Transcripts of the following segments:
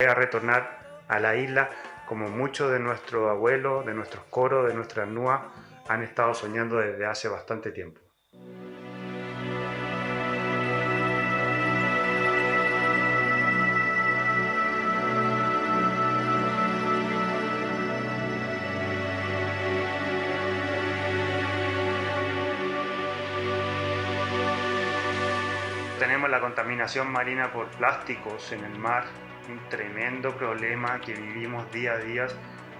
a retornar a la isla como muchos de nuestros abuelos, de nuestros coros, de nuestras núas han estado soñando desde hace bastante tiempo. Tenemos la contaminación marina por plásticos en el mar, un tremendo problema que vivimos día a día.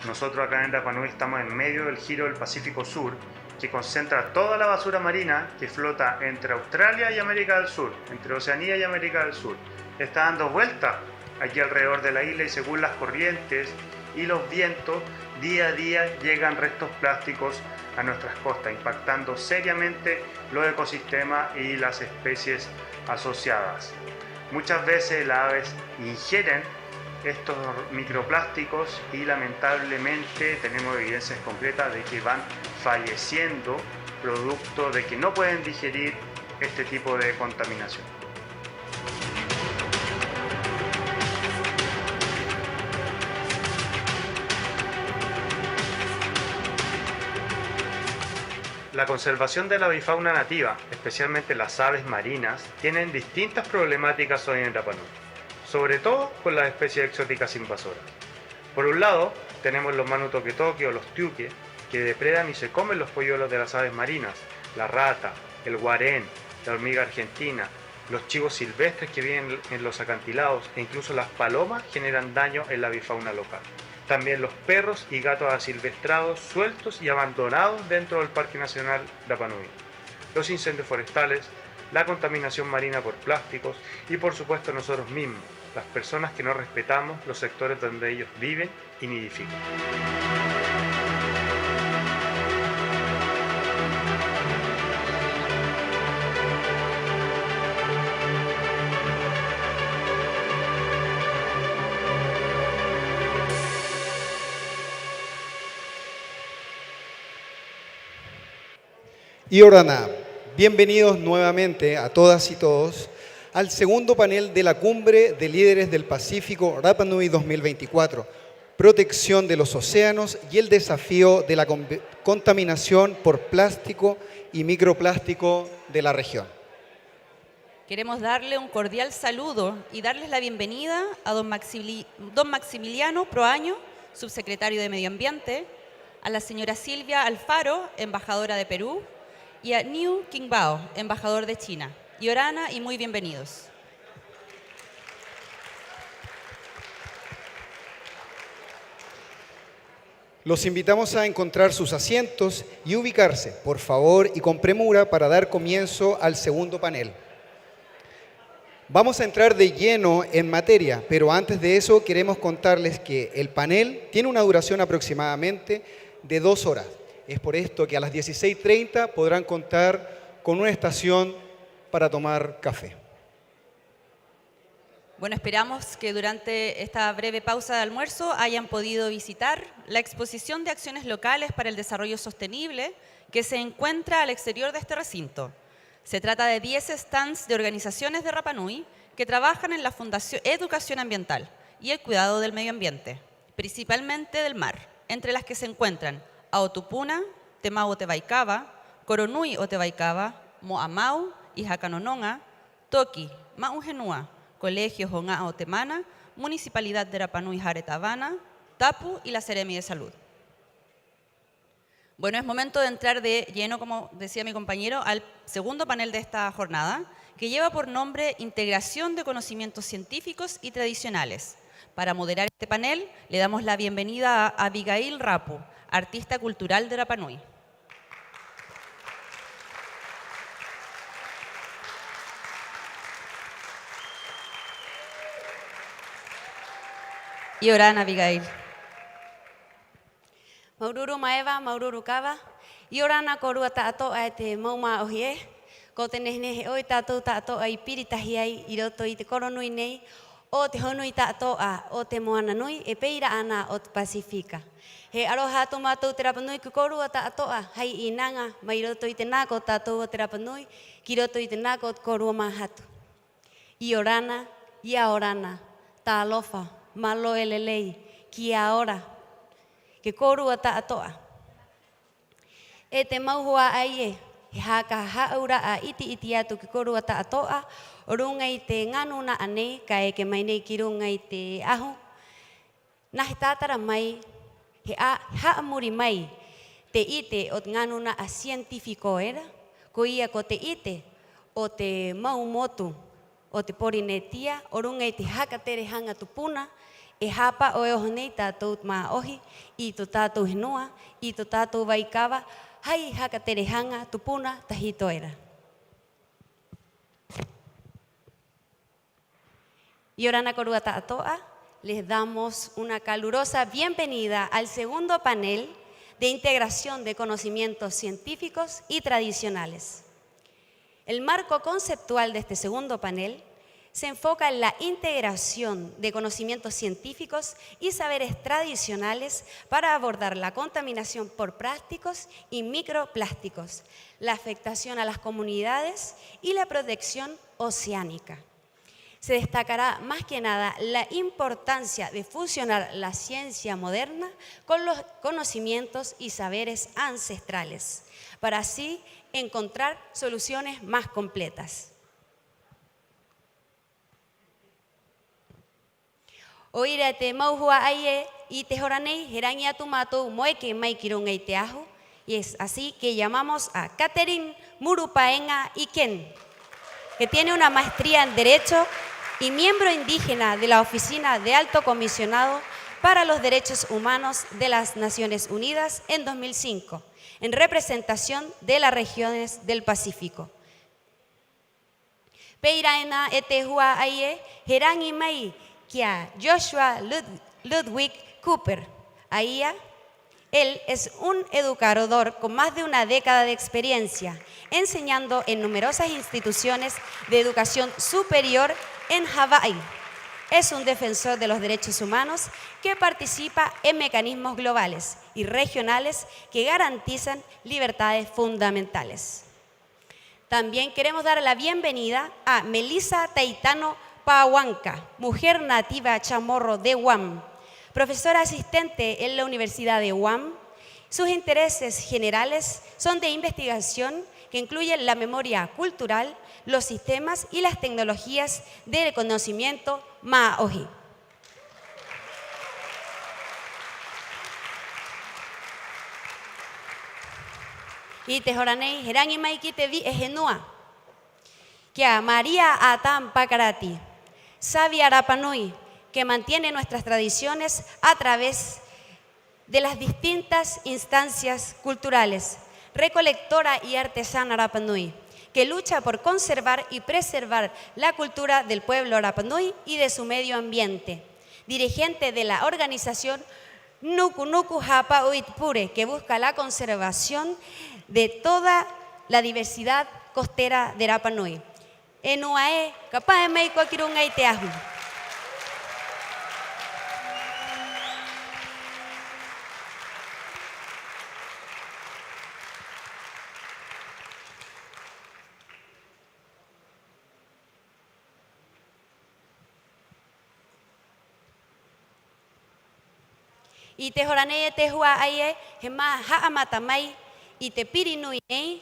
Nosotros acá en Rapa Nui estamos en medio del giro del Pacífico Sur, que concentra toda la basura marina que flota entre Australia y América del Sur, entre Oceanía y América del Sur. Está dando vueltas aquí alrededor de la isla y según las corrientes y los vientos, día a día llegan restos plásticos a nuestras costas, impactando seriamente los ecosistemas y las especies asociadas. Muchas veces las aves ingieren estos microplásticos y lamentablemente tenemos evidencias concretas de que van falleciendo producto de que no pueden digerir este tipo de contaminación. La conservación de la avifauna nativa, especialmente las aves marinas, tienen distintas problemáticas hoy en Rapa Nui, sobre todo con las especies exóticas invasoras. Por un lado, tenemos los manu toque o los tiuque, que depredan y se comen los polluelos de las aves marinas, la rata, el guarén, la hormiga argentina, los chivos silvestres que viven en los acantilados e incluso las palomas generan daño en la avifauna local. También los perros y gatos asilvestrados, sueltos y abandonados dentro del Parque Nacional Rapa Nui. Los incendios forestales, la contaminación marina por plásticos y por supuesto nosotros mismos, las personas que no respetamos los sectores donde ellos viven y nidifican. Y Orana, bienvenidos nuevamente a todas y todos al segundo panel de la Cumbre de Líderes del Pacífico Rapa Nui 2024, protección de los océanos y el desafío de la contaminación por plástico y microplástico de la región. Queremos darle un cordial saludo y darles la bienvenida a don Maximiliano Proaño, subsecretario de Medio Ambiente, a la señora Silvia Alfaro, embajadora de Perú, y a Niu Qingbao, embajador de China. Y Orana, y muy bienvenidos. Los invitamos a encontrar sus asientos y ubicarse, por favor, y con premura para dar comienzo al segundo panel. Vamos a entrar de lleno en materia, pero antes de eso queremos contarles que el panel tiene una duración aproximadamente de 2 horas. Es por esto que a las 16:30 podrán contar con una estación para tomar café. Bueno, esperamos que durante esta breve pausa de almuerzo hayan podido visitar la exposición de acciones locales para el desarrollo sostenible que se encuentra al exterior de este recinto. Se trata de 10 stands de organizaciones de Rapa Nui que trabajan en la educación ambiental y el cuidado del medio ambiente, principalmente del mar, entre las que se encuentran Aotupuna, Temau Otebaicaba, Coronui Otebaicaba, Moamau y Jacanononga, Toki, Maungenua, Colegio Jonga Otemana, Municipalidad de Rapa Nui Jaretabana, Tapu y la Seremi de Salud. Bueno, es momento de entrar de lleno, como decía mi compañero, al segundo panel de esta jornada, que lleva por nombre Integración de Conocimientos Científicos y Tradicionales. Para moderar este panel, le damos la bienvenida a Abigail Rapu, artista cultural de Rapa Nui. Y Orana, Abigail. Maururu maeva, maururu kava. I orana korua tātou ai te mauma ohie. Ko te nehe oi tātou ai piritahi ai I roto I te koronui nei. O te honui tātou o te moana nui e peira ana o te Pasifika. He aroha tō mātou te Rapa Nui ku korua tātou hei I nanga mai roto I te nāko tātou o te Rapa Nui ki roto I te nāko o te korua mahatu. I orana, ia orana, tā alofa, malo elelei, ki ahora, ke korua tātoa. E te mauhua ai e, he haka haura a iti atu ke korua tātoa, o runga i te nganuna anei, ka e ke mai nei ki runga i te ahu. Nā he tātara mai, he haamuri mai, te ite o te nganuna a cientifiko era, ko ia ko te ite o te maumotu o te Porinetia, o runga i te hakaterehanga tupuna, e hapa o e oho nei tātou mā ohi, i tō tātou henua, i tō tātou waikawa, hai hakaterehanga tupuna tahi toera. Y orana korua tātoa, les damos una calurosa bienvenida al segundo panel de integración de conocimientos científicos y tradicionales. El marco conceptual de este segundo panel se enfoca en la integración de conocimientos científicos y saberes tradicionales para abordar la contaminación por plásticos y microplásticos, la afectación a las comunidades y la protección oceánica. Se destacará más que nada la importancia de fusionar la ciencia moderna con los conocimientos y saberes ancestrales, para así encontrar soluciones más completas. Oira te mauhua aie y te horanei herangi atu mātou moeke mai ki runga i te ahu, y es así que llamamos a Catherine Murupaenga Iken, que tiene una maestría en Derecho y miembro indígena de la Oficina de Alto Comisionado para los Derechos Humanos de las Naciones Unidas en 2005, en representación de las regiones del Pacífico. Peiraena etehua aie herangi mai kia Joshua Ludwig Cooper. Aia, él es un educador con más de una década de experiencia, enseñando en numerosas instituciones de educación superior en Hawái. Es un defensor de los derechos humanos que participa en mecanismos globales y regionales que garantizan libertades fundamentales. También queremos dar la bienvenida a Melissa Taitano Pahuanca, mujer nativa chamorro de Guam, profesora asistente en la Universidad de Guam. Sus intereses generales son de investigación que incluyen la memoria cultural, los sistemas y las tecnologías del conocimiento Ma'ohi. Y te horanei herangi mai ki te vi ehenua. Kia María Atam Pakarati, sabia Rapanui, que mantiene nuestras tradiciones a través de las distintas instancias culturales, recolectora y artesana Rapanui, que lucha por conservar y preservar la cultura del pueblo Rapanui y de su medio ambiente. Dirigente de la organización Nuku Nuku Hapa Uitpure, que busca la conservación de toda la diversidad costera de Rapanui. Enuae, kapae meiko kirunga te ahu. I te horanei te hua aie, he maa haamata mai, i te pirinui nei,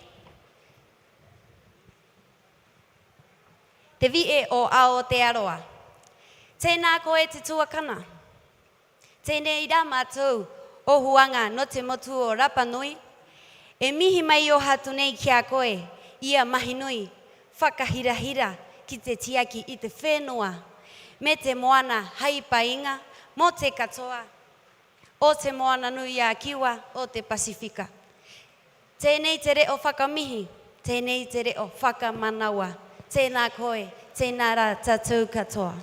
te vie o Aotearoa. Tēnā koe te tuakana. Tēnei rā mātou o huanga no te motu o Rapanui. E mihi mai o hatu nei kia koe, ia mahinui, whakahirahira ki te tiaki i te whenua, me te moana haipainga, mo te katoa, o te moana nui a kiwa o te Pasifika. Tēnei te reo whakamihi, tēnei te reo whakamanaua, tēnā koe, tēnā rā tātou katoa.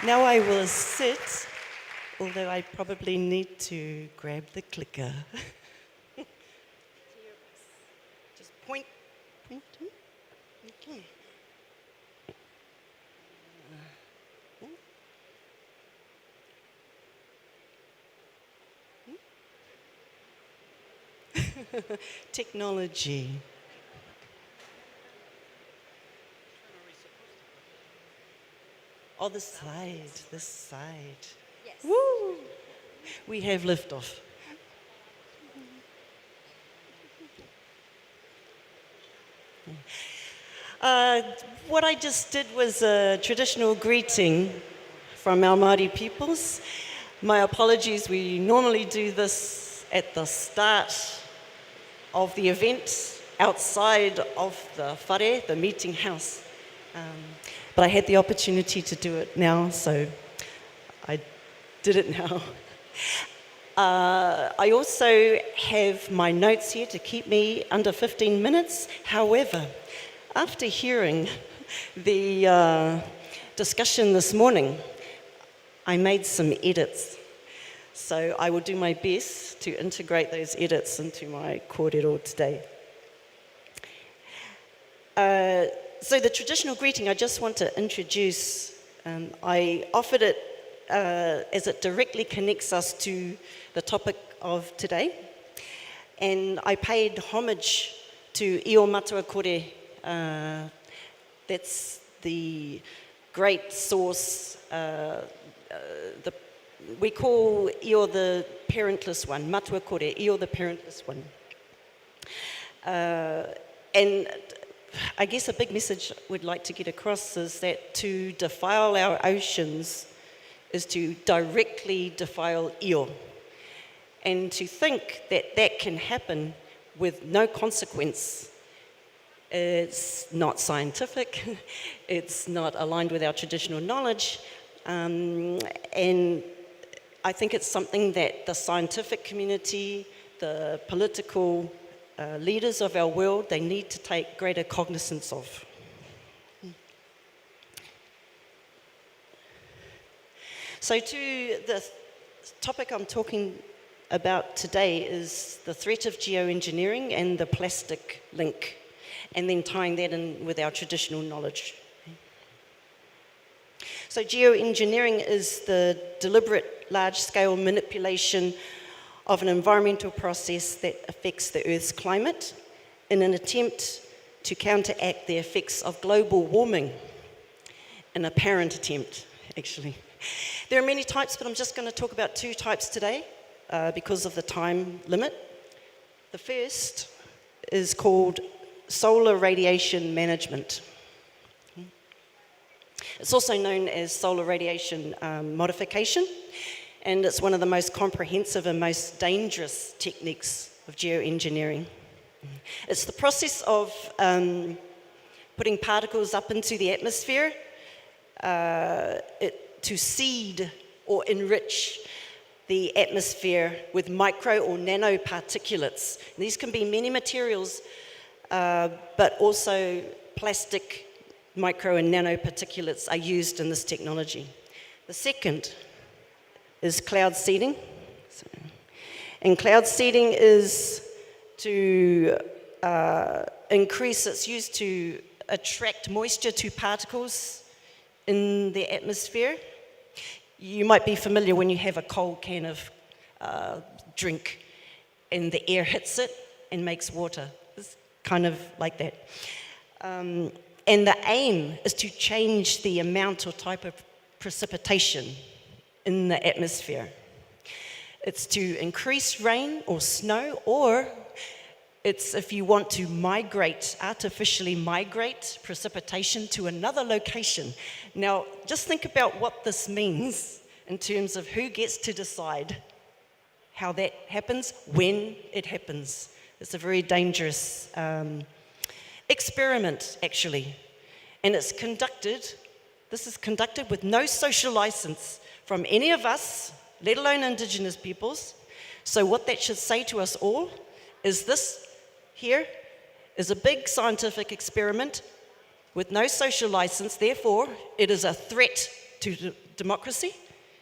Now I will sit although I probably need to grab the clicker. Just point. Okay. Technology. Oh, this side. Yes. Woo! We have liftoff. What I just did was a traditional greeting from our Māori peoples. My apologies, we normally do this at the start of the event, outside of the whare, the meeting house. But I had the opportunity to do it now, so I did it now. I also have my notes here to keep me under 15 minutes. However, after hearing the discussion this morning, I made some edits. So I will do my best to integrate those edits into my kōrero today. So the traditional greeting, I just want to introduce. I offered it as it directly connects us to the topic of today. And I paid homage to Io Matua Kore. That's the great source. We call Io the parentless one, Matua Kore, Io the parentless one. And I guess a big message we'd like to get across is that to defile our oceans is to directly defile Io. And to think that that can happen with no consequence, it's not scientific, it's not aligned with our traditional knowledge, and I think it's something that the scientific community, the political leaders of our world, they need to take greater cognizance of. So to the topic I'm talking about today is the threat of geoengineering and the plastic link, and then tying that in with our traditional knowledge. So geoengineering is the deliberate large-scale manipulation of an environmental process that affects the Earth's climate in an attempt to counteract the effects of global warming. An apparent attempt, actually. There are many types, but I'm just going to talk about two types today because of the time limit. The first is called solar radiation management. It's also known as solar radiation modification, and it's one of the most comprehensive and most dangerous techniques of geoengineering. It's the process of putting particles up into the atmosphere to seed or enrich the atmosphere with micro or nanoparticulates. And these can be many materials, but also plastic micro and nanoparticulates are used in this technology. The second is cloud seeding. And cloud seeding is to increase, it's used to attract moisture to particles in the atmosphere. You might be familiar when you have a cold can of drink and the air hits it and makes water. It's kind of like that. And the aim is to change the amount or type of precipitation in the atmosphere. It's to increase rain or snow, or it's if you want to artificially migrate precipitation to another location. Now, just think about what this means in terms of who gets to decide how that happens, when it happens. It's a very dangerous experiment, actually. And this is conducted with no social license from any of us, let alone Indigenous peoples. So what that should say to us all is this here is a big scientific experiment with no social license. Therefore, it is a threat to democracy.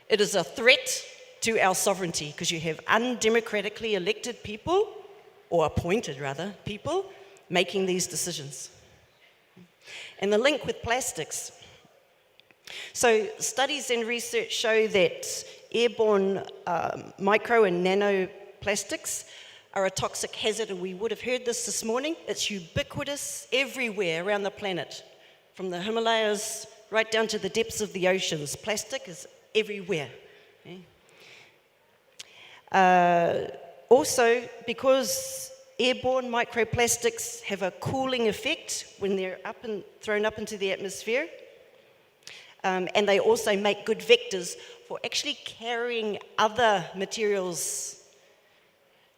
It is a threat to our sovereignty, because you have undemocratically elected people, or appointed rather, people, making these decisions. And the link with plastics. So studies and research show that airborne micro and nanoplastics are a toxic hazard, and we would have heard this morning. It's ubiquitous everywhere around the planet, from the Himalayas right down to the depths of the oceans. Plastic is everywhere. Okay? Also, because airborne microplastics have a cooling effect when they're thrown up into the atmosphere, and they also make good vectors for actually carrying other materials.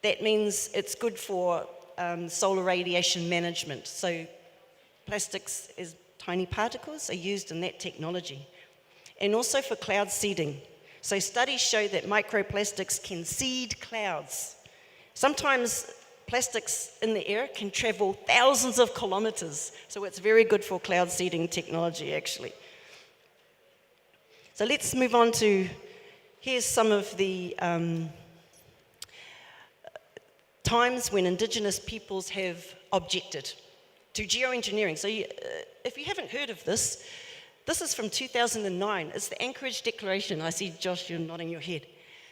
That means it's good for solar radiation management. So plastics as tiny particles are used in that technology. And also for cloud seeding. So studies show that microplastics can seed clouds. Sometimes plastics in the air can travel thousands of kilometers. So it's very good for cloud seeding technology, actually. So let's move on to, here's some of the times when Indigenous peoples have objected to geoengineering. So if you haven't heard of this, this is from 2009. It's the Anchorage Declaration. I see, Josh, you're nodding your head.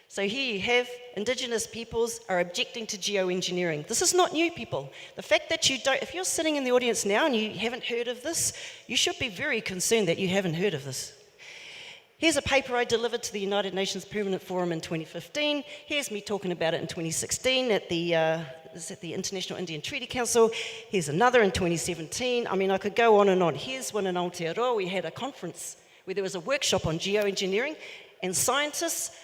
So here you have Indigenous peoples are objecting to geoengineering. This is not new, people. The fact that you don't, if you're sitting in the audience now and you haven't heard of this, you should be very concerned that you haven't heard of this. Here's a paper I delivered to the United Nations Permanent Forum in 2015. Here's me talking about it in 2016 at the International Indian Treaty Council. Here's another in 2017. I mean, I could go on and on. Here's one in Aotearoa. We had a conference where there was a workshop on geoengineering, and scientists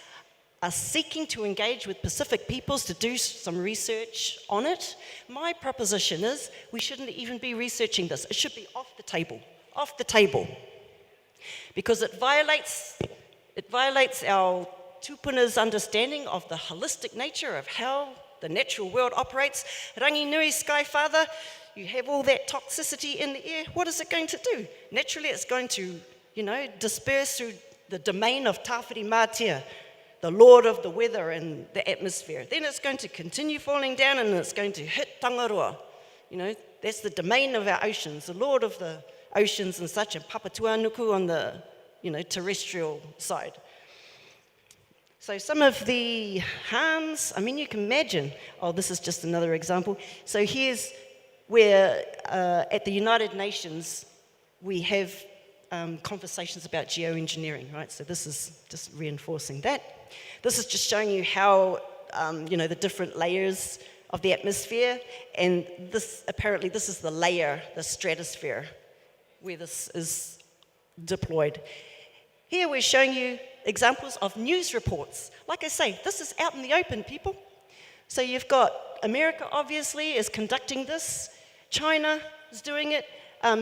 are seeking to engage with Pacific peoples to do some research on it. My proposition is we shouldn't even be researching this. It should be off the table. Off the table. Because it violates our tupuna's understanding of the holistic nature of how the natural world operates. Rangi Nui, Sky Father, you have all that toxicity in the air. What is it going to do? Naturally, it's going to, disperse through the domain of Tawhiri Mātea, the Lord of the weather and the atmosphere. Then it's going to continue falling down and it's going to hit Tangaroa. That's the domain of our oceans, the Lord of the oceans and such, and Papatuanuku on the terrestrial side. So some of the harms, you can imagine. Oh, this is just another example. So here's where at the United Nations we have conversations about geoengineering, right? So this is just reinforcing that. This is just showing you how the different layers of the atmosphere, and this is the layer, the stratosphere, where this is deployed. Here we're showing you examples of news reports. Like I say, this is out in the open, people. So you've got America, obviously, is conducting this. China is doing it.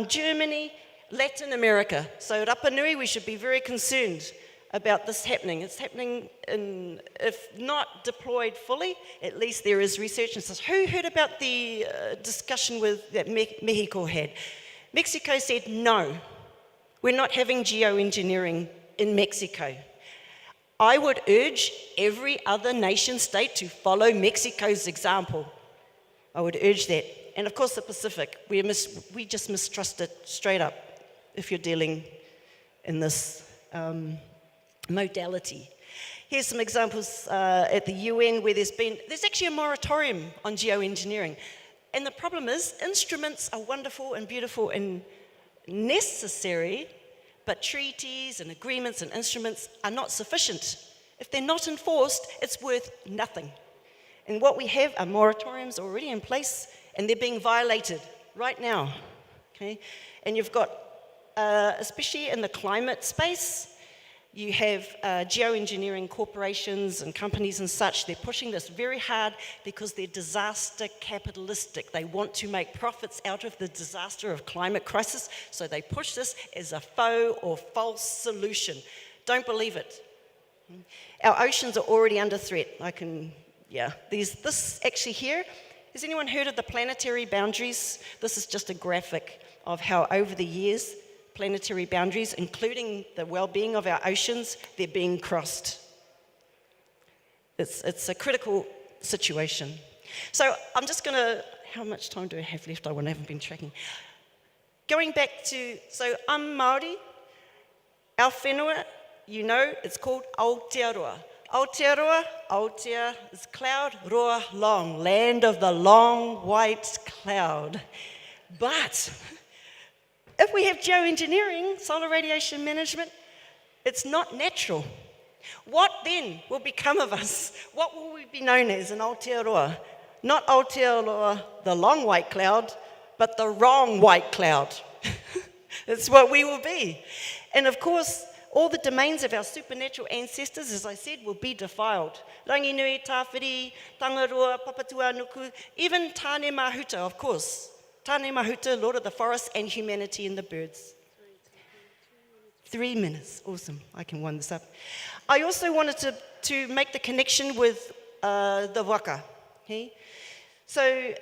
Germany, Latin America. So at Rapa Nui, we should be very concerned about this happening. It's happening, if not deployed fully, at least there is research. And says, who heard about the discussion that Mexico had? Mexico said, no, we're not having geoengineering in Mexico. I would urge every other nation state to follow Mexico's example. I would urge that. And of course the Pacific, we just mistrust it straight up if you're dealing in this modality. Here's some examples at the UN where there's actually a moratorium on geoengineering. And the problem is, instruments are wonderful and beautiful and necessary, but treaties and agreements and instruments are not sufficient. If they're not enforced, it's worth nothing. And what we have are moratoriums already in place, and they're being violated right now. Okay? And you've got, especially in the climate space, you have geoengineering corporations and companies and such. They're pushing this very hard because they're disaster capitalistic. They want to make profits out of the disaster of climate crisis, so they push this as a faux or false solution. Don't believe it. Our oceans are already under threat. This actually here, has anyone heard of the planetary boundaries? This is just a graphic of how over the years, planetary boundaries, including the well-being of our oceans, they're being crossed. It's a critical situation. So I'm just going to, how much time do I have left? I haven't been tracking. Going back to, so I'm Māori. Our whenua, you know, it's called Aotearoa. Aotearoa, Aotea is cloud, roa long, land of the long white cloud. But if we have geoengineering, solar radiation management, it's not natural. What then will become of us? What will we be known as in Aotearoa? Not Aotearoa, the long white cloud, but the wrong white cloud. It's what we will be. And of course, all the domains of our supernatural ancestors, as I said, will be defiled. Ranginui, Tāwhiri, Tangaroa, Papatua Nuku, even Tāne Mahuta, of course. Tāne Mahuta, Lord of the Forest, and humanity and the birds. 3 minutes. Awesome. I can wind this up. I also wanted to make the connection with the waka. Okay? So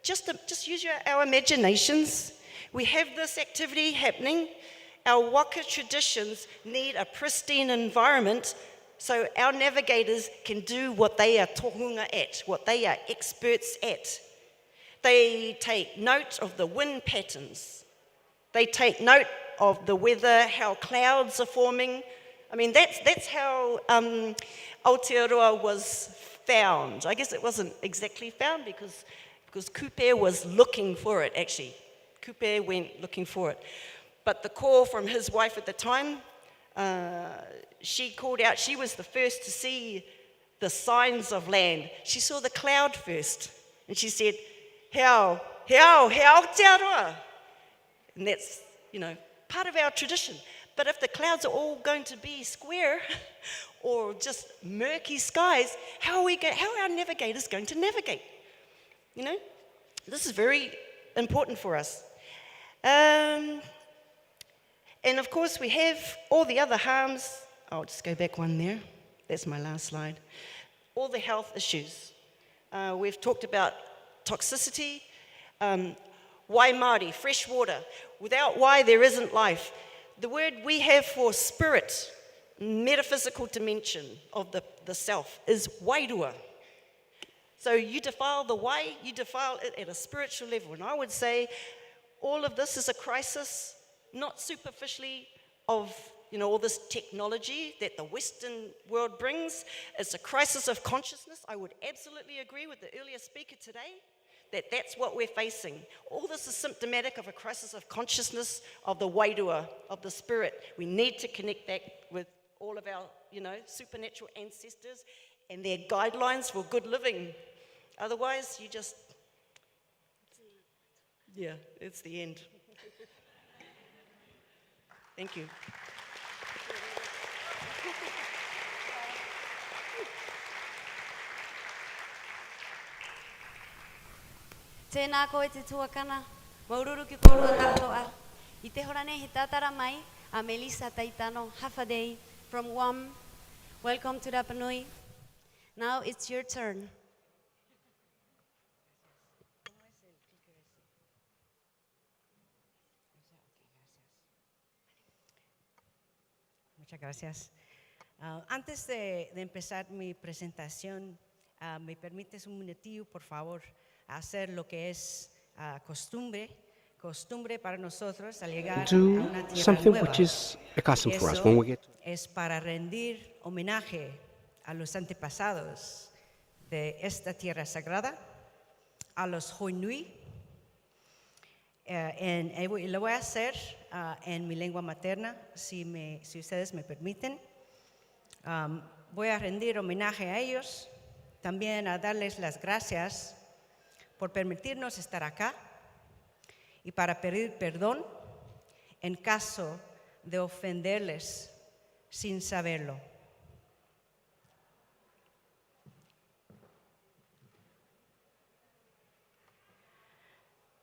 just use our imaginations. We have this activity happening. Our waka traditions need a pristine environment so our navigators can do what they are tohunga at, what they are experts at. They take note of the wind patterns. They take note of the weather, how clouds are forming. I mean, that's how Aotearoa was found. I guess it wasn't exactly found because Kupe was looking for it, actually. Kupe went looking for it. But the call from his wife at the time, she called out, she was the first to see the signs of land. She saw the cloud first. And she said, how te aroa. And that's, part of our tradition. But if the clouds are all going to be square or just murky skies, how are our navigators going to navigate? This is very important for us. And of course, we have all the other harms. I'll just go back one there. That's my last slide. All the health issues. We've talked about toxicity. Wai Māori, fresh water. Without wai, there isn't life. The word we have for spirit, metaphysical dimension of the self, is wairua. So you defile the wai, you defile it at a spiritual level. And I would say all of this is a crisis, not superficially of all this technology that the Western world brings. It's a crisis of consciousness. I would absolutely agree with the earlier speaker today that that's what we're facing. All this is symptomatic of a crisis of consciousness, of the wairua, of the spirit. We need to connect that with all of our, supernatural ancestors and their guidelines for good living. Otherwise, it's the end. Thank you. Tēnā koe te tuakana, maururu ki korua tātoa. I te horane he tātara mai, a Melissa Taitano, Hafadei from Guam. Welcome to Rapa Nui. Now it's your turn. Muchas gracias. Antes de empezar mi presentación, ¿me permites un minutillo, por favor, hacer lo que es costumbre para nosotros al llegar a una tierra something nueva? which is a custom for us Eso when we get es para rendir homenaje a los antepasados de esta tierra sagrada, a los Hoinui. Y lo voy a hacer en mi lengua materna, si ustedes me permiten. Voy a rendir homenaje a ellos, también a darles las gracias por permitirnos estar acá y para pedir perdón en caso de ofenderles sin saberlo.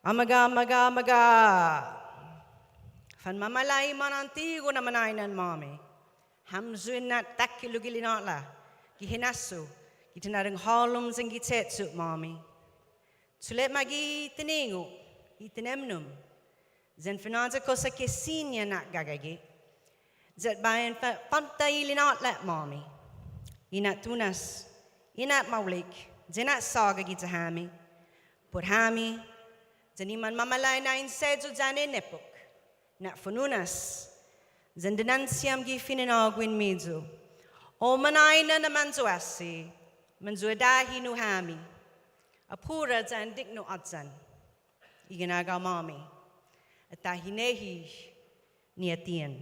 Amaga, amaga, amaga. Fan mamalai manantigo na manainan mami. Hamzuin na takilugilinatla. Gihinasu. Gitinarang holums and gitetsu mami. Tulet magi tiningu. Itinemnum. Zen finanza cosa que sinya nak gagagi. Zet bayan pantailinatla mami. Inatunas. Inat maulik, zinat saga gitahami, purhami, zaniman mamalay na insedzo zane nepok, nat fununas, zindanansiam gi fininagwin medzo, o manay na naman zuasi, manzuadahi nuhami, apura zan digno atzan, iginagawmami, at tahinehi niatian.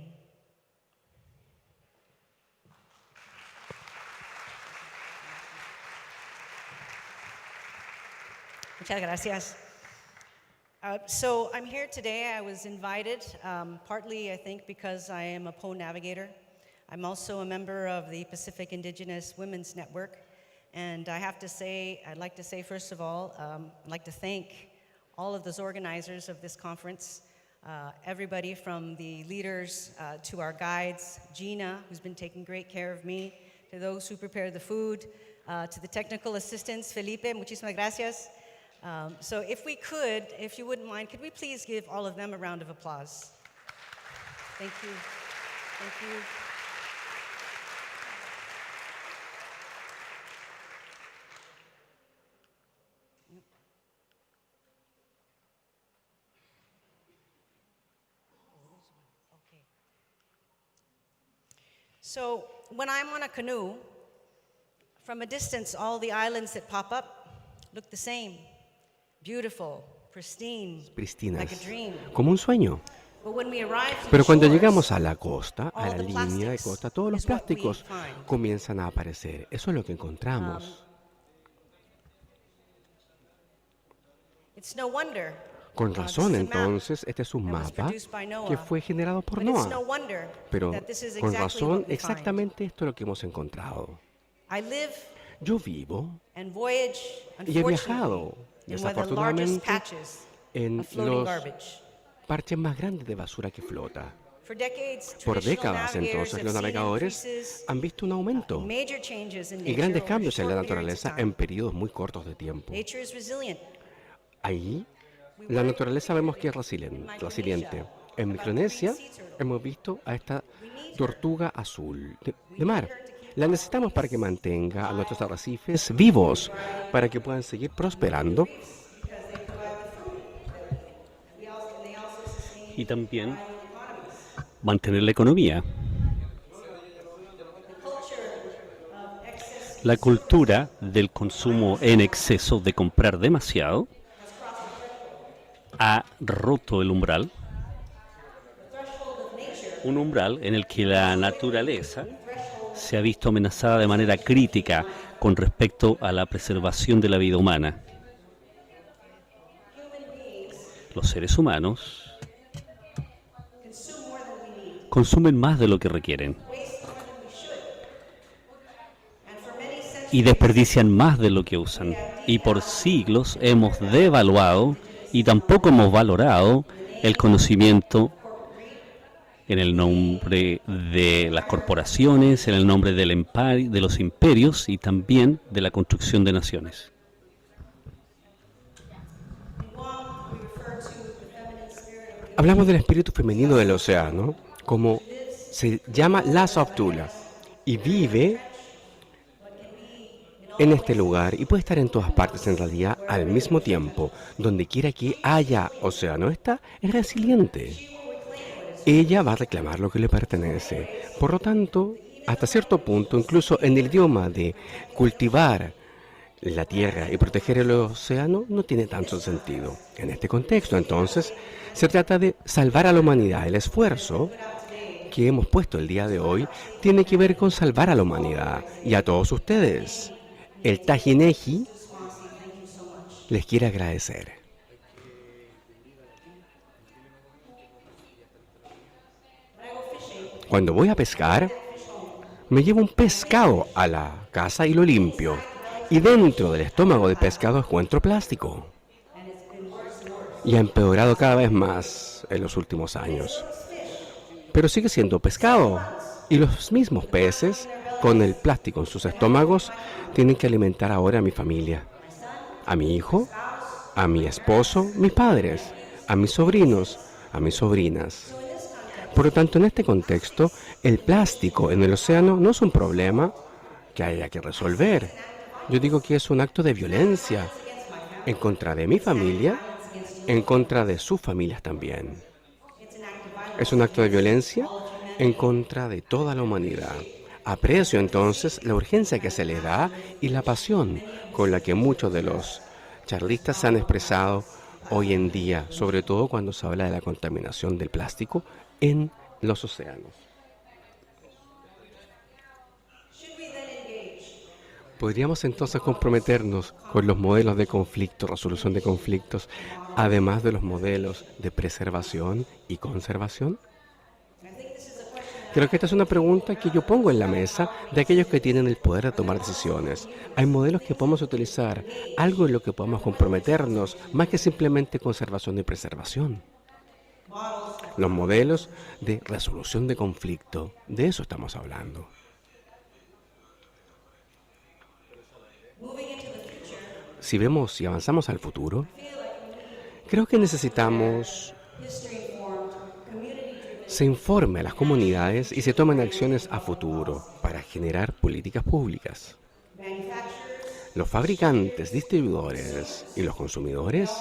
Muchas gracias. So I'm here today. I was invited, partly I think because I am a Poe navigator. I'm also a member of the Pacific Indigenous Women's Network. And I have to say, I'd like to say first of all, I'd like to thank all of those organizers of this conference, everybody from the leaders to our guides, Gina, who's been taking great care of me, to those who prepare the food, to the technical assistants, Felipe, muchísimas gracias. So if we could, if you wouldn't mind, could we please give all of them a round of applause? Thank you. Thank you. Okay. So when I'm on a canoe, from a distance, all the islands that pop up look the same. Beautiful, pristine, Pristinas, like a dream. como un sueño. But when we arrive to Pero the cuando shores, llegamos a la costa, a all la the línea de plastics costa, todos los is what we plásticos find. comienzan a aparecer. Eso es lo que encontramos. It's no wonder. Con this razón, is a map entonces, este es un that was mapa produced by Noah. que fue generado por But it's no Noah. wonder Pero that this is con exactly razón, what we find. exactamente esto es lo que hemos encontrado. I live Yo vivo and voyage, y he viajado, unfortunately, in one of the largest desafortunadamente, patches en of floating los garbage. parches más grandes de basura que flota. For decades, Por traditional décadas, navigators entonces, have los seen navegadores increases, han visto un aumento major changes in y nature grandes over cambios en la short periods of naturaleza time. en periodos muy cortos de tiempo. Nature is resilient. Ahí, la naturaleza vemos que es resiliente. En Micronesia hemos visto a esta tortuga azul de mar. La necesitamos para que mantenga a nuestros arrecifes vivos, para que puedan seguir prosperando. Y también mantener la economía. La cultura del consumo en exceso, de comprar demasiado, ha roto el umbral. Un umbral en el que la naturaleza se ha visto amenazada de manera crítica con respecto a la preservación de la vida humana. Los seres humanos consumen más de lo que requieren y desperdician más de lo que usan. Y por siglos hemos devaluado y tampoco hemos valorado el conocimiento en el nombre de las corporaciones, en el nombre de los imperios y también de la construcción de naciones. Hablamos del espíritu femenino del océano, como se llama la Saptula, y vive en este lugar y puede estar en todas partes en realidad al mismo tiempo, donde quiera que haya océano. Esta es resiliente. Ella va a reclamar lo que le pertenece. Por lo tanto, hasta cierto punto, incluso en el idioma de cultivar la tierra y proteger el océano, no tiene tanto sentido. En este contexto, entonces, se trata de salvar a la humanidad. El esfuerzo que hemos puesto el día de hoy tiene que ver con salvar a la humanidad y a todos ustedes. El Tajineji les quiere agradecer. Cuando voy a pescar, me llevo un pescado a la casa y lo limpio. Y dentro del estómago del pescado encuentro plástico. Y ha empeorado cada vez más en los últimos años. Pero sigue siendo pescado. Y los mismos peces, con el plástico en sus estómagos, tienen que alimentar ahora a mi familia. A mi hijo, a mi esposo, mis padres, a mis sobrinos, a mis sobrinas. Por lo tanto, en este contexto, el plástico en el océano no es un problema que haya que resolver. Yo digo que es un acto de violencia en contra de mi familia, en contra de sus familias también. Es un acto de violencia en contra de toda la humanidad. Aprecio entonces la urgencia que se le da y la pasión con la que muchos de los charlistas se han expresado hoy en día, sobre todo cuando se habla de la contaminación del plástico en los océanos. ¿Podríamos entonces comprometernos con los modelos de conflicto, resolución de conflictos, además de los modelos de preservación y conservación? Creo que esta es una pregunta que yo pongo en la mesa de aquellos que tienen el poder de tomar decisiones. Hay modelos que podemos utilizar, algo en lo que podamos comprometernos, más que simplemente conservación y preservación. Los modelos de resolución de conflicto, de eso estamos hablando. Si vemos y avanzamos al futuro, creo que necesitamos se informe a las comunidades y se tomen acciones a futuro para generar políticas públicas. Los fabricantes, distribuidores y los consumidores,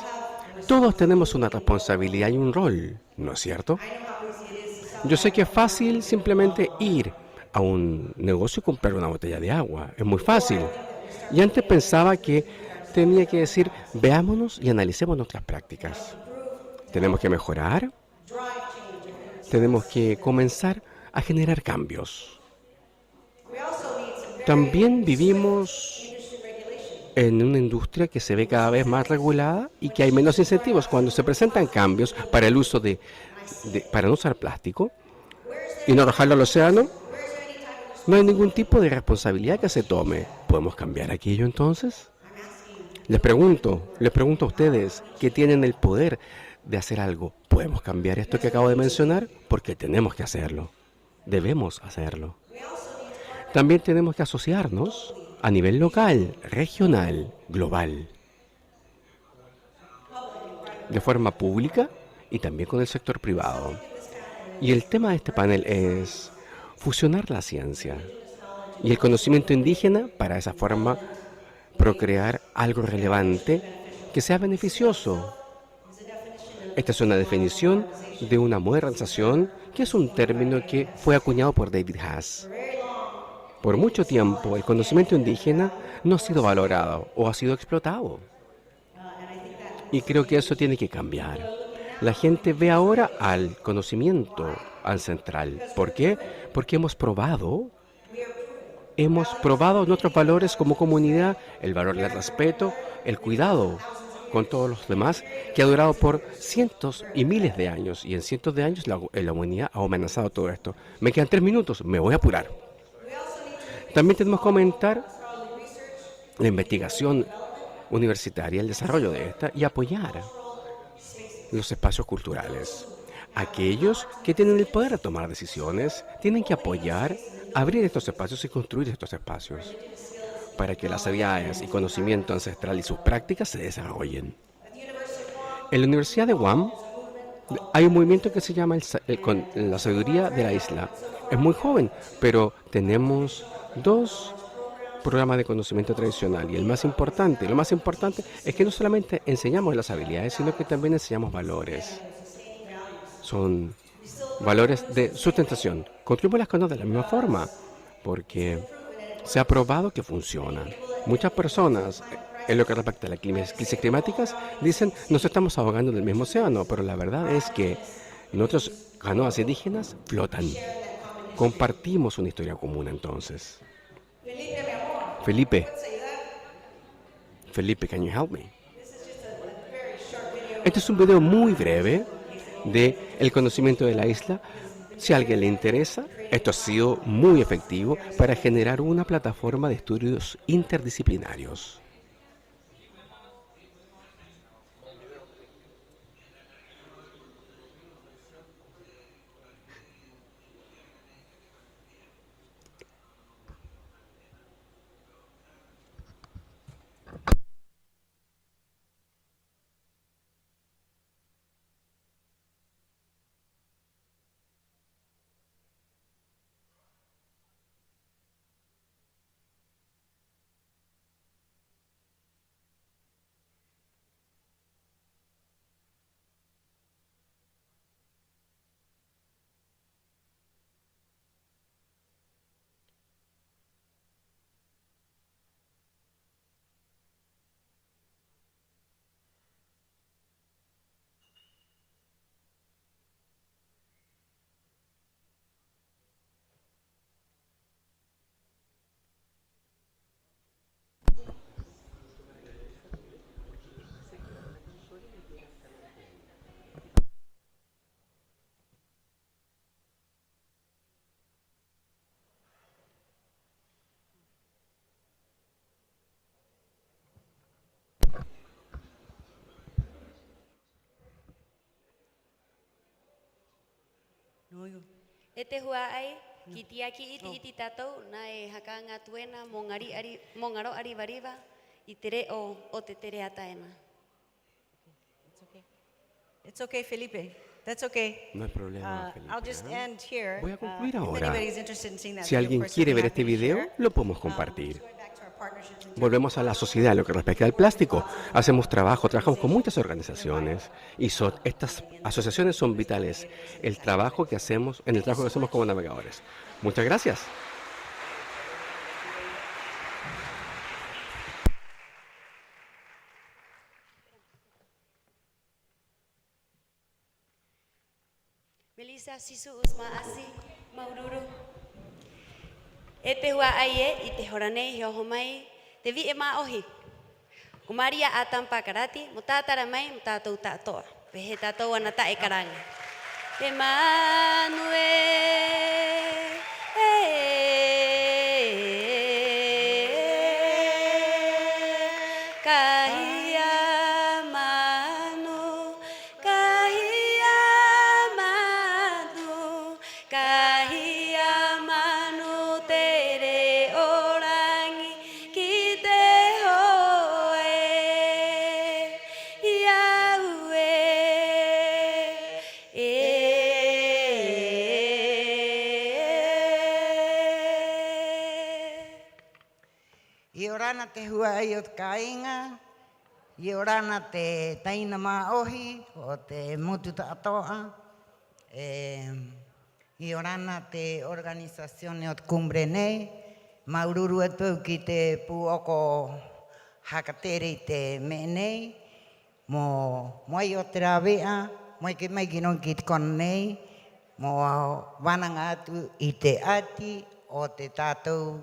todos tenemos una responsabilidad y un rol, ¿no es cierto? Yo sé que es fácil simplemente ir a un negocio y comprar una botella de agua. Es muy fácil. Y antes pensaba que tenía que decir, veámonos y analicemos nuestras prácticas. Tenemos que mejorar. Tenemos que comenzar a generar cambios. También vivimos en una industria que se ve cada vez más regulada y que hay menos incentivos. Cuando se presentan cambios para el uso para no usar plástico y no arrojarlo al océano, no hay ningún tipo de responsabilidad que se tome. ¿Podemos cambiar aquello entonces? Les pregunto a ustedes que tienen el poder de hacer algo. ¿Podemos cambiar esto que acabo de mencionar? Porque tenemos que hacerlo. Debemos hacerlo. También tenemos que asociarnos a nivel local, regional, global. De forma pública y también con el sector privado. Y el tema de este panel es fusionar la ciencia y el conocimiento indígena para esa forma procrear algo relevante que sea beneficioso. Esta es una definición de una modernización, que es un término que fue acuñado por David Haas. Por mucho tiempo, el conocimiento indígena no ha sido valorado o ha sido explotado. Y creo que eso tiene que cambiar. La gente ve ahora al conocimiento al central. ¿Por qué? Porque hemos probado nuestros valores como comunidad, el valor del respeto, el cuidado con todos los demás, que ha durado por cientos y miles de años. Y en cientos de años la humanidad ha amenazado todo esto. Me quedan 3 minutos, me voy a apurar. También tenemos que aumentar la investigación universitaria, el desarrollo de esta y apoyar los espacios culturales. Aquellos que tienen el poder de tomar decisiones tienen que apoyar, abrir estos espacios y construir estos espacios para que las habilidades y conocimiento ancestral y sus prácticas se desarrollen. En la Universidad de Guam hay un movimiento que se llama la sabiduría de la isla. Es muy joven, pero tenemos 2 programas de conocimiento tradicional y lo más importante es que no solamente enseñamos las habilidades, sino que también enseñamos valores. Son valores de sustentación. Construimos las de la misma forma, porque se ha probado que funciona. Muchas personas, en lo que respecta a las crisis climáticas, dicen nos estamos ahogando en el mismo océano, pero la verdad es que nuestros canoas indígenas flotan. Compartimos una historia común entonces. Felipe, can you help me? Este es un video muy breve de el conocimiento de la isla. Si a alguien le interesa, esto ha sido muy efectivo para generar una plataforma de estudios interdisciplinarios. E te hua ai, ki tiaki iti tātou, nā e haka ngā tuena mō ngaro ariwariwa, I te reo o te tere ataena. It's okay, Felipe. That's okay. No hay problema, Felipe, I'll just end here. Voy a concluir If ahora. anybody's interested in seeing that Si video, alguien of course, quiere I'd be ver este happy to video, share. lo podemos compartir. Going back to our partnerships in Volvemos a la sociedad en lo que respecta al plástico. Hacemos trabajamos con muchas organizaciones y estas asociaciones son vitales en el trabajo que hacemos como navegadores. Muchas gracias. Melissa, sisu usma asi, maururu. E te hua ai I te horanei hio homai, te vi ma ohi. O Maria a tampa karati, mo tātara mai, mo tātou tātoa. Pehe tātou ana tae karanga. Emmanuel, kahia manu, kahia manu, kahia manu tere orangi ki te hoe, I orana te hua ai o te kāinga, I orana te taina mā ohi o te mutu tātoa, I orana te organizazione o te kumbre nei, maururu atu ki te puoko hakatere I te me nei, mo mai o te rawea, mai ke mai ki non ki te kona nei, mo wananga atu I te ati o te tātou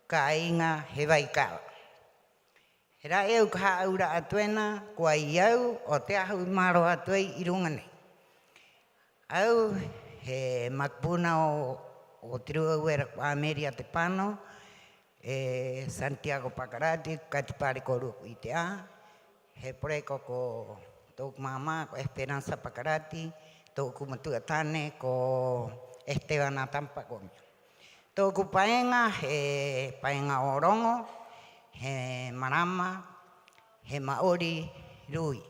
ka inga he waikawa. He ra eu ka haura atuena, kua I au o te ahu maro atuei I runga nei. Au he makpuna o te rua uera kua Ameria te pano, Santiago Pakarati, Katipari Koruku I te a, he poreko ko tōku mama, ko Esperanza Pakarati, tōku matua tane, ko Esteban Atampa Komia. Tōku paenga, he paenga o rongo, he marama, he maori rui,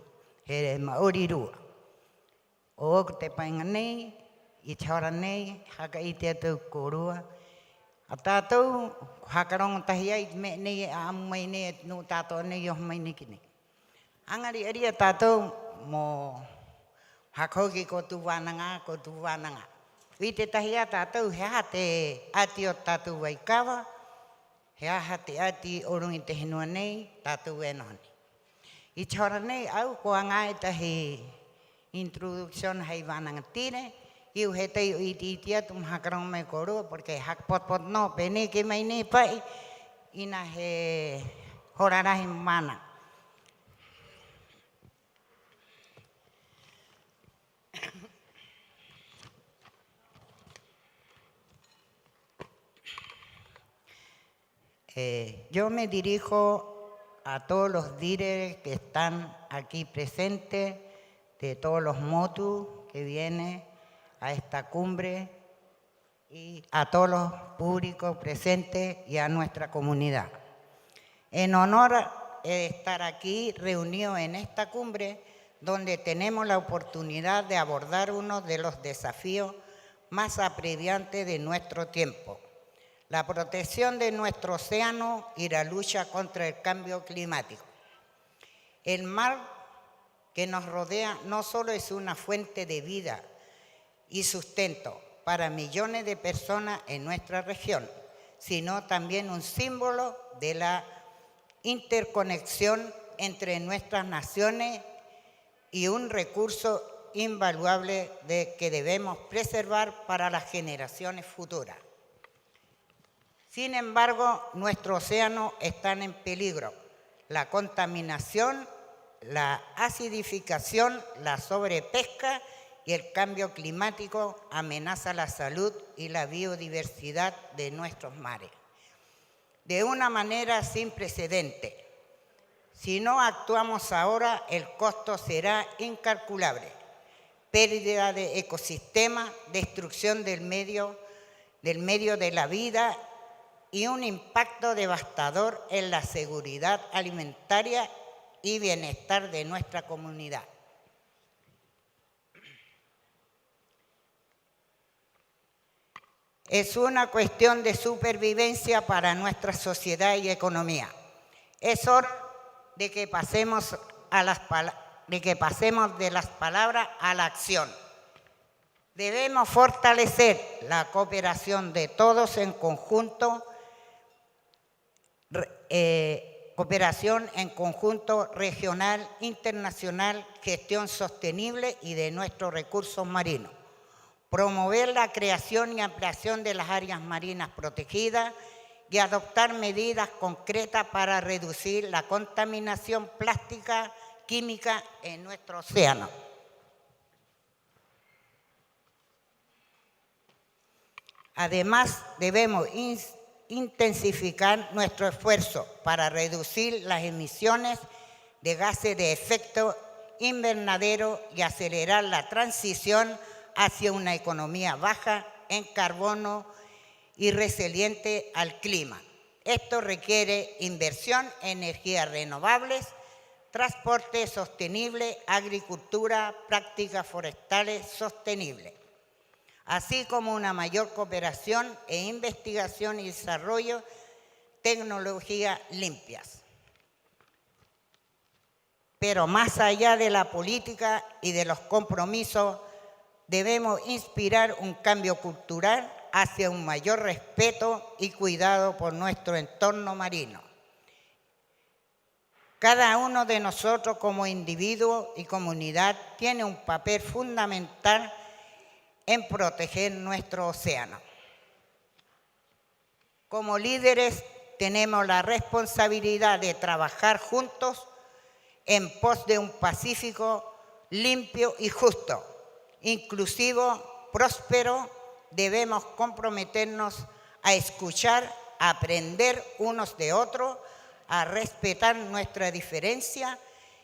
he maori rua. O oku te paenga nei, I te hora nei, haka I te atu korua. A tātou, hakarongo tahi ai, me nei e amu mai nei, e no tātou nei, oh mai nei ki nei. Angari ari a tātou, mo hakoki ko tu wānanga, ko tu wānanga. I te tahi a tātou, he aha te ati o tātou waikawa, he aha te ati o rungi te henua nei, tātou e noni. I te hora nei, au, ko anga e tahi introduction hei wānanga tire, iu he tei o iti atu mhakarong mai korua, porque hak pot no, pene ke mai nei pai, ina he horarahi mana. Yo me dirijo a todos los líderes que están aquí presentes, de todos los motus que vienen a esta cumbre y a todos los públicos presentes y a nuestra comunidad. En honor de estar aquí reunidos en esta cumbre, donde tenemos la oportunidad de abordar uno de los desafíos más apremiantes de nuestro tiempo: la protección de nuestro océano y la lucha contra el cambio climático. El mar que nos rodea no solo es una fuente de vida y sustento para millones de personas en nuestra región, sino también un símbolo de la interconexión entre nuestras naciones y un recurso invaluable que debemos preservar para las generaciones futuras. Sin embargo, nuestros océanos están en peligro. La contaminación, la acidificación, la sobrepesca y el cambio climático amenazan la salud y la biodiversidad de nuestros mares de una manera sin precedentes. Si no actuamos ahora, el costo será incalculable. pérdida de ecosistemas, destrucción del medio de la vida y un impacto devastador en la seguridad alimentaria y bienestar de nuestra comunidad. Es una cuestión de supervivencia para nuestra sociedad y economía. Es hora de que pasemos de las palabras a la acción. Debemos fortalecer la cooperación de todos en conjunto, cooperación en conjunto regional, internacional, gestión sostenible y de nuestros recursos marinos. Promover la creación y ampliación de las áreas marinas protegidas y adoptar medidas concretas para reducir la contaminación plástica, química en nuestro océano. Además, debemos intensificar nuestro esfuerzo para reducir las emisiones de gases de efecto invernadero y acelerar la transición hacia una economía baja en carbono y resiliente al clima. Esto requiere inversión en energías renovables, transporte sostenible, agricultura, prácticas forestales sostenibles, así como una mayor cooperación e investigación y desarrollo, tecnologías limpias. Pero más allá de la política y de los compromisos, debemos inspirar un cambio cultural hacia un mayor respeto y cuidado por nuestro entorno marino. Cada uno de nosotros como individuo y comunidad tiene un papel fundamental en proteger nuestro océano. Como líderes tenemos la responsabilidad de trabajar juntos en pos de un Pacífico limpio y justo, inclusivo, próspero. Debemos comprometernos a escuchar, a aprender unos de otros, a respetar nuestra diferencia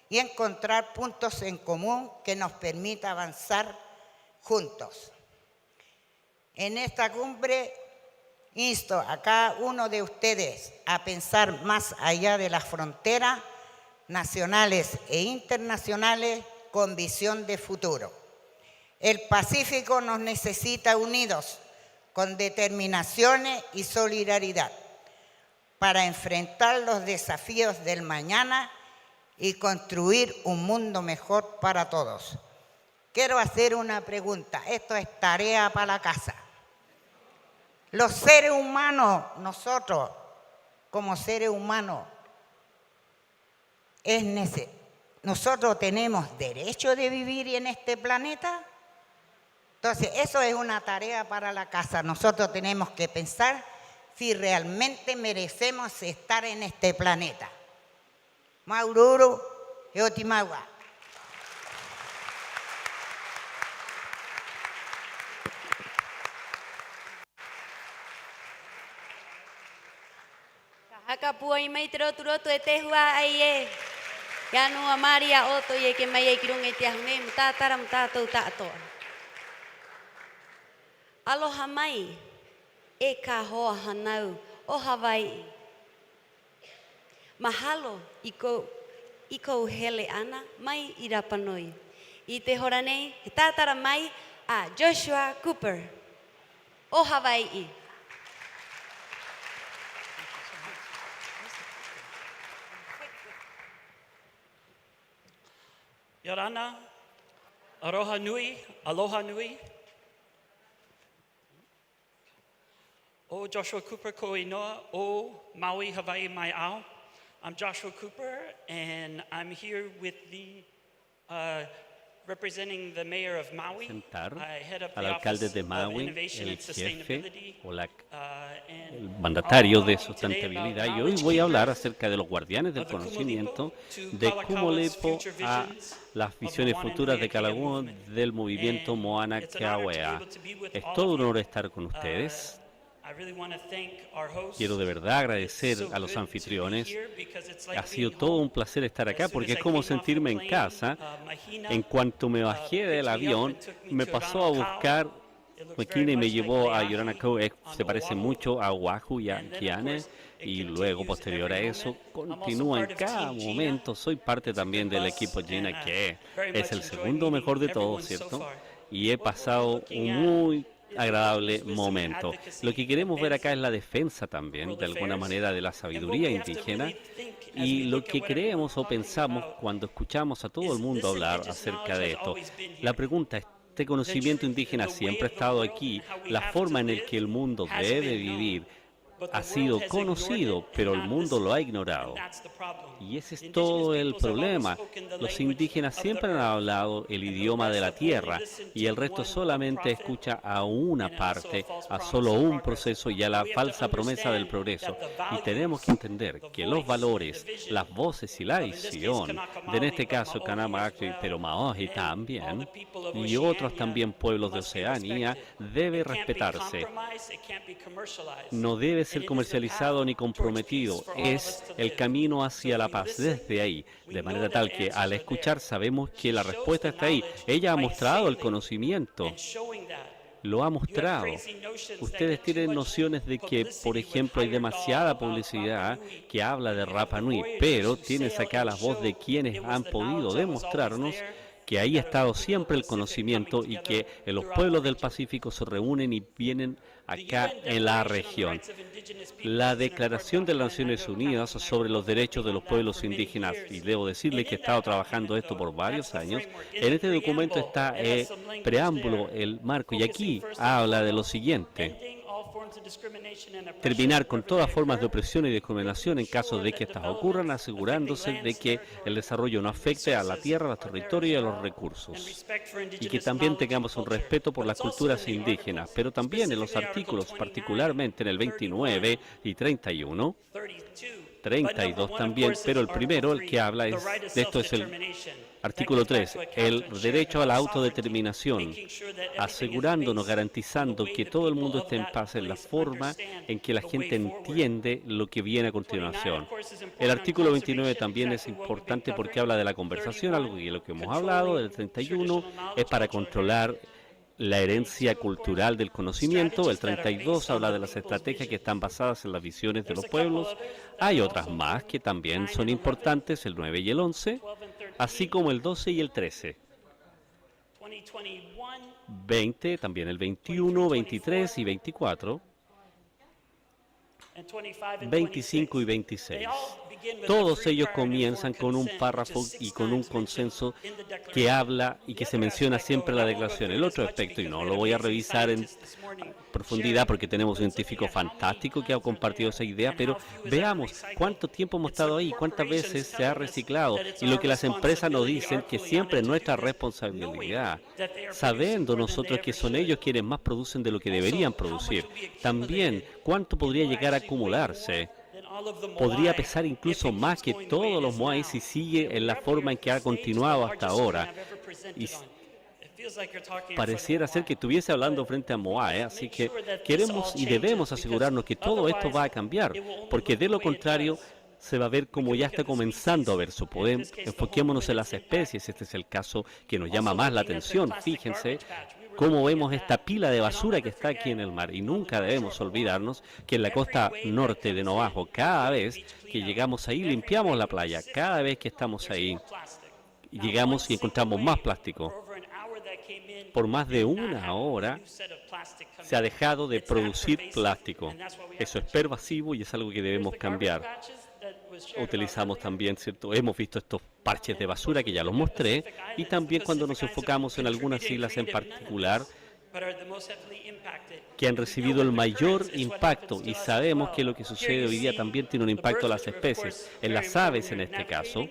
y encontrar puntos en común que nos permita avanzar juntos. En esta cumbre insto a cada uno de ustedes a pensar más allá de las fronteras nacionales e internacionales con visión de futuro. El Pacífico nos necesita unidos, con determinación y solidaridad, para enfrentar los desafíos del mañana y construir un mundo mejor para todos. Quiero hacer una pregunta, esto es tarea para la casa. Los seres humanos, nosotros como seres humanos, nosotros tenemos derecho de vivir en este planeta. Entonces, eso es una tarea para la casa. Nosotros tenemos que pensar si realmente merecemos estar en este planeta. Maururu y Otimagua. Hakapua i mai tero turoto e te hua ai e. Ya no amaria oto ye ke mai e kirung e te ahune mtatara mtatou tato. Aloha mai e ka hoa hanau o Hawaii. Mahalo i kou hele ana mai i Rapa Nui. I te hora nei, he tātara mai a Joshua Cooper o Hawaii. Yorana, Aroha Nui, Aloha Nui. O Joshua Cooper ko inoa o Maui, Hawaii mai ao. I'm Joshua Cooper, and I'm here with the representing the mayor of Maui. I head up Al the alcalde Office de of Maui, Innovation el and jefe Sustainability. o el And mandatario de I'll talk today sustentabilidad, about y hoy knowledge voy a hablar keepers acerca de los guardianes del of the conocimiento Kumulipo de to Kumulipo Kalakaau's future a visions las of visiones Moana futuras de Nui Akea Calagua movement. del movimiento And Moana it's an honor to be Keawea. able to be with Es all todo of un you. honor estar con ustedes. Quiero de verdad agradecer a los anfitriones. Ha sido todo un placer estar acá porque es como sentirme en casa. En cuanto me bajé del avión, me pasó a buscar Makina y me llevó a Yoranaco. Se parece mucho a Oahu y a Kiane. Y luego, posterior a eso, continúa en cada momento. Soy parte también del equipo Gina, que es el segundo mejor de todos, ¿cierto? Y he pasado un muy agradable momento. Lo que queremos ver acá es la defensa también, de alguna manera, de la sabiduría indígena, y lo que creemos o pensamos cuando escuchamos a todo el mundo hablar acerca de esto. La pregunta es, ¿este conocimiento indígena siempre ha estado aquí? La forma en la que el mundo debe vivir ha sido conocido, pero el mundo lo ha ignorado. Y ese es todo el problema. Los indígenas siempre han hablado el idioma de la tierra y el resto solamente escucha a una parte, a solo un proceso y a la falsa promesa del progreso. Y tenemos que entender que los valores, las voces y la visión, de en este caso Kanamaki, pero Maohi también, y otros también pueblos de Oceanía, debe respetarse. No debe ser comercializado ni comprometido. Es el camino hacia la paz desde ahí, de manera tal que al escuchar sabemos que la respuesta está ahí. Ella ha mostrado el conocimiento, lo ha mostrado. Ustedes tienen nociones de que, por ejemplo, hay demasiada publicidad que habla de Rapa Nui, pero tienes acá la voz de quienes han podido demostrarnos que ahí ha estado siempre el conocimiento y que los pueblos del Pacífico se reúnen y vienen acá en la región. La Declaración de las Naciones Unidas sobre los derechos de los pueblos indígenas, y debo decirle que he estado trabajando esto por varios años, en este documento está el preámbulo, el marco, y aquí habla de lo siguiente: terminar con todas formas de opresión y discriminación en caso de que estas ocurran, asegurándose de que el desarrollo no afecte a la tierra, a los territorios y a los recursos. Y que también tengamos un respeto por las culturas indígenas, pero también en los artículos, particularmente en el 29 y 31, 32 también, pero el primero, el que habla de esto, es el artículo 3, el derecho a la autodeterminación, asegurándonos, garantizando que todo el mundo esté en paz en la forma en que la gente entiende lo que viene a continuación. El artículo 29 también es importante porque habla de la conversación, algo de lo que hemos hablado. El 31 es para controlar la herencia cultural del conocimiento. El 32 habla de las estrategias que están basadas en las visiones de los pueblos. Hay otras más que también son importantes, el 9 y el 11, así como el 12 y el 13. 20, también el 21, 23 y 24. 25 y 26. Todos ellos comienzan con un párrafo y con un consenso que habla y que se menciona siempre en la declaración. El otro aspecto, y no lo voy a revisar en profundidad porque tenemos un científico fantástico que ha compartido esa idea, pero veamos cuánto tiempo hemos estado ahí, cuántas veces se ha reciclado, y lo que las empresas nos dicen que siempre es nuestra responsabilidad, sabiendo nosotros que son ellos quienes más producen de lo que deberían producir. También cuánto podría llegar a acumularse. Podría pesar incluso más que todos los Moai si sigue en la forma en que ha continuado hasta ahora. Y pareciera ser que estuviese hablando frente a Moai, así que queremos y debemos asegurarnos que todo esto va a cambiar, porque de lo contrario se va a ver como ya está comenzando a verse. Enfoquémonos en las especies. Este es el caso que nos llama más la atención. Fíjense cómo vemos esta pila de basura que está aquí en el mar, y nunca debemos olvidarnos que en la costa norte de Oahu, cada vez que llegamos ahí limpiamos la playa, cada vez que estamos ahí llegamos y encontramos más plástico. Por más de una hora se ha dejado de producir plástico. Eso es pervasivo y es algo que debemos cambiar. Utilizamos también, ¿cierto? Hemos visto estos parches de basura que ya los mostré, y también cuando nos enfocamos en algunas islas en particular que han recibido el mayor impacto, y sabemos que lo que sucede hoy día también tiene un impacto en las especies, en las aves en este caso,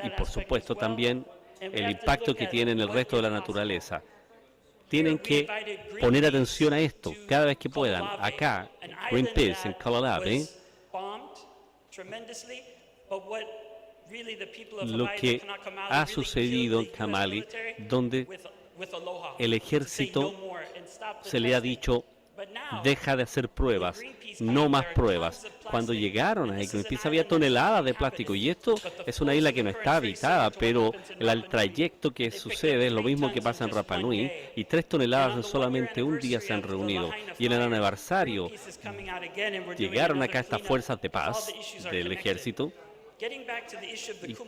y por supuesto también el impacto que tiene en el resto de la naturaleza. Tienen que poner atención a esto cada vez que puedan. Acá, Greenpeace en Kalalabe, lo que ha sucedido en Kamali, donde el ejército se le ha dicho deja de hacer pruebas, no más pruebas. Cuando llegaron a Greenpeace había toneladas de plástico y esto es una isla que no está habitada, pero el trayecto que sucede es lo mismo que pasa en Rapa Nui y 3 toneladas en solamente un día se han reunido. Y en el aniversario llegaron acá estas fuerzas de paz del ejército.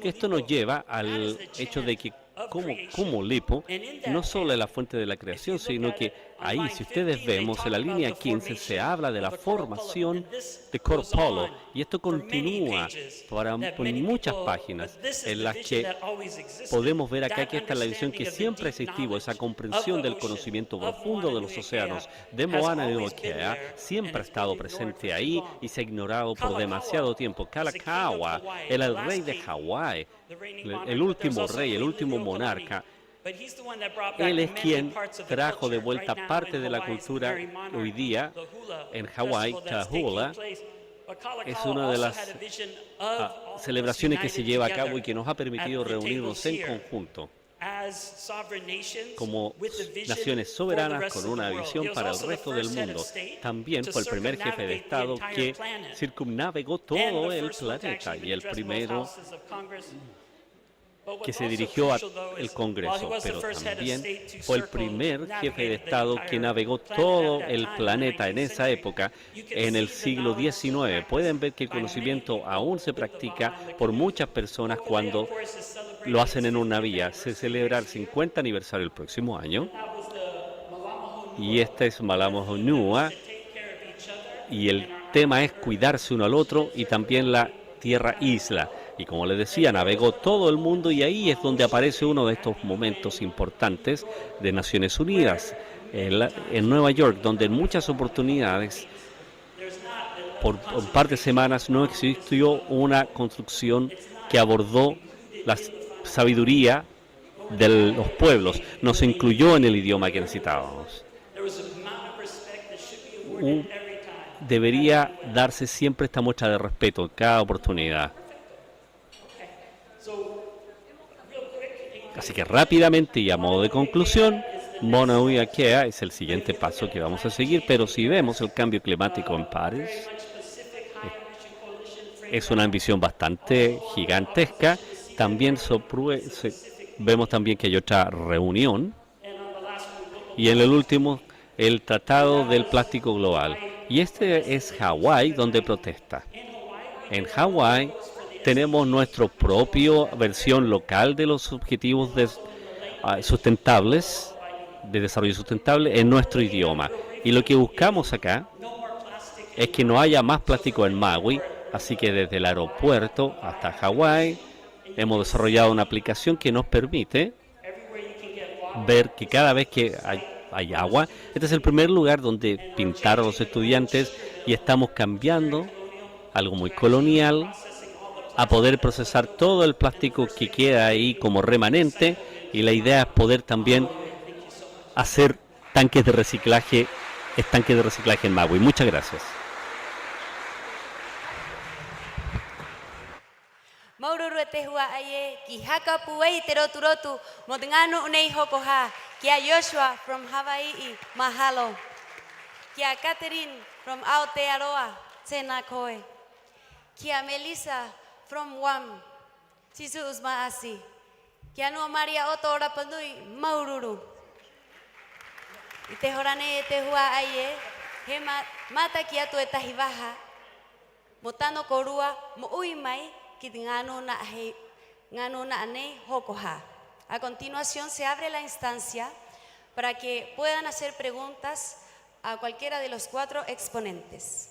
Y esto nos lleva al hecho de que como LIPO no solo es la fuente de la creación, sino que ahí, si ustedes vemos, en la línea 15 se habla de la formación de Coro Polo y esto continúa por muchas páginas en las que podemos ver acá que esta es la visión que siempre ha existido, esa comprensión del conocimiento profundo de los océanos de Moana y Okea siempre ha estado presente ahí y se ha ignorado por demasiado tiempo. Kalakaua era el rey de Hawái, el último rey, el último monarca. Él es quien trajo de vuelta parte de la cultura hoy día en Hawái. Kahula es una de las celebraciones que se lleva a cabo y que nos ha permitido reunirnos en conjunto como naciones soberanas con una visión para el resto del mundo. También fue el primer jefe de Estado que circumnavegó todo el planeta y el primero que se dirigió al Congreso, pero también fue el primer jefe de Estado que navegó todo el planeta en esa época, en el siglo XIX. Pueden ver que el conocimiento aún se practica por muchas personas cuando lo hacen en una vía. Se celebra el 50 aniversario el próximo año, y esta es Malamo Honua, y el tema es cuidarse uno al otro y también la tierra isla. Y como les decía, navegó todo el mundo y ahí es donde aparece uno de estos momentos importantes de Naciones Unidas, en Nueva York, donde en muchas oportunidades, por un par de semanas, no existió una construcción que abordó la sabiduría de los pueblos, nos incluyó en el idioma que necesitábamos. Debería darse siempre esta muestra de respeto en cada oportunidad. Así que rápidamente y a modo de conclusión, Mauna Kea es el siguiente paso que vamos a seguir, pero si vemos el cambio climático en París, es una ambición bastante gigantesca. También vemos también que hay otra reunión y en el último, el Tratado del Plástico Global. Y este es Hawái, donde protesta. En Hawái tenemos nuestra propia versión local de los objetivos sustentables, de desarrollo sustentable en nuestro idioma. Y lo que buscamos acá es que no haya más plástico en Maui, así que desde el aeropuerto hasta Hawái hemos desarrollado una aplicación que nos permite ver que cada vez que hay agua, este es el primer lugar donde pintar a los estudiantes y estamos cambiando algo muy colonial a poder procesar todo el plástico que queda ahí como remanente, y la idea es poder también hacer estanques de reciclaje en Maui. Muchas gracias. Maururu te hua aye ki haka puai te rotu rotu modngano nei hokoha kia Joshua from Hawaii mahalo kia Catherine from Aotearoa tsena koe kia Melissa from Guam sisu usma asi kia no Maria Oto Rapanui Maururu te horane te hua aye he mata kia tu etahivaha motano korua mo uimai. A continuación se abre la instancia para que puedan hacer preguntas a cualquiera de los 4 exponentes.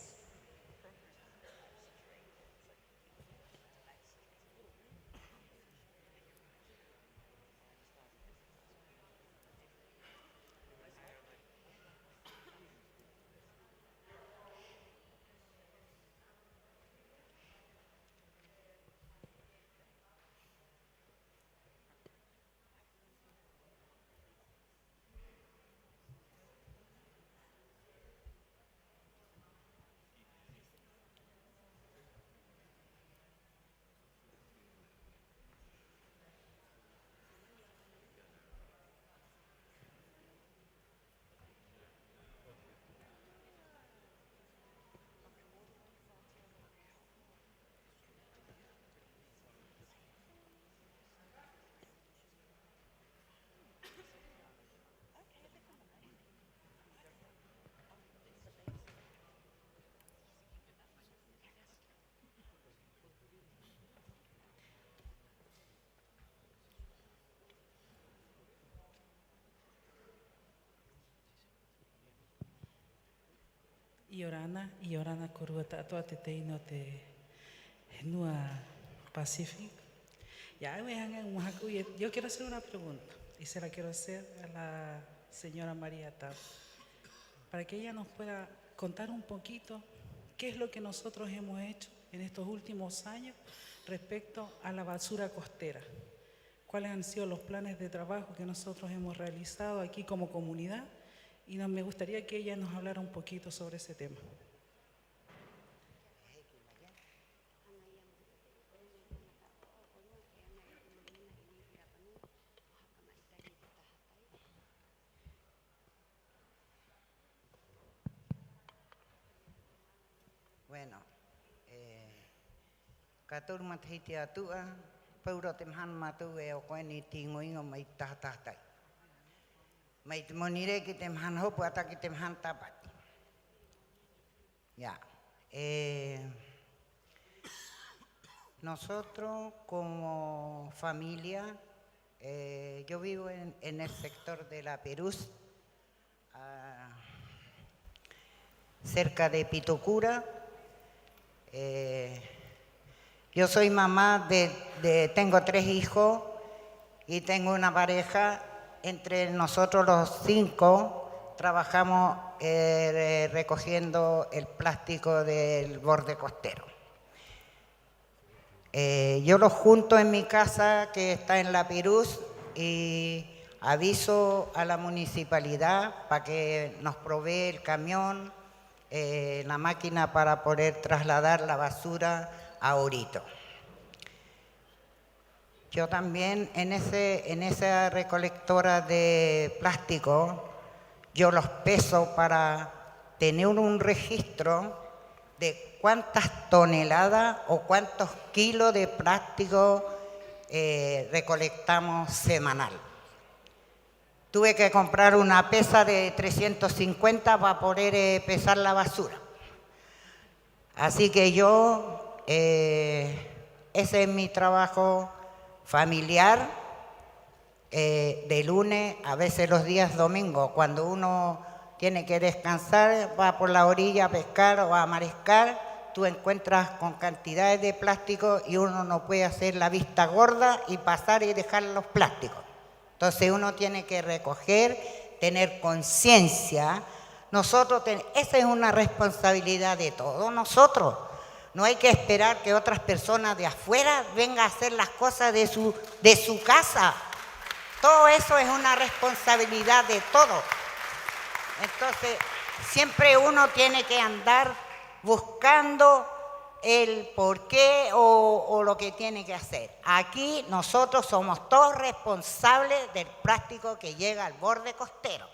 Iorana korua tato te teino te Henua Pacific. Yo quiero hacer una pregunta y se la quiero hacer a la señora María Tab, para que ella nos pueda contar un poquito qué es lo que nosotros hemos hecho en estos últimos años respecto a la basura costera. ¿Cuáles han sido los planes de trabajo que nosotros hemos realizado aquí como comunidad? Y me gustaría que ella nos hablara un poquito sobre ese tema. Bueno, katur mathiti atua, pauro temhan matu o koeni tingoingo mai tahtai. Mai monire ki temhan hopu ata ki temhan tapat. Ya. Nosotros como familia, yo vivo en el sector de la Perús, cerca de Pitocura. Yo soy mamá tengo 3 hijos y tengo una pareja. Entre nosotros los 5 trabajamos recogiendo el plástico del borde costero. Yo los junto en mi casa que está en La Piruz y aviso a la municipalidad para que nos provee el camión, la máquina para poder trasladar la basura a Orito. Yo también en esa recolectora de plástico, yo los peso para tener un registro de cuántas toneladas o cuántos kilos de plástico recolectamos semanal. Tuve que comprar una pesa de 350 para poder pesar la basura. Así que ese es mi trabajo familiar, de lunes, a veces los días domingos, cuando uno tiene que descansar, va por la orilla a pescar o a mariscar, tú encuentras con cantidades de plástico y uno no puede hacer la vista gorda y pasar y dejar los plásticos. Entonces uno tiene que recoger, tener conciencia. Esa es una responsabilidad de todos nosotros. No hay que esperar que otras personas de afuera vengan a hacer las cosas de su casa. Todo eso es una responsabilidad de todos. Entonces, siempre uno tiene que andar buscando el por qué o lo que tiene que hacer. Aquí nosotros somos todos responsables del plástico que llega al borde costero.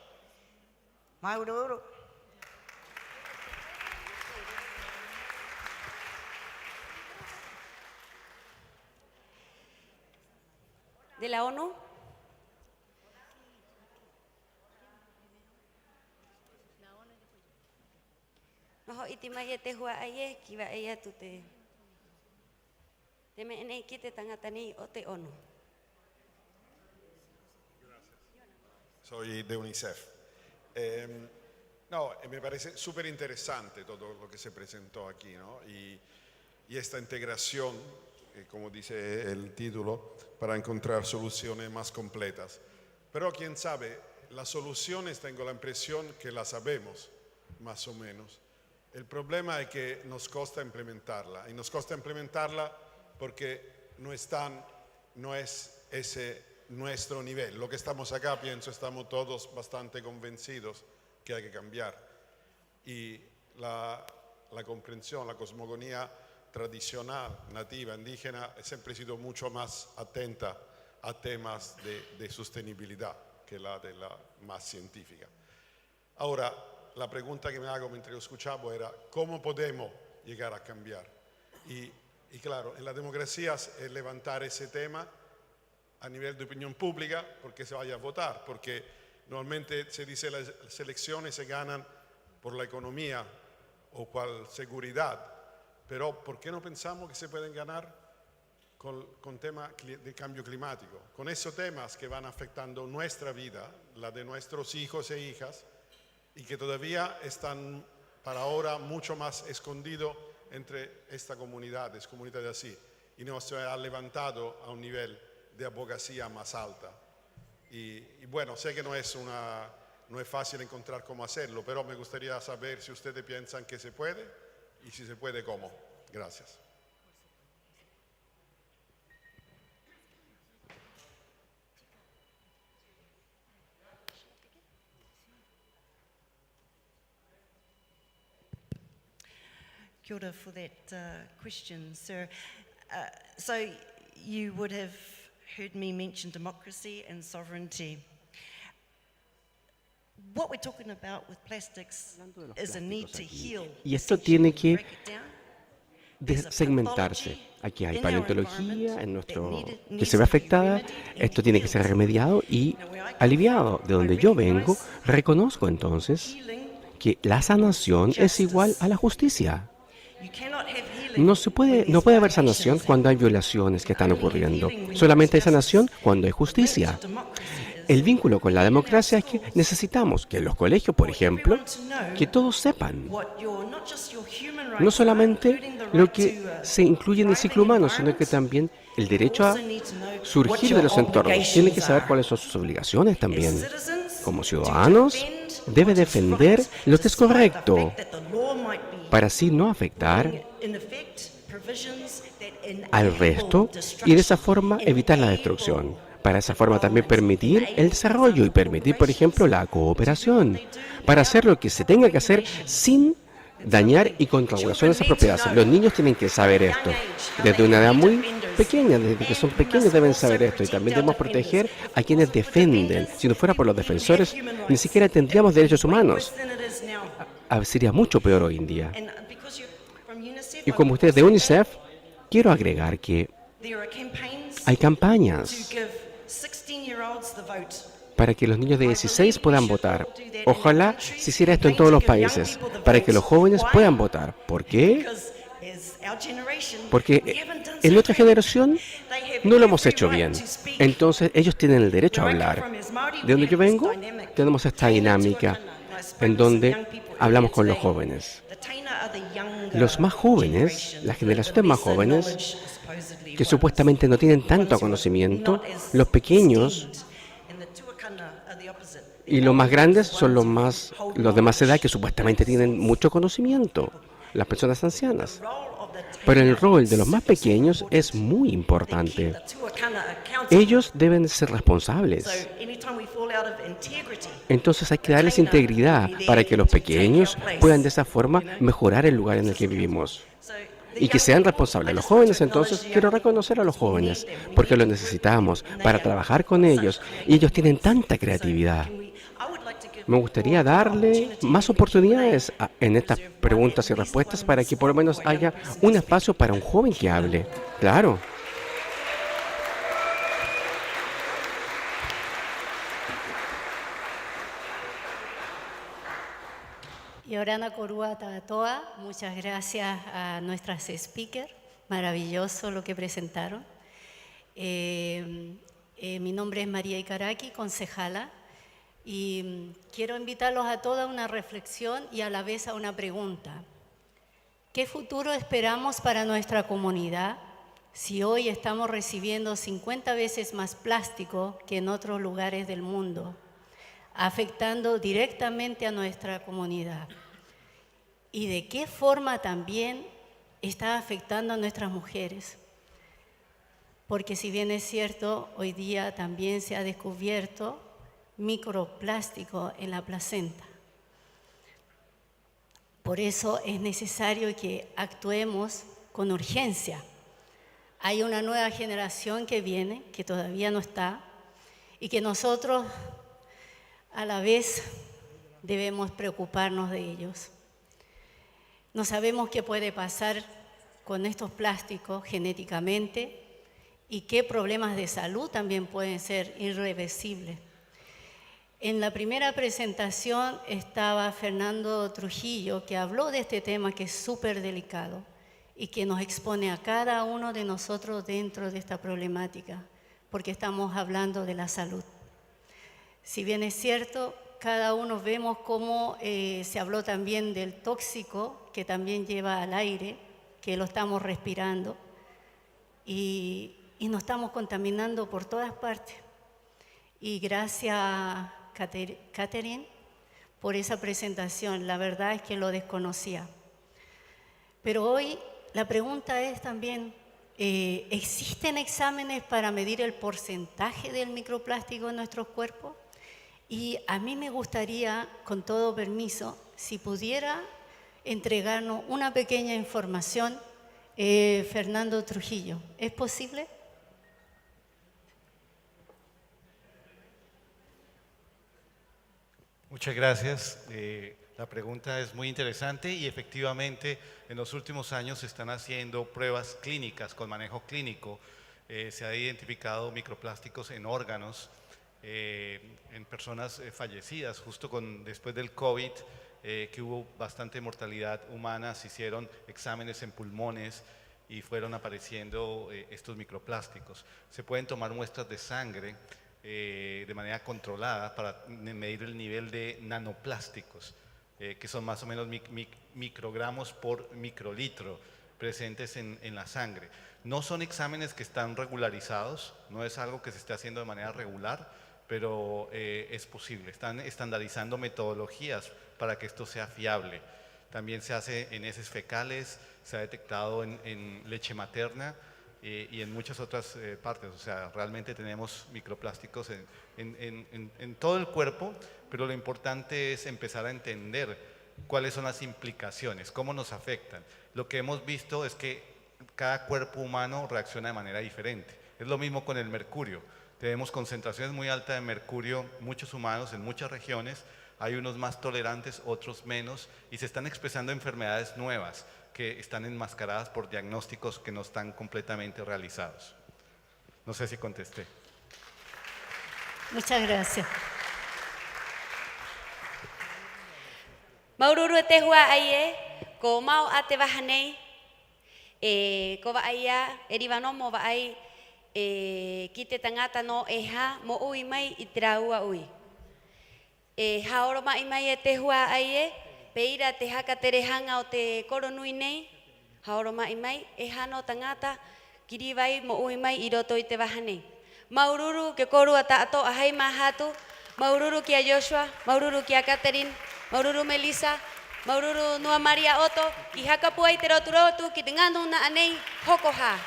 Mauro. De la ONU. No, itimaya te hua aye kiva ella tu te me ene kite tangatani o te ONU. Soy de UNICEF. Me parece súper interesante todo lo que se presentó aquí, ¿no? Y esta integración, como dice el título, para encontrar soluciones más completas. Pero quién sabe, las soluciones tengo la impresión que las sabemos, más o menos. El problema es que nos cuesta implementarla, y nos cuesta implementarla porque no es ese nuestro nivel. Lo que estamos acá, pienso, estamos todos bastante convencidos que hay que cambiar. Y la comprensión, la cosmogonía tradicional, nativa, indígena, ha siempre sido mucho más atenta a temas de sostenibilidad que la de la más científica. Ahora, la pregunta que me hago mientras yo escuchaba era ¿cómo podemos llegar a cambiar? Y claro, en la democracia es levantar ese tema a nivel de opinión pública porque se vaya a votar, porque normalmente se dice las elecciones se ganan por la economía o por seguridad, pero ¿por qué no pensamos que se pueden ganar con temas de cambio climático? Con esos temas que van afectando nuestra vida, la de nuestros hijos e hijas, y que todavía están para ahora mucho más escondido entre esta comunidad, es comunidad así, y nos ha levantado a un nivel de abogacía más alta. Y bueno, sé que no es fácil encontrar cómo hacerlo, pero me gustaría saber si ustedes piensan que se puede y si se puede, cómo. Gracias. Kia ora for that question, sir. So you would have heard me mention democracy and sovereignty. What we're talking about with plastics is a need to heal. Y esto tiene que Break it down. segmentarse. Aquí hay paleontología que se ve afectada. Esto tiene que ser remediado y aliviado. De donde yo vengo, reconozco entonces que la sanación es igual a la justicia. No puede haber sanación cuando hay violaciones que están ocurriendo. Solamente hay sanación cuando hay justicia. El vínculo con la democracia es que necesitamos que en los colegios, por ejemplo, que todos sepan no solamente lo que se incluye en el ciclo humano, sino que también el derecho a surgir de los entornos. Tienen que saber cuáles son sus obligaciones también. Como ciudadanos, debe defender lo que es correcto para así no afectar al resto y de esa forma evitar la destrucción. Para esa forma también permitir el desarrollo y permitir, por ejemplo, la cooperación, para hacer lo que se tenga que hacer sin dañar y con regulaciones apropiadas. Los niños tienen que saber esto. Desde una edad muy pequeña, desde que son pequeños deben saber esto. Y también debemos proteger a quienes defienden. Si no fuera por los defensores, ni siquiera tendríamos derechos humanos. Sería mucho peor hoy en día. Y como ustedes de UNICEF, quiero agregar que hay campañas para que los niños de 16 puedan votar. Ojalá se hiciera esto en todos los países, para que los jóvenes puedan votar. ¿Por qué? Porque en nuestra generación no lo hemos hecho bien. Entonces ellos tienen el derecho a hablar. De donde yo vengo, tenemos esta dinámica en donde hablamos con los jóvenes. Los más jóvenes, las generaciones más jóvenes, que supuestamente no tienen tanto conocimiento, los pequeños y los más grandes son los de más edad que supuestamente tienen mucho conocimiento, las personas ancianas. Pero el rol de los más pequeños es muy importante. Ellos deben ser responsables. Entonces hay que darles integridad para que los pequeños puedan de esa forma mejorar el lugar en el que vivimos. Y que sean responsables. Los jóvenes, entonces, quiero reconocer a los jóvenes, porque los necesitamos para trabajar con ellos. Y ellos tienen tanta creatividad. Me gustaría darle más oportunidades en estas preguntas y respuestas para que por lo menos haya un espacio para un joven que hable. Claro. Yorana Korua Tatoa, muchas gracias a nuestras speakers, maravilloso lo que presentaron. Mi nombre es María Icaraqui, concejala, y quiero invitarlos a toda una reflexión y a la vez a una pregunta. ¿Qué futuro esperamos para nuestra comunidad si hoy estamos recibiendo 50 veces más plástico que en otros lugares del mundo, afectando directamente a nuestra comunidad? ¿Y de qué forma también está afectando a nuestras mujeres? Porque si bien es cierto, hoy día también se ha descubierto microplástico en la placenta. Por eso es necesario que actuemos con urgencia. Hay una nueva generación que viene, que todavía no está, y que nosotros a la vez debemos preocuparnos de ellos. No sabemos qué puede pasar con estos plásticos genéticamente y qué problemas de salud también pueden ser irreversibles. En la primera presentación estaba Fernando Trujillo, que habló de este tema que es súper delicado y que nos expone a cada uno de nosotros dentro de esta problemática, porque estamos hablando de la salud. Si bien es cierto, cada uno vemos cómo se habló también del tóxico que también lleva al aire, que lo estamos respirando y nos estamos contaminando por todas partes. Y gracias, Catherine, por esa presentación. La verdad es que lo desconocía. Pero hoy la pregunta es también, ¿existen exámenes para medir el porcentaje del microplástico en nuestros cuerpos? Y a mí me gustaría, con todo permiso, si pudiera entregarnos una pequeña información, Fernando Trujillo. ¿Es posible? Muchas gracias. La pregunta es muy interesante y efectivamente en los últimos años se están haciendo pruebas clínicas con manejo clínico. Se ha identificado microplásticos en órganos, en personas fallecidas, justo después del COVID, que hubo bastante mortalidad humana, se hicieron exámenes en pulmones y fueron apareciendo estos microplásticos. Se pueden tomar muestras de sangre de manera controlada para medir el nivel de nanoplásticos, que son más o menos microgramos por microlitro presentes en la sangre. No son exámenes que están regularizados, no es algo que se esté haciendo de manera regular, pero es posible. Están estandarizando metodologías para que esto sea fiable. También se hace en heces fecales, se ha detectado en leche materna, y en muchas otras partes. O sea, realmente tenemos microplásticos en todo el cuerpo, pero lo importante es empezar a entender cuáles son las implicaciones, cómo nos afectan. Lo que hemos visto es que cada cuerpo humano reacciona de manera diferente. Es lo mismo con el mercurio. Tenemos concentraciones muy altas de mercurio, muchos humanos en muchas regiones, hay unos más tolerantes, otros menos, y se están expresando enfermedades nuevas que están enmascaradas por diagnósticos que no están completamente realizados. No sé si contesté. Muchas gracias. Maururu te hua aie, ko mau ate vahanei, ko va aia, erivano mo va ai, kite tangata no eha, mo ui mai itraua ui. Haoro mai mai te hua aie, peira te haka terehanga o te koro nui nei, haoro mai mai, e hano tangata, kiri vai mo ui mai i roto i te wahane. Maururu ke koru ata ato ahai mahatu, maururu kia Joshua, maururu kia Catherine, maururu Melissa, maururu Nua Maria Otto, ki haka puai te rotu rotu, ki te nganu na anei, hoko ha.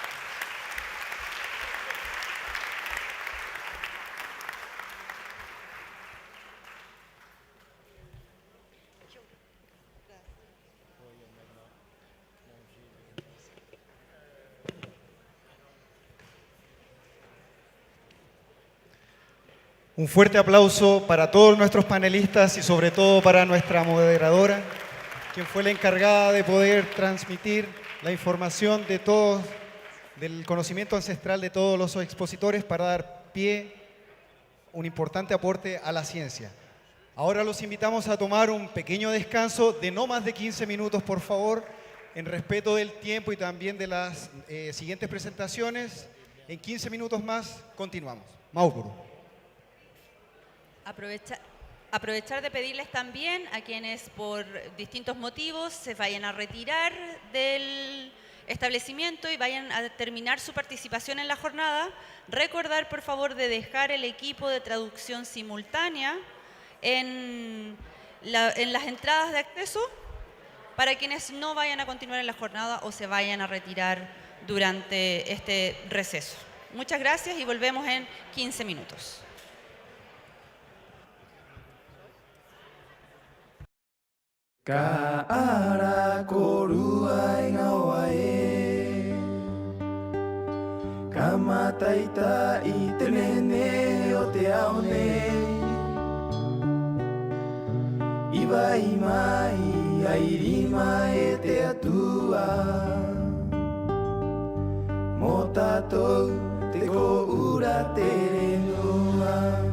Un fuerte aplauso para todos nuestros panelistas y sobre todo para nuestra moderadora, quien fue la encargada de poder transmitir la información de todos, del conocimiento ancestral de todos los expositores para dar pie, un importante aporte a la ciencia. Ahora los invitamos a tomar un pequeño descanso de no más de 15 minutos, por favor, en respeto del tiempo y también de las siguientes presentaciones. En 15 minutos más continuamos. Maupuru. Aprovechar de pedirles también a quienes por distintos motivos se vayan a retirar del establecimiento y vayan a terminar su participación en la jornada, recordar por favor de dejar el equipo de traducción simultánea en las entradas de acceso para quienes no vayan a continuar en la jornada o se vayan a retirar durante este receso. Muchas gracias y volvemos en 15 minutos. Ka ara korua inga wae Ka mataita I te nene o te aone Iwa I mai ai rima e te atua Mo tātou te ko ura te renua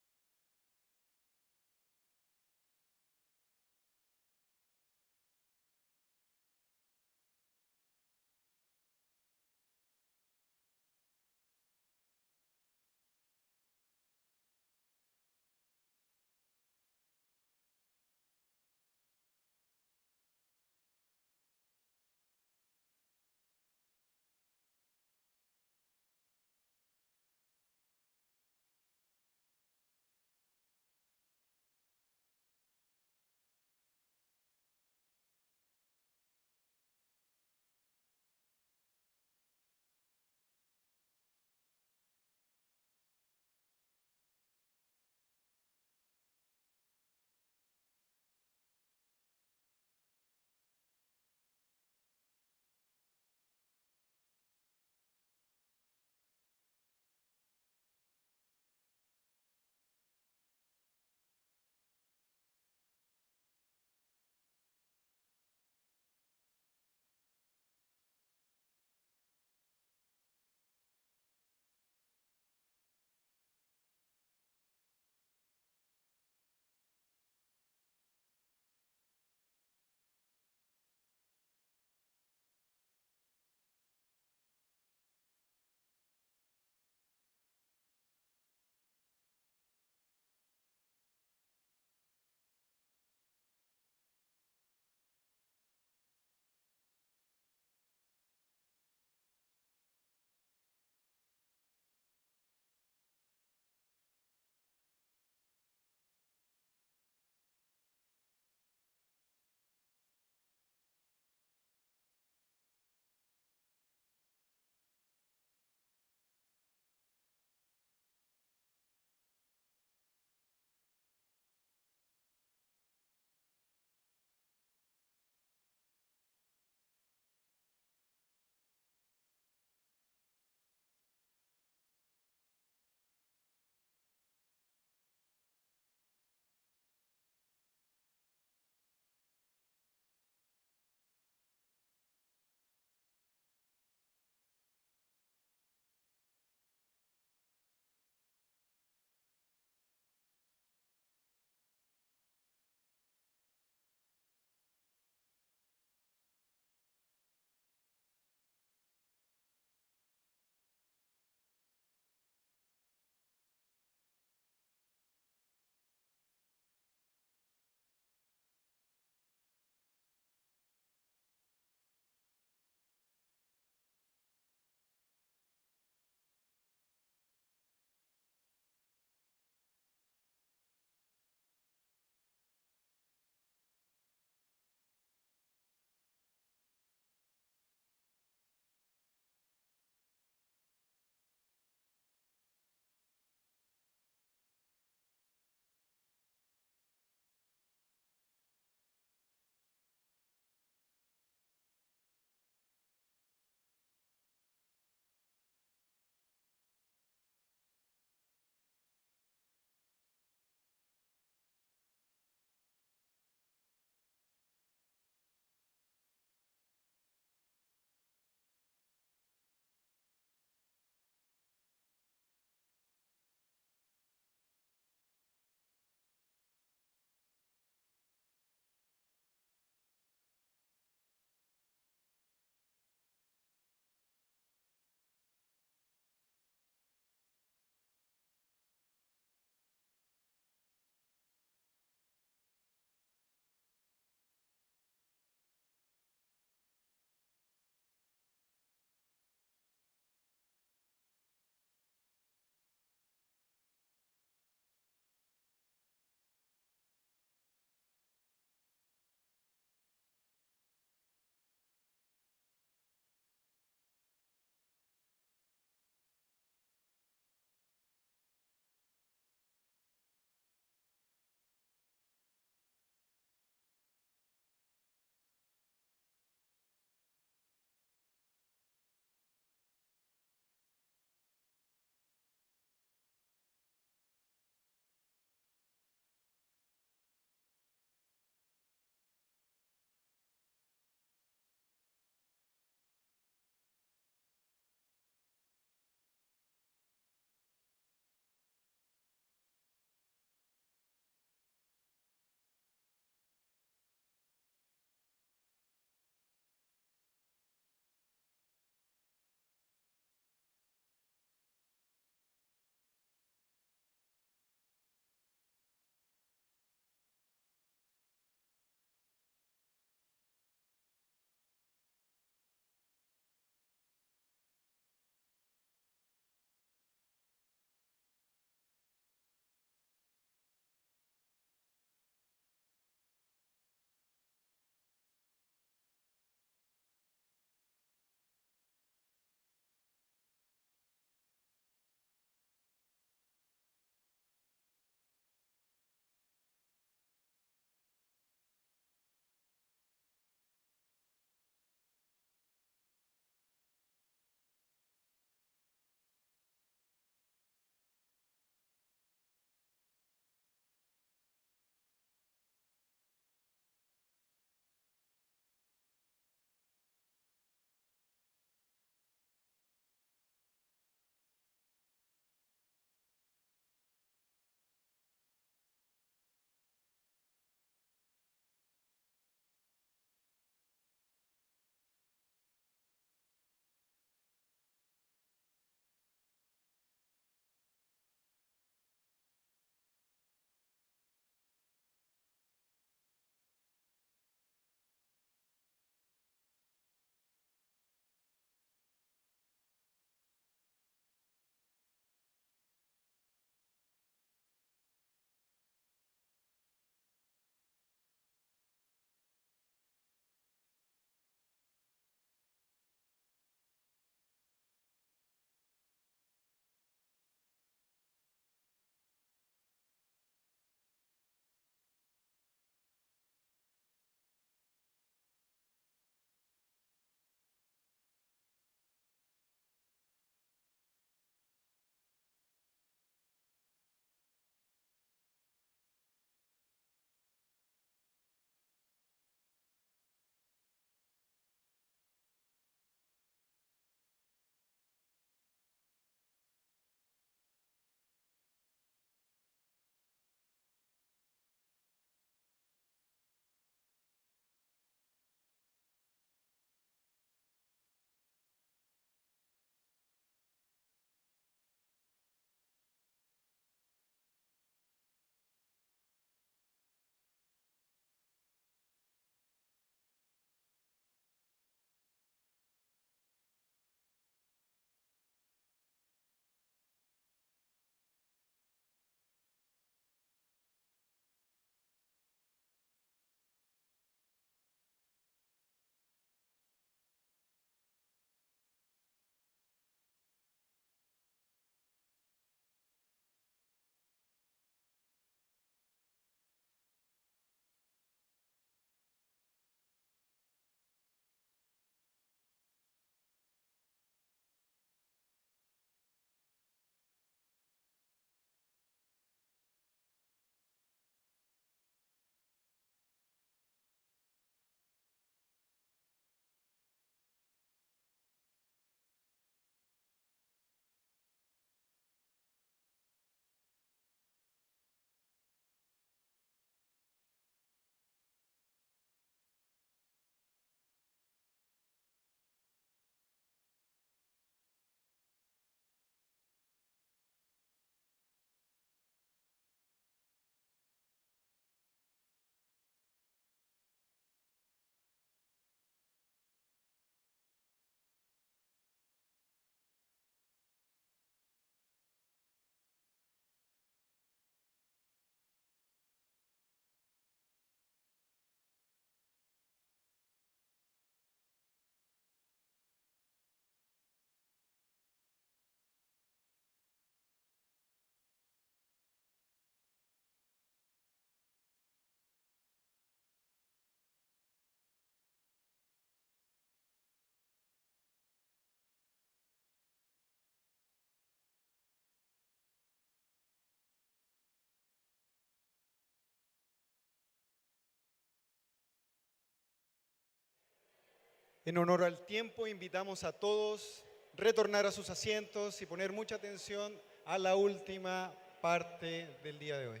En honor al tiempo, invitamos a todos a retornar a sus asientos y poner mucha atención a la última parte del día de hoy.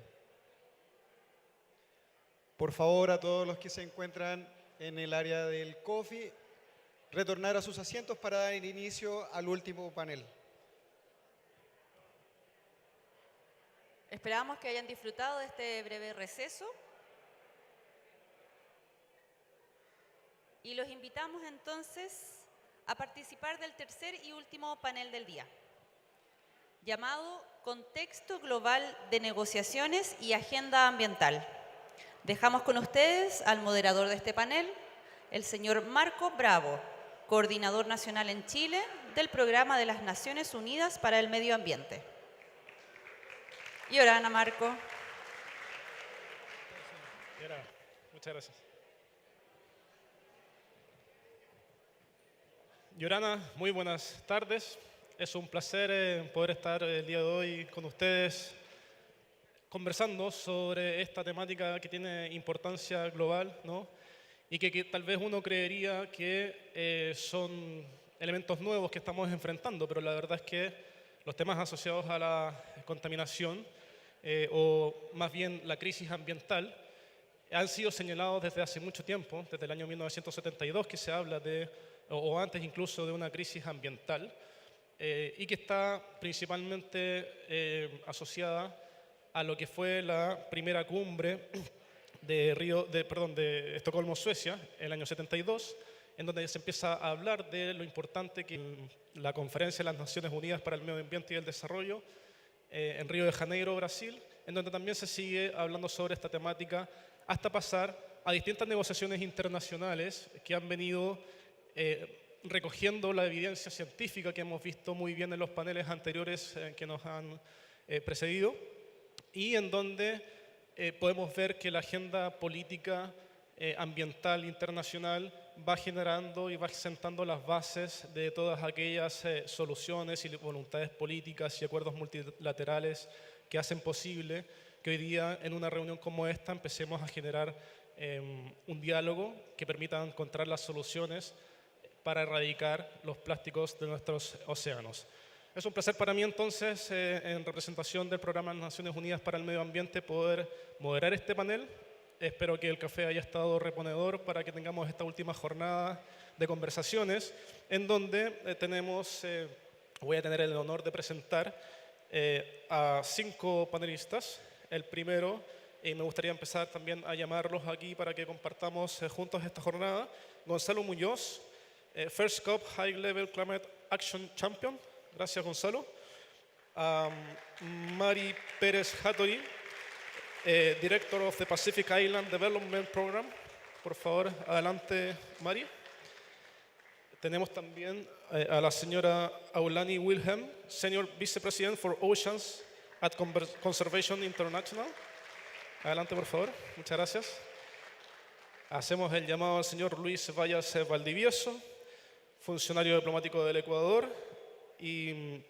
Por favor, a todos los que se encuentran en el área del coffee, retornar a sus asientos para dar inicio al último panel. Esperamos que hayan disfrutado de este breve receso. Y los invitamos entonces a participar del tercer y último panel del día, llamado Contexto Global de Negociaciones y Agenda Ambiental. Dejamos con ustedes al moderador de este panel, el señor Marco Bravo, coordinador nacional en Chile del Programa de las Naciones Unidas para el Medio Ambiente. Y Orana, Marco. Muchas gracias. Yorana, muy buenas tardes. Es un placer poder estar el día de hoy con ustedes conversando sobre esta temática que tiene importancia global, ¿no? Y que tal vez uno creería que son elementos nuevos que estamos enfrentando, pero la verdad es que los temas asociados a la contaminación o más bien la crisis ambiental han sido señalados desde hace mucho tiempo, desde el año 1972 que se habla o antes incluso de una crisis ambiental y que está principalmente asociada a lo que fue la primera cumbre de Estocolmo, Suecia, en el año 72, en donde se empieza a hablar de lo importante que la Conferencia de las Naciones Unidas para el Medio Ambiente y el Desarrollo en Río de Janeiro, Brasil, en donde también se sigue hablando sobre esta temática hasta pasar a distintas negociaciones internacionales que han venido recogiendo la evidencia científica que hemos visto muy bien en los paneles anteriores que nos han precedido y en donde podemos ver que la agenda política ambiental internacional va generando y va sentando las bases de todas aquellas soluciones y voluntades políticas y acuerdos multilaterales que hacen posible que hoy día en una reunión como esta empecemos a generar un diálogo que permita encontrar las soluciones para erradicar los plásticos de nuestros océanos. Es un placer para mí entonces, en representación del Programa de las Naciones Unidas para el Medio Ambiente, poder moderar este panel. Espero que el café haya estado reponedor para que tengamos esta última jornada de conversaciones, en donde voy a tener el honor de presentar a 5 panelistas. El primero, y me gustaría empezar también a llamarlos aquí para que compartamos juntos esta jornada, Gonzalo Muñoz, First COP High Level Climate Action Champion. Gracias, Gonzalo. Mari Pérez Hattori, Director of the Pacific Island Development Program. Por favor, adelante, Mari. Tenemos también a la señora Aulani Wilhelm, Senior Vice President for Oceans at Conservation International. Adelante, por favor. Muchas gracias. Hacemos el llamado al señor Luis Vallas Valdivieso, funcionario diplomático del Ecuador y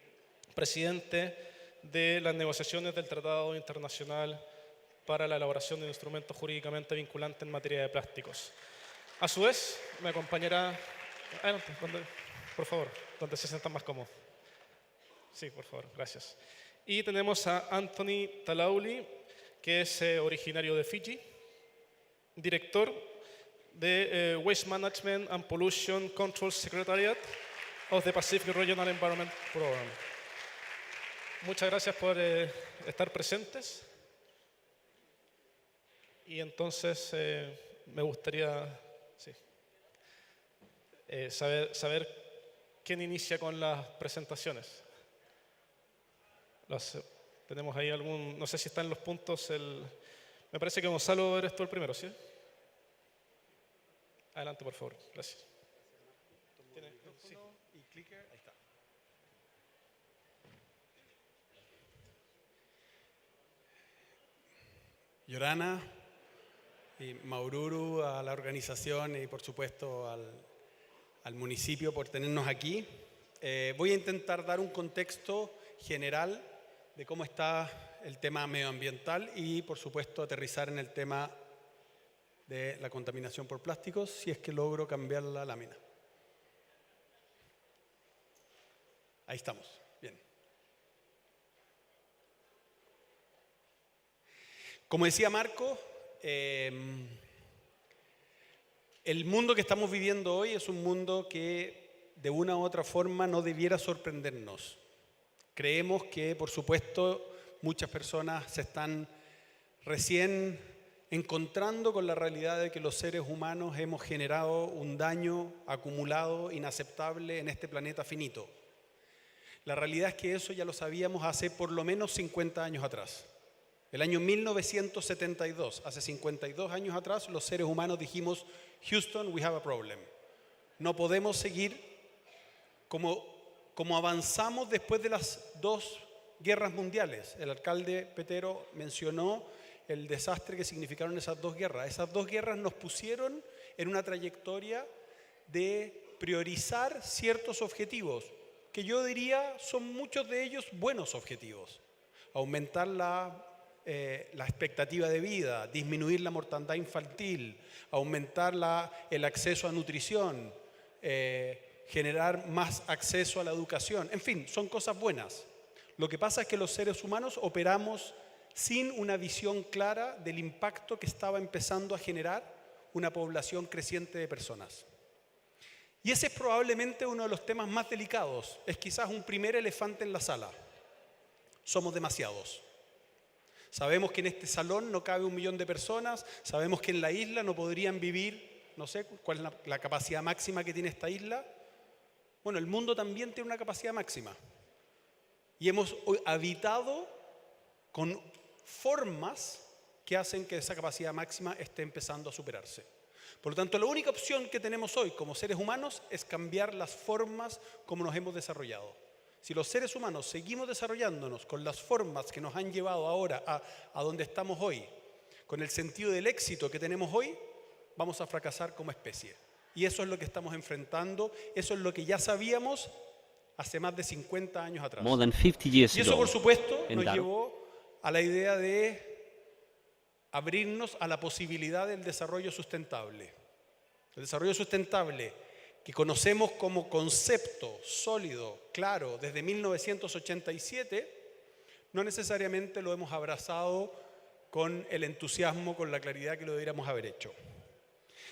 presidente de las negociaciones del Tratado Internacional para la elaboración de instrumentos jurídicamente vinculantes en materia de plásticos. A su vez, me acompañará... Adelante, por favor, donde se sientan más cómodos. Sí, por favor, gracias. Y tenemos a Anthony Talauli, que es originario de Fiji, director de Waste Management and Pollution Control Secretariat of the Pacific Regional Environment Program. Muchas gracias por estar presentes. Y entonces me gustaría saber quién inicia con las presentaciones. Tenemos ahí algún, no sé si están los puntos, me parece que Gonzalo eres tú el primero, ¿sí? Adelante, por favor. Gracias. ¿Tiene micrófono y clicker? Ahí está. Yorana y Maururu, a la organización y por supuesto al municipio por tenernos aquí. Voy a intentar dar un contexto general de cómo está el tema medioambiental y por supuesto aterrizar en el tema de la contaminación por plásticos, si es que logro cambiar la lámina. Ahí estamos. Bien. Como decía Marco, el mundo que estamos viviendo hoy es un mundo que de una u otra forma no debiera sorprendernos. Creemos que, por supuesto, muchas personas se están recién encontrando con la realidad de que los seres humanos hemos generado un daño acumulado, inaceptable en este planeta finito. La realidad es que eso ya lo sabíamos hace por lo menos 50 años atrás. El año 1972, hace 52 años atrás, los seres humanos dijimos, Houston, we have a problem. No podemos seguir como avanzamos después de las dos guerras mundiales. El alcalde Petero mencionó el desastre que significaron esas dos guerras. Esas dos guerras nos pusieron en una trayectoria de priorizar ciertos objetivos, que yo diría son muchos de ellos buenos objetivos. Aumentar la expectativa de vida, disminuir la mortandad infantil, aumentar el acceso a nutrición, generar más acceso a la educación. En fin, son cosas buenas. Lo que pasa es que los seres humanos operamos sin una visión clara del impacto que estaba empezando a generar una población creciente de personas. Y ese es probablemente uno de los temas más delicados. Es quizás un primer elefante en la sala. Somos demasiados. Sabemos que en este salón no cabe 1 millón de personas, sabemos que en la isla no podrían vivir, no sé cuál es la capacidad máxima que tiene esta isla. Bueno, el mundo también tiene una capacidad máxima. Y hemos habitado con formas que hacen que esa capacidad máxima esté empezando a superarse. Por lo tanto, la única opción que tenemos hoy como seres humanos es cambiar las formas como nos hemos desarrollado. Si los seres humanos seguimos desarrollándonos con las formas que nos han llevado ahora a donde estamos hoy, con el sentido del éxito que tenemos hoy, vamos a fracasar como especie. Y eso es lo que estamos enfrentando, eso es lo que ya sabíamos hace más de 50 años atrás. More than 50 years y eso, ago, por supuesto, en nos Daro. llevó a la idea de abrirnos a la posibilidad del desarrollo sustentable. El desarrollo sustentable que conocemos como concepto sólido, claro, desde 1987, no necesariamente lo hemos abrazado con el entusiasmo, con la claridad que lo deberíamos haber hecho.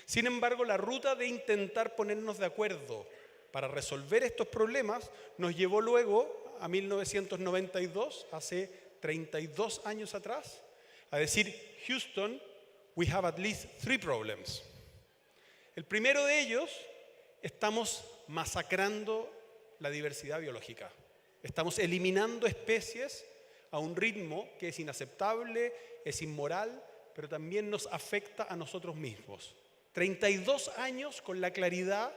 Sin embargo, la ruta de intentar ponernos de acuerdo para resolver estos problemas nos llevó luego a 1992, hace 32 años atrás, a decir, Houston, we have at least 3 problems. El primero de ellos, estamos masacrando la diversidad biológica. Estamos eliminando especies a un ritmo que es inaceptable, es inmoral, pero también nos afecta a nosotros mismos. 32 años con la claridad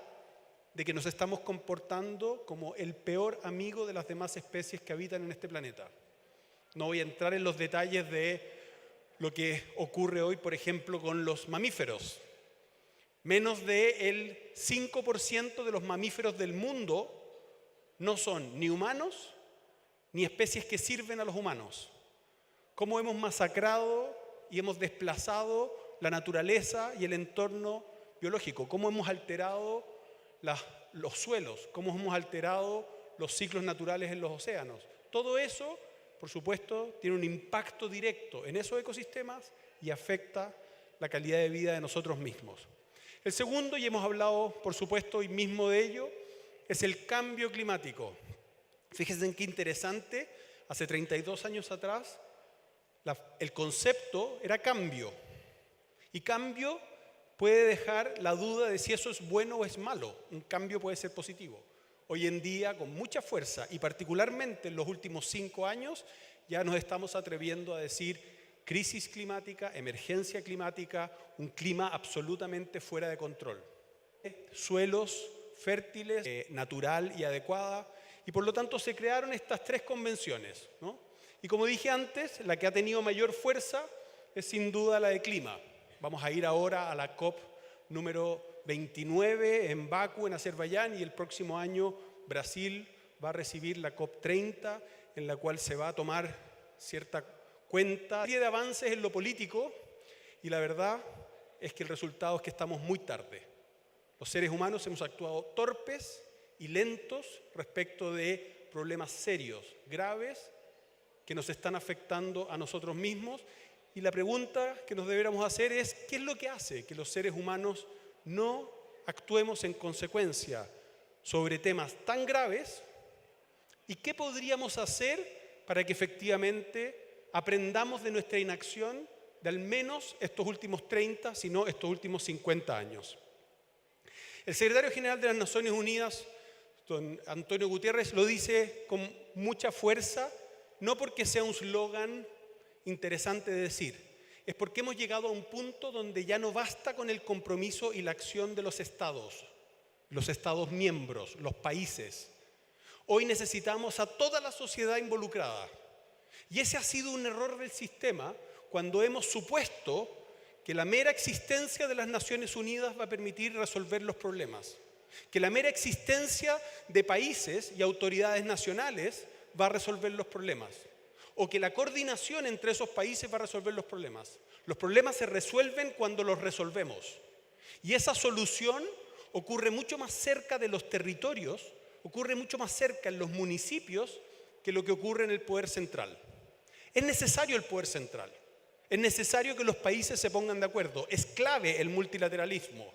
de que nos estamos comportando como el peor amigo de las demás especies que habitan en este planeta. No voy a entrar en los detalles de lo que ocurre hoy, por ejemplo, con los mamíferos. Menos del 5% de los mamíferos del mundo no son ni humanos ni especies que sirven a los humanos. ¿Cómo hemos masacrado y hemos desplazado la naturaleza y el entorno biológico? ¿Cómo hemos alterado los suelos? ¿Cómo hemos alterado los ciclos naturales en los océanos? Todo eso, por supuesto, tiene un impacto directo en esos ecosistemas y afecta la calidad de vida de nosotros mismos. El segundo, y hemos hablado, por supuesto, hoy mismo de ello, es el cambio climático. Fíjense en qué interesante, hace 32 años atrás, el concepto era cambio. Y cambio puede dejar la duda de si eso es bueno o es malo. Un cambio puede ser positivo. Hoy en día, con mucha fuerza, y particularmente en los últimos 5 años, ya nos estamos atreviendo a decir crisis climática, emergencia climática, un clima absolutamente fuera de control. Suelos fértiles, natural y adecuada, y por lo tanto se crearon estas 3 convenciones, ¿no? Y como dije antes, la que ha tenido mayor fuerza es sin duda la de clima. Vamos a ir ahora a la COP número 29 en Bakú, en Azerbaiyán, y el próximo año Brasil va a recibir la COP 30, en la cual se va a tomar cierta cuenta de avances en lo político, y la verdad es que el resultado es que estamos muy tarde. Los seres humanos hemos actuado torpes y lentos respecto de problemas serios, graves, que nos están afectando a nosotros mismos. Y la pregunta que nos deberíamos hacer es, ¿qué es lo que hace que los seres humanos no actuemos en consecuencia sobre temas tan graves? ¿Y qué podríamos hacer para que efectivamente aprendamos de nuestra inacción de al menos estos últimos 30, si no estos últimos 50 años? El secretario general de las Naciones Unidas, don Antonio Guterres, lo dice con mucha fuerza, no porque sea un slogan interesante de decir, es porque hemos llegado a un punto donde ya no basta con el compromiso y la acción de los estados miembros, los países. Hoy necesitamos a toda la sociedad involucrada. Y ese ha sido un error del sistema cuando hemos supuesto que la mera existencia de las Naciones Unidas va a permitir resolver los problemas, que la mera existencia de países y autoridades nacionales va a resolver los problemas, o que la coordinación entre esos países va a resolver los problemas. Los problemas se resuelven cuando los resolvemos. Y esa solución ocurre mucho más cerca de los territorios, ocurre mucho más cerca en los municipios que lo que ocurre en el poder central. Es necesario el poder central. Es necesario que los países se pongan de acuerdo. Es clave el multilateralismo.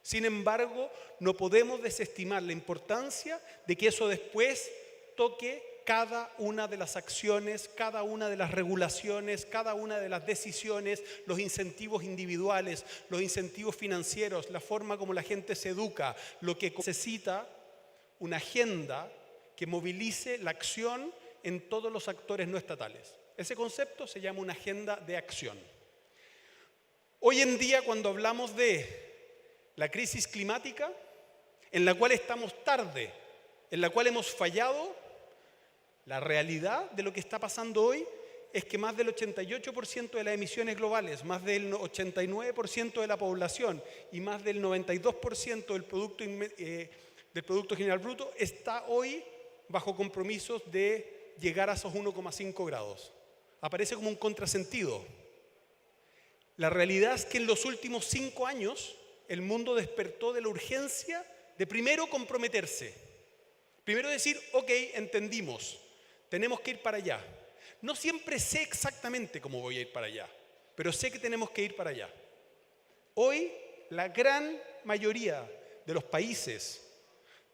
Sin embargo, no podemos desestimar la importancia de que eso después toque cada una de las acciones, cada una de las regulaciones, cada una de las decisiones, los incentivos individuales, los incentivos financieros, la forma como la gente se educa, lo que necesita una agenda que movilice la acción en todos los actores no estatales. Ese concepto se llama una agenda de acción. Hoy en día, cuando hablamos de la crisis climática, en la cual estamos tarde, en la cual hemos fallado, la realidad de lo que está pasando hoy es que más del 88% de las emisiones globales, más del 89% de la población y más del 92% del Producto General Bruto está hoy bajo compromisos de llegar a esos 1,5 grados. Aparece como un contrasentido. La realidad es que en los últimos 5 años el mundo despertó de la urgencia de primero comprometerse. Primero decir, ok, entendimos, tenemos que ir para allá. No siempre sé exactamente cómo voy a ir para allá, pero sé que tenemos que ir para allá. Hoy la gran mayoría de los países,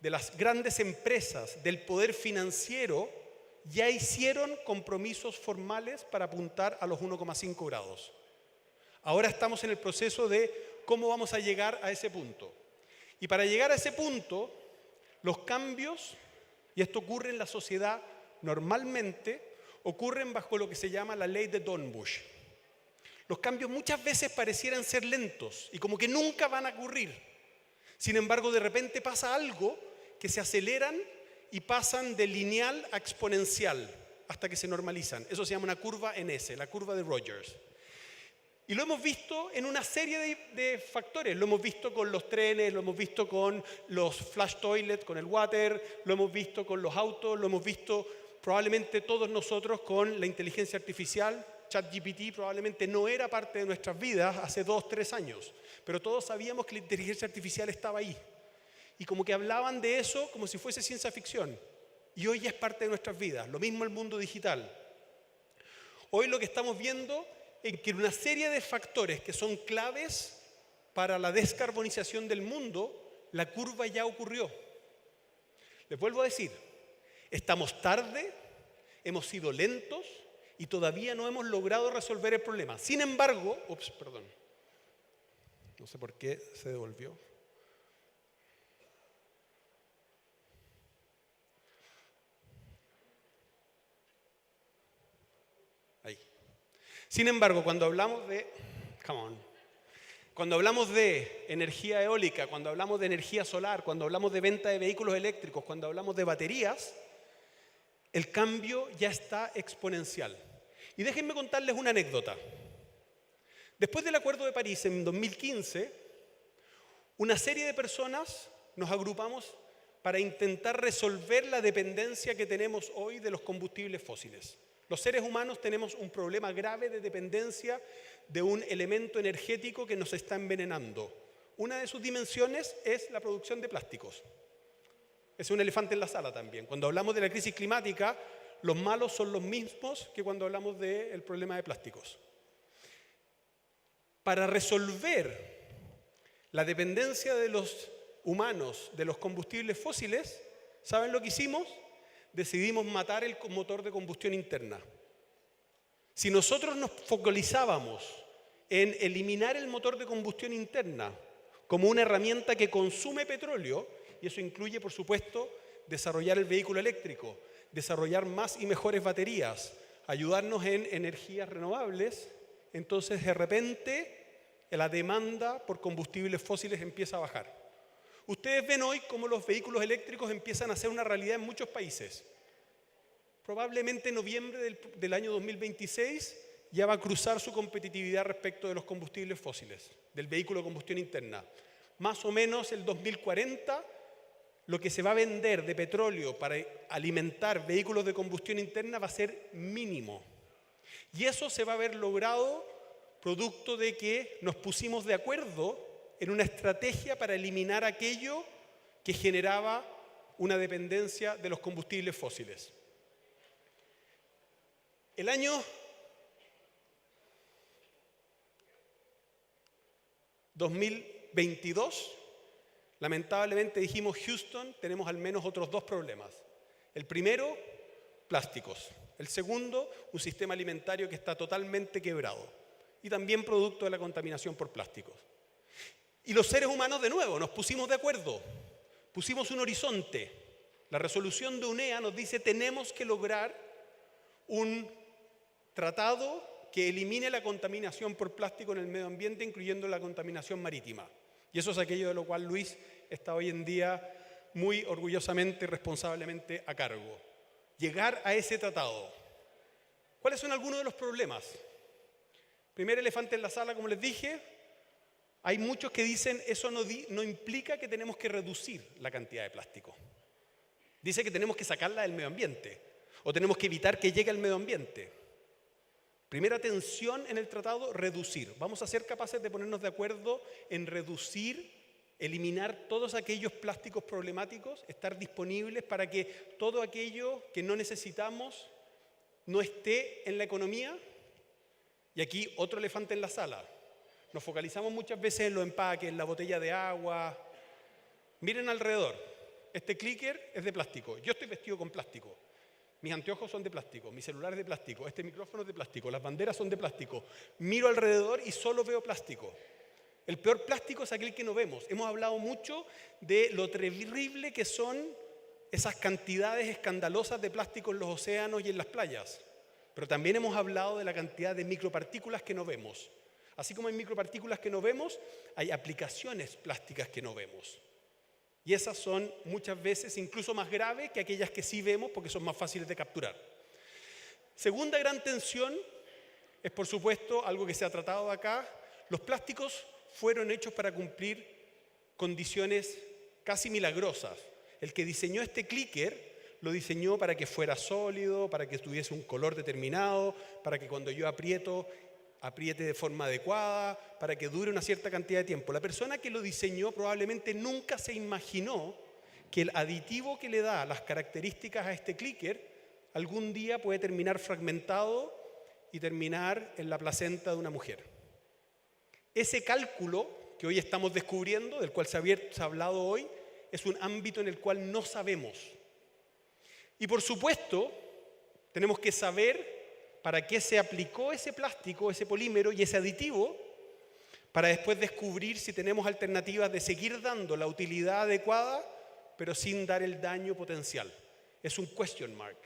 de las grandes empresas, del poder financiero, ya hicieron compromisos formales para apuntar a los 1,5 grados. Ahora estamos en el proceso de cómo vamos a llegar a ese punto. Y para llegar a ese punto, los cambios, y esto ocurre en la sociedad normalmente, ocurren bajo lo que se llama la ley de Dornbusch. Los cambios muchas veces parecieran ser lentos y como que nunca van a ocurrir. Sin embargo, de repente pasa algo que se aceleran y pasan de lineal a exponencial hasta que se normalizan. Eso se llama una curva en S, la curva de Rogers. Y lo hemos visto en una serie de factores. Lo hemos visto con los trenes, lo hemos visto con los flash toilets, con el water, lo hemos visto con los autos, lo hemos visto probablemente todos nosotros con la inteligencia artificial. ChatGPT probablemente no era parte de nuestras vidas hace 2 o 3 años, pero todos sabíamos que la inteligencia artificial estaba ahí. Y como que hablaban de eso como si fuese ciencia ficción. Y hoy ya es parte de nuestras vidas. Lo mismo el mundo digital. Hoy lo que estamos viendo es que una serie de factores que son claves para la descarbonización del mundo, la curva ya ocurrió. Les vuelvo a decir, estamos tarde, hemos sido lentos y todavía no hemos logrado resolver el problema. Sin embargo, no sé por qué se devolvió. Ahí. Sin embargo, cuando hablamos de energía eólica, cuando hablamos de energía solar, cuando hablamos de venta de vehículos eléctricos, cuando hablamos de baterías, el cambio ya está exponencial. Y déjenme contarles una anécdota. Después del Acuerdo de París en 2015, una serie de personas nos agrupamos para intentar resolver la dependencia que tenemos hoy de los combustibles fósiles. Los seres humanos tenemos un problema grave de dependencia de un elemento energético que nos está envenenando. Una de sus dimensiones es la producción de plásticos. Es un elefante en la sala también. Cuando hablamos de la crisis climática, los malos son los mismos que cuando hablamos del problema de plásticos. Para resolver la dependencia de los humanos de los combustibles fósiles, ¿saben lo que hicimos? Decidimos matar el motor de combustión interna. Si nosotros nos focalizábamos en eliminar el motor de combustión interna como una herramienta que consume petróleo, y eso incluye, por supuesto, desarrollar el vehículo eléctrico, desarrollar más y mejores baterías, ayudarnos en energías renovables, entonces de repente la demanda por combustibles fósiles empieza a bajar. Ustedes ven hoy cómo los vehículos eléctricos empiezan a ser una realidad en muchos países. Probablemente en noviembre del año 2026 ya va a cruzar su competitividad respecto de los combustibles fósiles, del vehículo de combustión interna. Más o menos el 2040, lo que se va a vender de petróleo para alimentar vehículos de combustión interna va a ser mínimo. Y eso se va a ver logrado producto de que nos pusimos de acuerdo en una estrategia para eliminar aquello que generaba una dependencia de los combustibles fósiles. El año 2022, lamentablemente dijimos, Houston, tenemos al menos otros dos problemas. El primero, plásticos. El segundo, un sistema alimentario que está totalmente quebrado y también producto de la contaminación por plásticos. Y los seres humanos, de nuevo, nos pusimos de acuerdo, pusimos un horizonte. La resolución de UNEA nos dice tenemos que lograr un tratado que elimine la contaminación por plástico en el medio ambiente, incluyendo la contaminación marítima. Y eso es aquello de lo cual Luis está hoy en día muy orgullosamente y responsablemente a cargo. Llegar a ese tratado. ¿Cuáles son algunos de los problemas? Primer elefante en la sala, como les dije, hay muchos que dicen eso no implica que tenemos que reducir la cantidad de plástico. Dice que tenemos que sacarla del medio ambiente o tenemos que evitar que llegue al medio ambiente. Primera tensión en el tratado, reducir. Vamos a ser capaces de ponernos de acuerdo en reducir, eliminar todos aquellos plásticos problemáticos, estar disponibles para que todo aquello que no necesitamos no esté en la economía. Y aquí otro elefante en la sala. Nos focalizamos muchas veces en los empaques, en la botella de agua. Miren alrededor. Este clicker es de plástico. Yo estoy vestido con plástico. Mis anteojos son de plástico, mi celular es de plástico, este micrófono es de plástico, las banderas son de plástico. Miro alrededor y solo veo plástico. El peor plástico es aquel que no vemos. Hemos hablado mucho de lo terrible que son esas cantidades escandalosas de plástico en los océanos y en las playas. Pero también hemos hablado de la cantidad de micropartículas que no vemos. Así como hay micropartículas que no vemos, hay aplicaciones plásticas que no vemos. Y esas son muchas veces incluso más graves que aquellas que sí vemos porque son más fáciles de capturar. Segunda gran tensión es, por supuesto, algo que se ha tratado acá. Los plásticos fueron hechos para cumplir condiciones casi milagrosas. El que diseñó este clicker lo diseñó para que fuera sólido, para que tuviese un color determinado, para que cuando yo apriete de forma adecuada, para que dure una cierta cantidad de tiempo. La persona que lo diseñó probablemente nunca se imaginó que el aditivo que le da las características a este clicker algún día puede terminar fragmentado y terminar en la placenta de una mujer. Ese cálculo que hoy estamos descubriendo, del cual se ha hablado hoy, es un ámbito en el cual no sabemos. Y por supuesto, tenemos que saber para qué se aplicó ese plástico, ese polímero y ese aditivo, para después descubrir si tenemos alternativas de seguir dando la utilidad adecuada, pero sin dar el daño potencial. Es un question mark.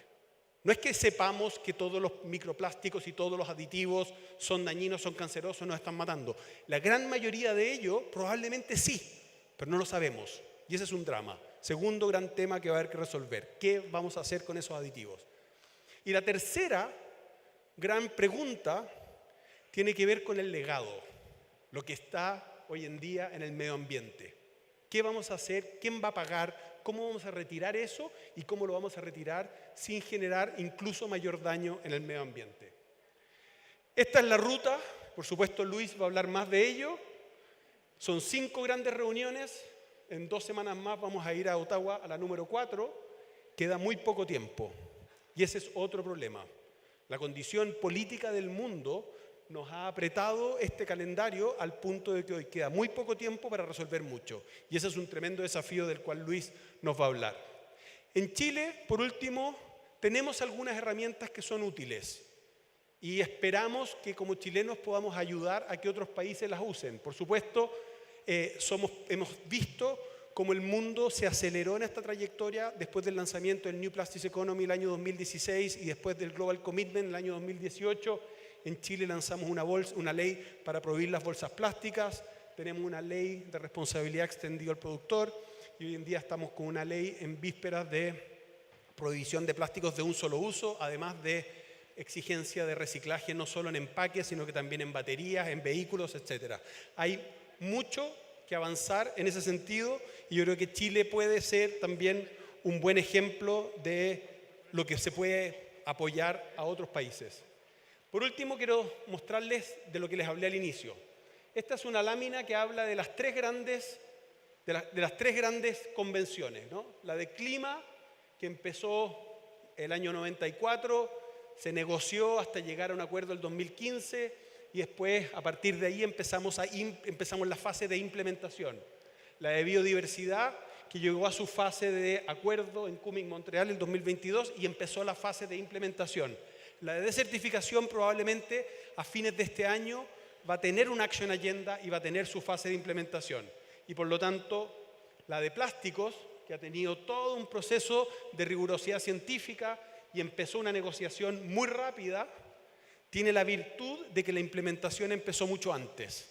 No es que sepamos que todos los microplásticos y todos los aditivos son dañinos, son cancerosos, nos están matando. La gran mayoría de ellos probablemente sí, pero no lo sabemos. Y ese es un drama. Segundo gran tema que va a haber que resolver. ¿Qué vamos a hacer con esos aditivos? Y la tercera gran pregunta tiene que ver con el legado, lo que está hoy en día en el medio ambiente. ¿Qué vamos a hacer? ¿Quién va a pagar? ¿Cómo vamos a retirar eso? ¿Y cómo lo vamos a retirar sin generar incluso mayor daño en el medio ambiente? Esta es la ruta. Por supuesto, Luis va a hablar más de ello. Son 5 grandes reuniones, En 2 semanas más vamos a ir a Ottawa, a la número 4. Queda muy poco tiempo. Y ese es otro problema. La condición política del mundo nos ha apretado este calendario al punto de que hoy queda muy poco tiempo para resolver mucho. Y ese es un tremendo desafío del cual Luis nos va a hablar. En Chile, por último, tenemos algunas herramientas que son útiles. Y esperamos que como chilenos podamos ayudar a que otros países las usen. Por supuesto, hemos visto cómo el mundo se aceleró en esta trayectoria después del lanzamiento del New Plastics Economy el año 2016 y después del Global Commitment el año 2018. En Chile lanzamos una ley para prohibir las bolsas plásticas, tenemos una ley de responsabilidad extendida al productor y hoy en día estamos con una ley en vísperas de prohibición de plásticos de un solo uso, además de exigencia de reciclaje no solo en empaques, sino que también en baterías, en vehículos, etc. Hay mucho que avanzar en ese sentido y yo creo que Chile puede ser también un buen ejemplo de lo que se puede apoyar a otros países. Por último, quiero mostrarles de lo que les hablé al inicio. Esta es una lámina que habla de las tres grandes convenciones, ¿no? La de clima, que empezó el año 94, se negoció hasta llegar a un acuerdo el 2015 y después, a partir de ahí, empezamos la fase de implementación. La de biodiversidad, que llegó a su fase de acuerdo en Kunming-Montreal el 2022 y empezó la fase de implementación. La de desertificación probablemente a fines de este año va a tener una action agenda y va a tener su fase de implementación. Y por lo tanto, la de plásticos, que ha tenido todo un proceso de rigurosidad científica y empezó una negociación muy rápida, tiene la virtud de que la implementación empezó mucho antes.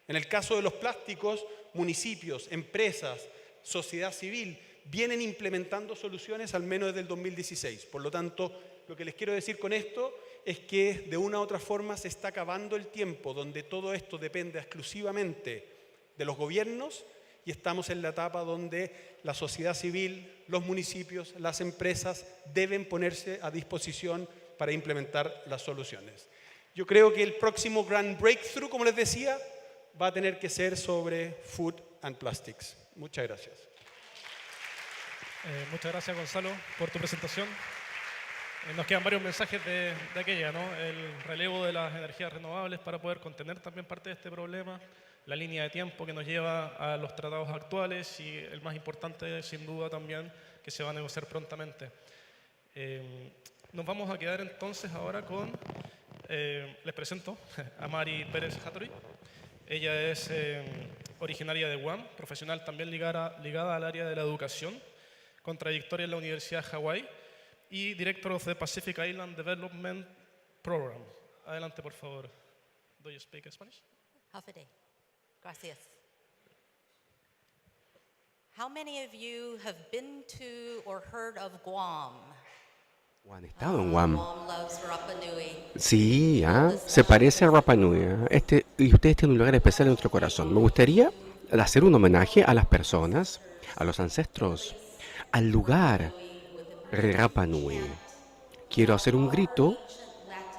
En el caso de los plásticos, municipios, empresas, sociedad civil vienen implementando soluciones al menos desde el 2016. Por lo tanto, lo que les quiero decir con esto es que de una u otra forma se está acabando el tiempo donde todo esto depende exclusivamente de los gobiernos y estamos en la etapa donde la sociedad civil, los municipios, las empresas deben ponerse a disposición para implementar las soluciones. Yo creo que el próximo gran breakthrough, como les decía, va a tener que ser sobre food and plastics. Muchas gracias. Muchas gracias, Gonzalo, por tu presentación. Nos quedan varios mensajes de aquella, ¿no? El relevo de las energías renovables para poder contener también parte de este problema, la línea de tiempo que nos lleva a los tratados actuales y el más importante, sin duda también, que se va a negociar prontamente. Nos vamos a quedar entonces ahora con, les presento a Mari Pérez Hattori. Ella es originaria de Guam, profesional también ligada al área de la educación, con trayectoria en la Universidad de Hawái, y Director of the Pacific Island Development Program. Adelante, por favor. Do you speak Spanish? Hafide. Gracias. How many of you have been to or heard of Guam? ¿Han estado en Guam? Guam loves Rapa Nui. Sí, se parece a Rapa Nui. Y ustedes tienen un lugar especial en nuestro corazón. Me gustaría hacer un homenaje a las personas, a los ancestros, al lugar Rapa Nui. Quiero hacer un grito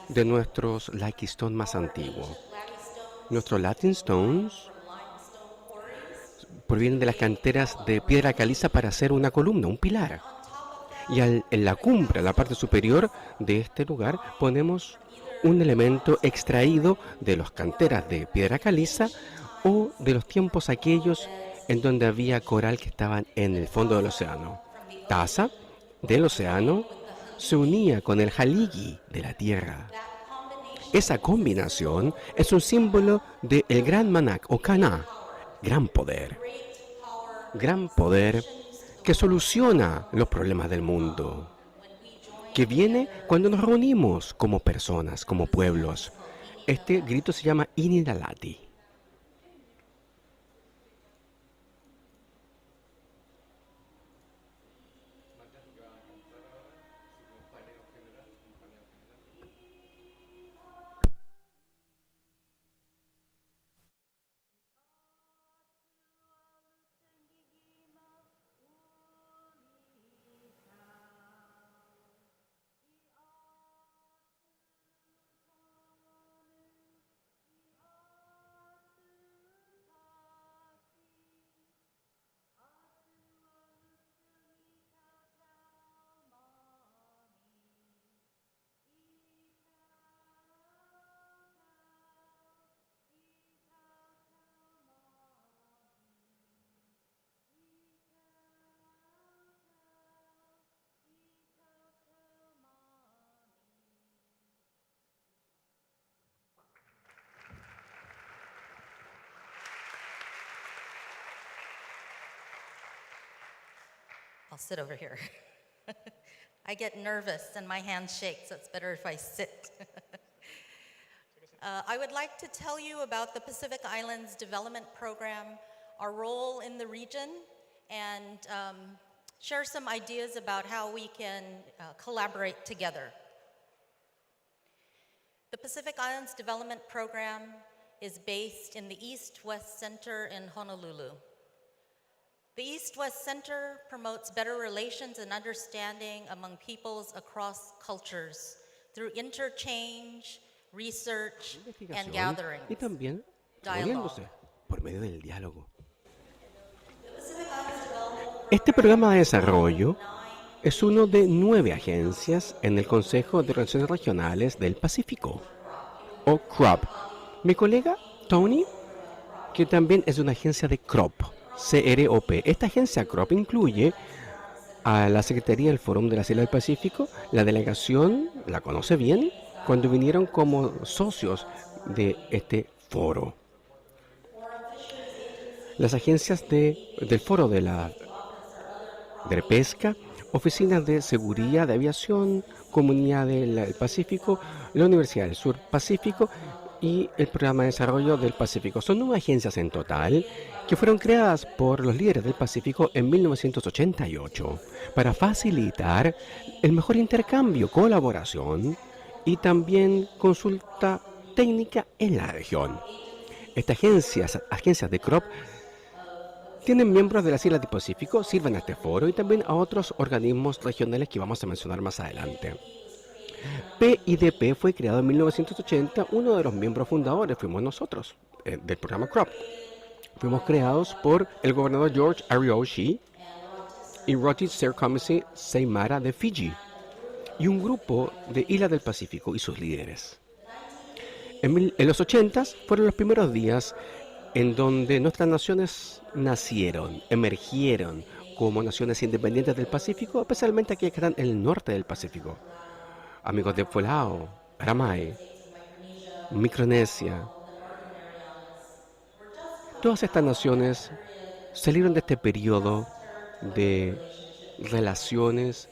de nuestros Lucky Stone más antiguos. Nuestros Latin Stones provienen de las canteras de piedra caliza para hacer una columna, un pilar. Y en la cumbre, en la parte superior de este lugar, ponemos un elemento extraído de las canteras de piedra caliza o de los tiempos aquellos en donde había coral que estaban en el fondo del océano. Taza del océano se unía con el jaligi de la tierra. Esa combinación es un símbolo del gran manak o Kana, gran poder que soluciona los problemas del mundo, que viene cuando nos reunimos como personas, como pueblos. Este grito se llama Inidalati. I'll sit over here. I get nervous and my hands shake, so it's better if I sit. I would like to tell you about the Pacific Islands Development Program, our role in the region, and share some ideas about how we can collaborate together. The Pacific Islands Development Program is based in the East-West Center in Honolulu. The East-West Center promotes better relations and understanding among peoples across cultures through interchange, research, and gatherings. Y también uniéndose por medio del diálogo. Este programa de desarrollo es uno de 9 agencias en el Consejo de Relaciones Regionales del Pacífico, o CROP. Mi colega Tony, que también es de una agencia de CROP, C-R-O-P. Esta agencia CROP incluye a la Secretaría del Fórum de las Islas del Pacífico. La delegación la conoce bien cuando vinieron como socios de este foro. Las agencias del foro de pesca, oficinas de seguridad de aviación, Comunidad del Pacífico, la Universidad del Sur Pacífico y el Programa de Desarrollo del Pacífico. Son 9 agencias en total que fueron creadas por los líderes del Pacífico en 1988 para facilitar el mejor intercambio, colaboración y también consulta técnica en la región. Estas agencias de CROP, tienen miembros de las Islas del Pacífico, sirven a este foro y también a otros organismos regionales que vamos a mencionar más adelante. PIDP fue creado en 1980, uno de los miembros fundadores fuimos nosotros, del programa CROP. Fuimos creados por el gobernador George Ariyoshi y Roti Serkomisi Seimara de Fiji, y un grupo de Islas del Pacífico y sus líderes. En los 80s fueron los primeros días en donde nuestras naciones nacieron, emergieron como naciones independientes del Pacífico, especialmente aquellas que están en el norte del Pacífico. Amigos de Palau, Aramai, Micronesia. Todas estas naciones salieron de este periodo de relaciones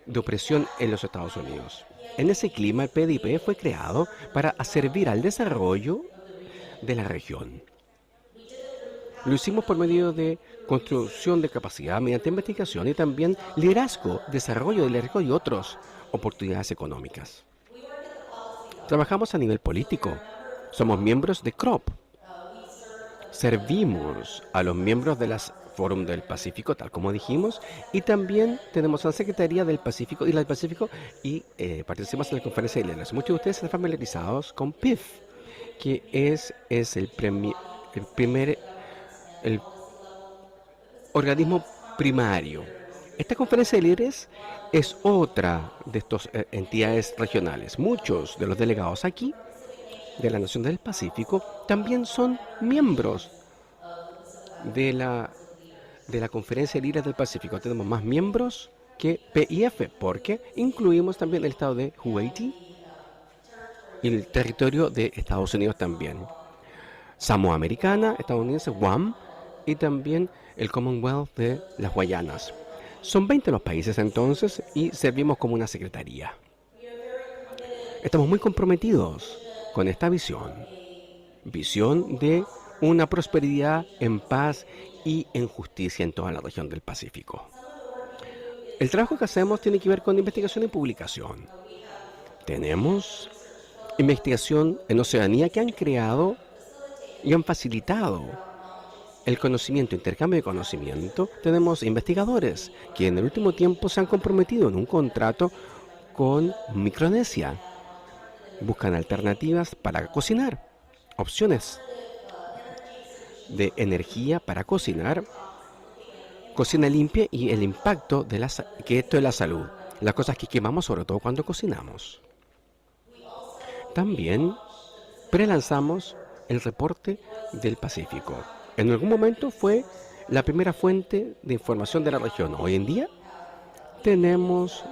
de opresión en los Estados Unidos. En ese clima, el PDP fue creado para servir al desarrollo de la región. Lo hicimos por medio de construcción de capacidad mediante investigación y también liderazgo, desarrollo de liderazgo y otras oportunidades económicas. Trabajamos a nivel político. Somos miembros de CROP. Servimos a los miembros de las Fórum del Pacífico, tal como dijimos, y también tenemos a la Secretaría del Pacífico y la del Pacífico y participamos en la conferencia de líderes. Muchos de ustedes están familiarizados con PIF, que es el organismo primario. Esta conferencia de líderes es otra de estas entidades regionales. Muchos de los delegados aquí de la Nación del Pacífico también son miembros de la Conferencia de Líderes del Pacífico. Tenemos más miembros que PIF, porque incluimos también el estado de Haití y el territorio de Estados Unidos también. Samoa Americana, estadounidense, Guam, y también el Commonwealth de las Guayanas. Son 20 los países entonces y servimos como una secretaría. Estamos muy comprometidos con esta visión de una prosperidad en paz y en justicia en toda la región del Pacífico. El trabajo que hacemos tiene que ver con investigación y publicación. Tenemos investigación en Oceanía que han creado y han facilitado el conocimiento, intercambio de conocimiento. Tenemos investigadores que en el último tiempo se han comprometido en un contrato con Micronesia. Buscan alternativas para cocinar, opciones de energía para cocinar, cocina limpia y el impacto de esto de la salud, las cosas que quemamos sobre todo cuando cocinamos. También prelanzamos el reporte del Pacífico. En algún momento fue la primera fuente de información de la región. Hoy en día tenemos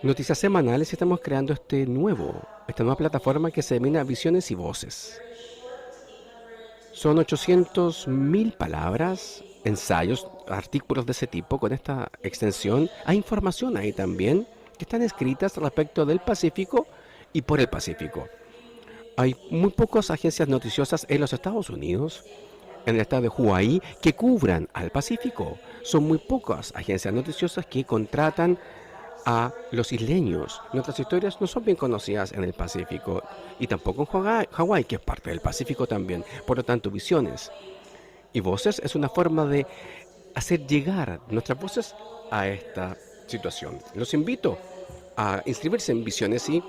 noticias semanales y estamos creando esta nueva plataforma que se denomina Visiones y Voces. Son 800,000 palabras ensayos, artículos de ese tipo con esta extensión. Hay información ahí también que están escritas respecto del Pacífico y por el Pacífico. Hay muy pocas agencias noticiosas en los Estados Unidos, en el estado de Hawái, que cubran al Pacífico. Son muy pocas agencias noticiosas que contratan a los isleños. Nuestras historias no son bien conocidas en el Pacífico y tampoco en Hawái, que es parte del Pacífico también. Por lo tanto, Visiones y Voces es una forma de hacer llegar nuestras voces a esta situación. Los invito a inscribirse en Visiones y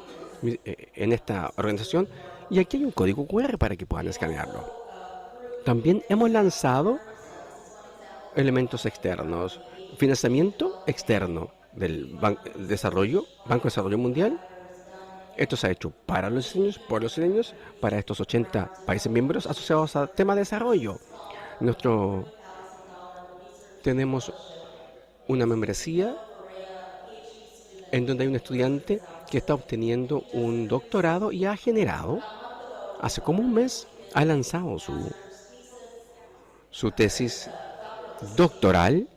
en esta organización, y aquí hay un código QR para que puedan escanearlo. También hemos lanzado elementos externos, financiamiento externo del Banco de Desarrollo Mundial. Esto se ha hecho para los isleños, por los isleños, para estos 80 países miembros asociados al tema de desarrollo. Tenemos una membresía en donde hay un estudiante que está obteniendo un doctorado y ha generado, hace como un mes, ha lanzado su tesis doctoral,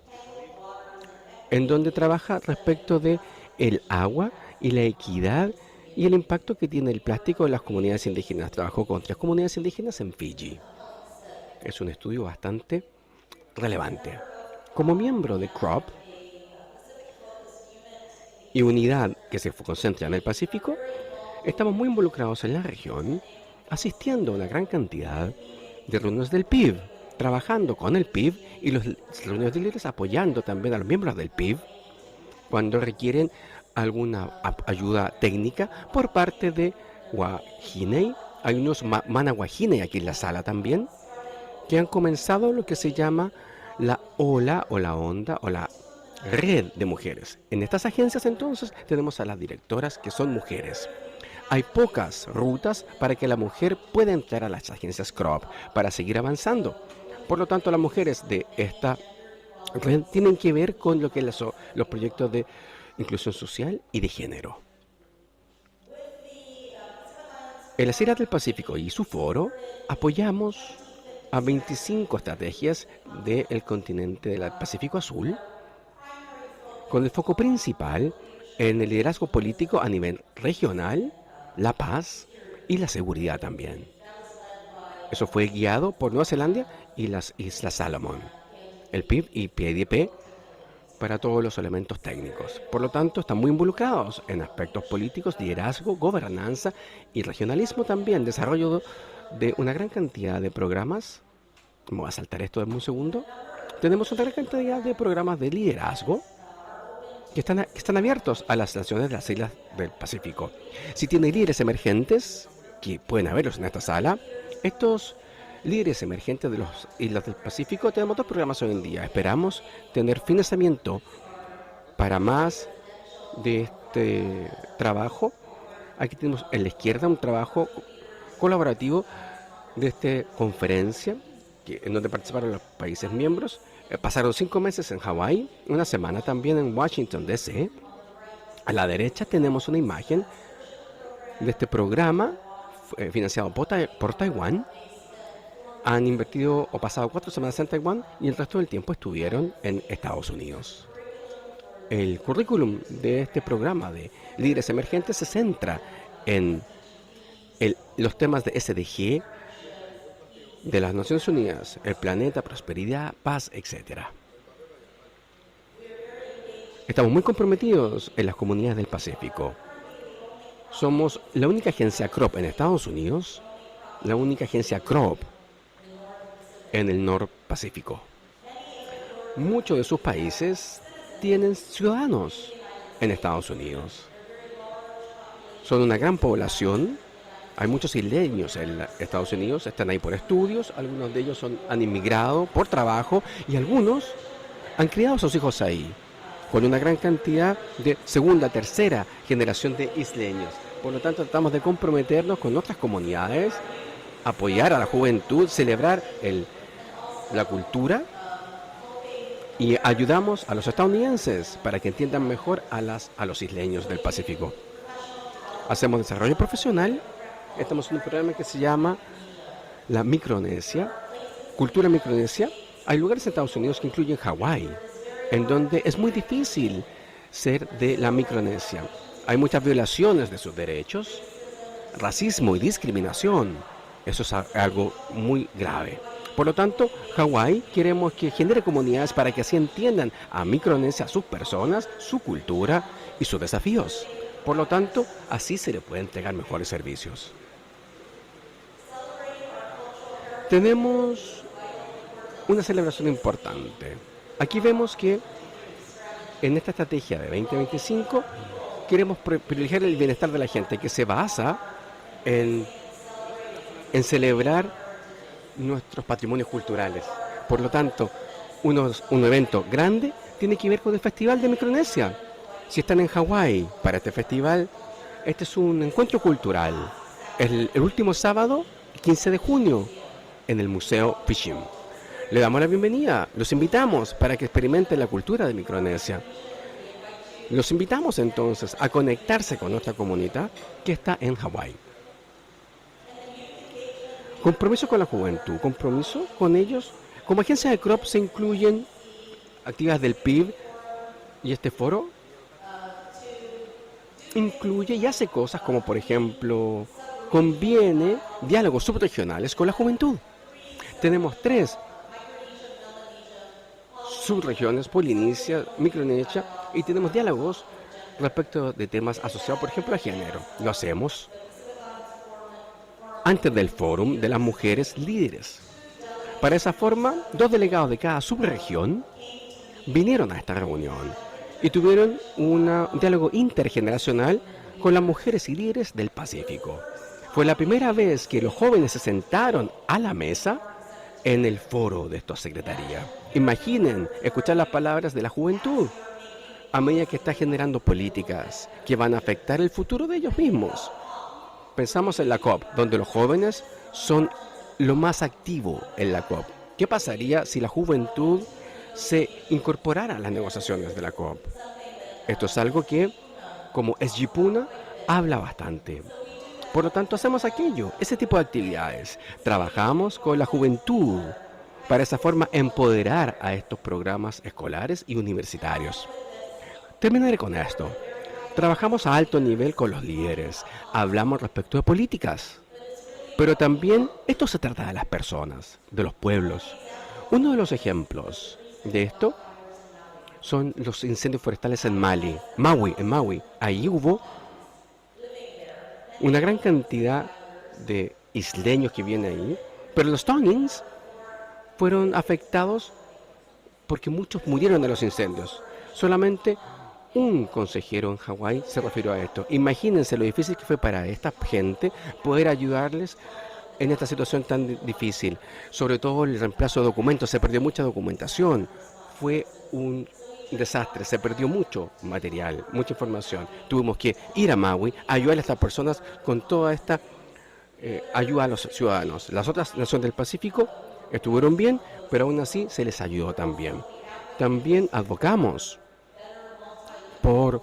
en donde trabaja respecto de el agua y la equidad y el impacto que tiene el plástico en las comunidades indígenas. Trabajó con 3 comunidades indígenas en Fiji. Es un estudio bastante relevante. Como miembro de CROP y unidad que se concentra en el Pacífico, estamos muy involucrados en la región, asistiendo a una gran cantidad de reuniones del PIB, trabajando con el PIB y los reuniones de líderes apoyando también a los miembros del PIB cuando requieren alguna ayuda técnica por parte de Guajinei. Hay unos Managuajinei aquí en la sala también, que han comenzado lo que se llama la ola o la onda o la red de mujeres. En estas agencias entonces tenemos a las directoras que son mujeres. Hay pocas rutas para que la mujer pueda entrar a las agencias CROP para seguir avanzando. Por lo tanto, las mujeres de esta red tienen que ver con lo que los proyectos de inclusión social y de género. En la CIRAD del Pacífico y su foro apoyamos a 25 estrategias del continente del Pacífico Azul, con el foco principal en el liderazgo político a nivel regional, la paz y la seguridad también. Eso fue guiado por Nueva Zelanda y las Islas Salomón, el PIB y PIDP para todos los elementos técnicos. Por lo tanto, están muy involucrados en aspectos políticos, liderazgo, gobernanza y regionalismo también, desarrollo de una gran cantidad de programas. Me voy a saltar esto en un segundo. Tenemos una gran cantidad de programas de liderazgo que están abiertos a las naciones de las islas del Pacífico. Si tiene líderes emergentes, que pueden haberlos en esta sala, estos líderes emergentes de las islas del Pacífico, tenemos 2 programas hoy en día. Esperamos tener financiamiento para más de este trabajo. Aquí tenemos en la izquierda un trabajo colaborativo de esta conferencia en donde participaron los países miembros. Pasaron 5 meses en Hawái, una semana también en Washington, D.C. A la derecha tenemos una imagen de este programa financiado por Taiwán. Han invertido o pasado 4 semanas en Taiwán y el resto del tiempo estuvieron en Estados Unidos. El currículum de este programa de líderes emergentes se centra en los temas de SDG, de las Naciones Unidas, el planeta, prosperidad, paz, etc. Estamos muy comprometidos en las comunidades del Pacífico. Somos la única agencia CROP en Estados Unidos, la única agencia CROP en el Nor-Pacífico. Muchos de sus países tienen ciudadanos en Estados Unidos. Son una gran población. Hay muchos isleños en Estados Unidos, están ahí por estudios, algunos de ellos han inmigrado por trabajo y algunos han criado a sus hijos ahí, con una gran cantidad de segunda, tercera generación de isleños. Por lo tanto, tratamos de comprometernos con otras comunidades, apoyar a la juventud, celebrar la cultura y ayudamos a los estadounidenses para que entiendan mejor a los isleños del Pacífico. Hacemos desarrollo profesional. Estamos en un programa que se llama la Micronesia, Cultura Micronesia. Hay lugares en Estados Unidos que incluyen Hawái, en donde es muy difícil ser de la Micronesia. Hay muchas violaciones de sus derechos, racismo y discriminación. Eso es algo muy grave. Por lo tanto, Hawái queremos que genere comunidades para que así entiendan a Micronesia, a sus personas, su cultura y sus desafíos. Por lo tanto, así se le puede entregar mejores servicios. Tenemos una celebración importante. Aquí vemos que en esta estrategia de 2025 queremos privilegiar el bienestar de la gente, que se basa en celebrar nuestros patrimonios culturales. Por lo tanto, un evento grande tiene que ver con el Festival de Micronesia. Si están en Hawái para este festival, este es un encuentro cultural. El último sábado, 15 de junio, en el Museo Pishim. Le damos la bienvenida, los invitamos para que experimenten la cultura de Micronesia. Los invitamos entonces a conectarse con nuestra comunidad que está en Hawái. Compromiso con la juventud, compromiso con ellos. Como agencia de CROP se incluyen actividades del PIB y este foro incluye y hace cosas como, por ejemplo, conviene diálogos subregionales con la juventud. Tenemos 3 subregiones, Polinesia, Micronesia, y tenemos diálogos respecto de temas asociados, por ejemplo, a género. Lo hacemos antes del fórum de las mujeres líderes. Para esa forma, 2 delegados de cada subregión vinieron a esta reunión y tuvieron un diálogo intergeneracional con las mujeres y líderes del Pacífico. Fue la primera vez que los jóvenes se sentaron a la mesa en el foro de esta secretaría. Imaginen escuchar las palabras de la juventud a medida que está generando políticas que van a afectar el futuro de ellos mismos. Pensamos en la COP, donde los jóvenes son lo más activo en la COP. ¿Qué pasaría si la juventud se incorporara a las negociaciones de la COP? Esto es algo que, como SG Puna, habla bastante. Por lo tanto, hacemos ese tipo de actividades. Trabajamos con la juventud para esa forma empoderar a estos programas escolares y universitarios. Terminaré con esto. Trabajamos a alto nivel con los líderes. Hablamos respecto de políticas. Pero también esto se trata de las personas, de los pueblos. Uno de los ejemplos de esto son los incendios forestales en Maui. Ahí hubo una gran cantidad de isleños que vienen ahí, pero los Tongans fueron afectados porque muchos murieron de los incendios. Solamente un consejero en Hawái se refirió a esto. Imagínense lo difícil que fue para esta gente poder ayudarles en esta situación tan difícil. Sobre todo el reemplazo de documentos, se perdió mucha documentación. Fue un desastre, se perdió mucho material, mucha información. Tuvimos que ir a Maui a ayudar a estas personas con toda esta ayuda a los ciudadanos. Las otras naciones del Pacífico estuvieron bien, pero aún así se les ayudó también. También advocamos por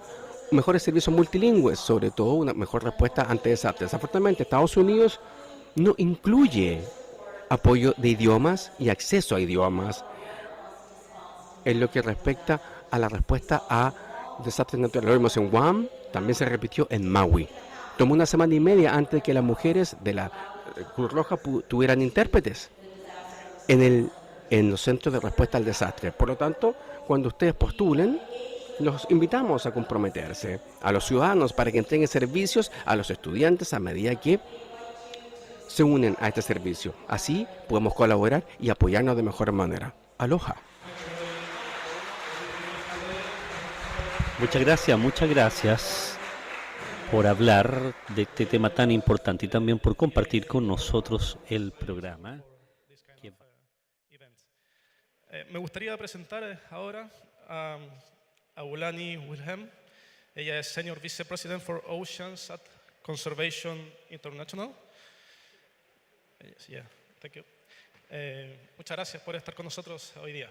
mejores servicios multilingües, sobre todo una mejor respuesta ante desastres. Desafortunadamente, Estados Unidos no incluye apoyo de idiomas y acceso a idiomas en lo que respecta a la respuesta a desastres naturales. Lo vimos en Guam, también se repitió en Maui. Tomó 1 semana y media antes de que las mujeres de la Cruz Roja tuvieran intérpretes en los centros de respuesta al desastre. Por lo tanto, cuando ustedes postulen, los invitamos a comprometerse a los ciudadanos para que entreguen servicios a los estudiantes a medida que se unen a este servicio. Así podemos colaborar y apoyarnos de mejor manera. Aloha. Muchas gracias por hablar de este tema tan importante y también por compartir con nosotros el programa. Me gustaría presentar ahora a Aulani Wilhelm. Ella es Senior Vice President for Oceans at Conservation International. Thank you. Muchas gracias por estar con nosotros hoy día.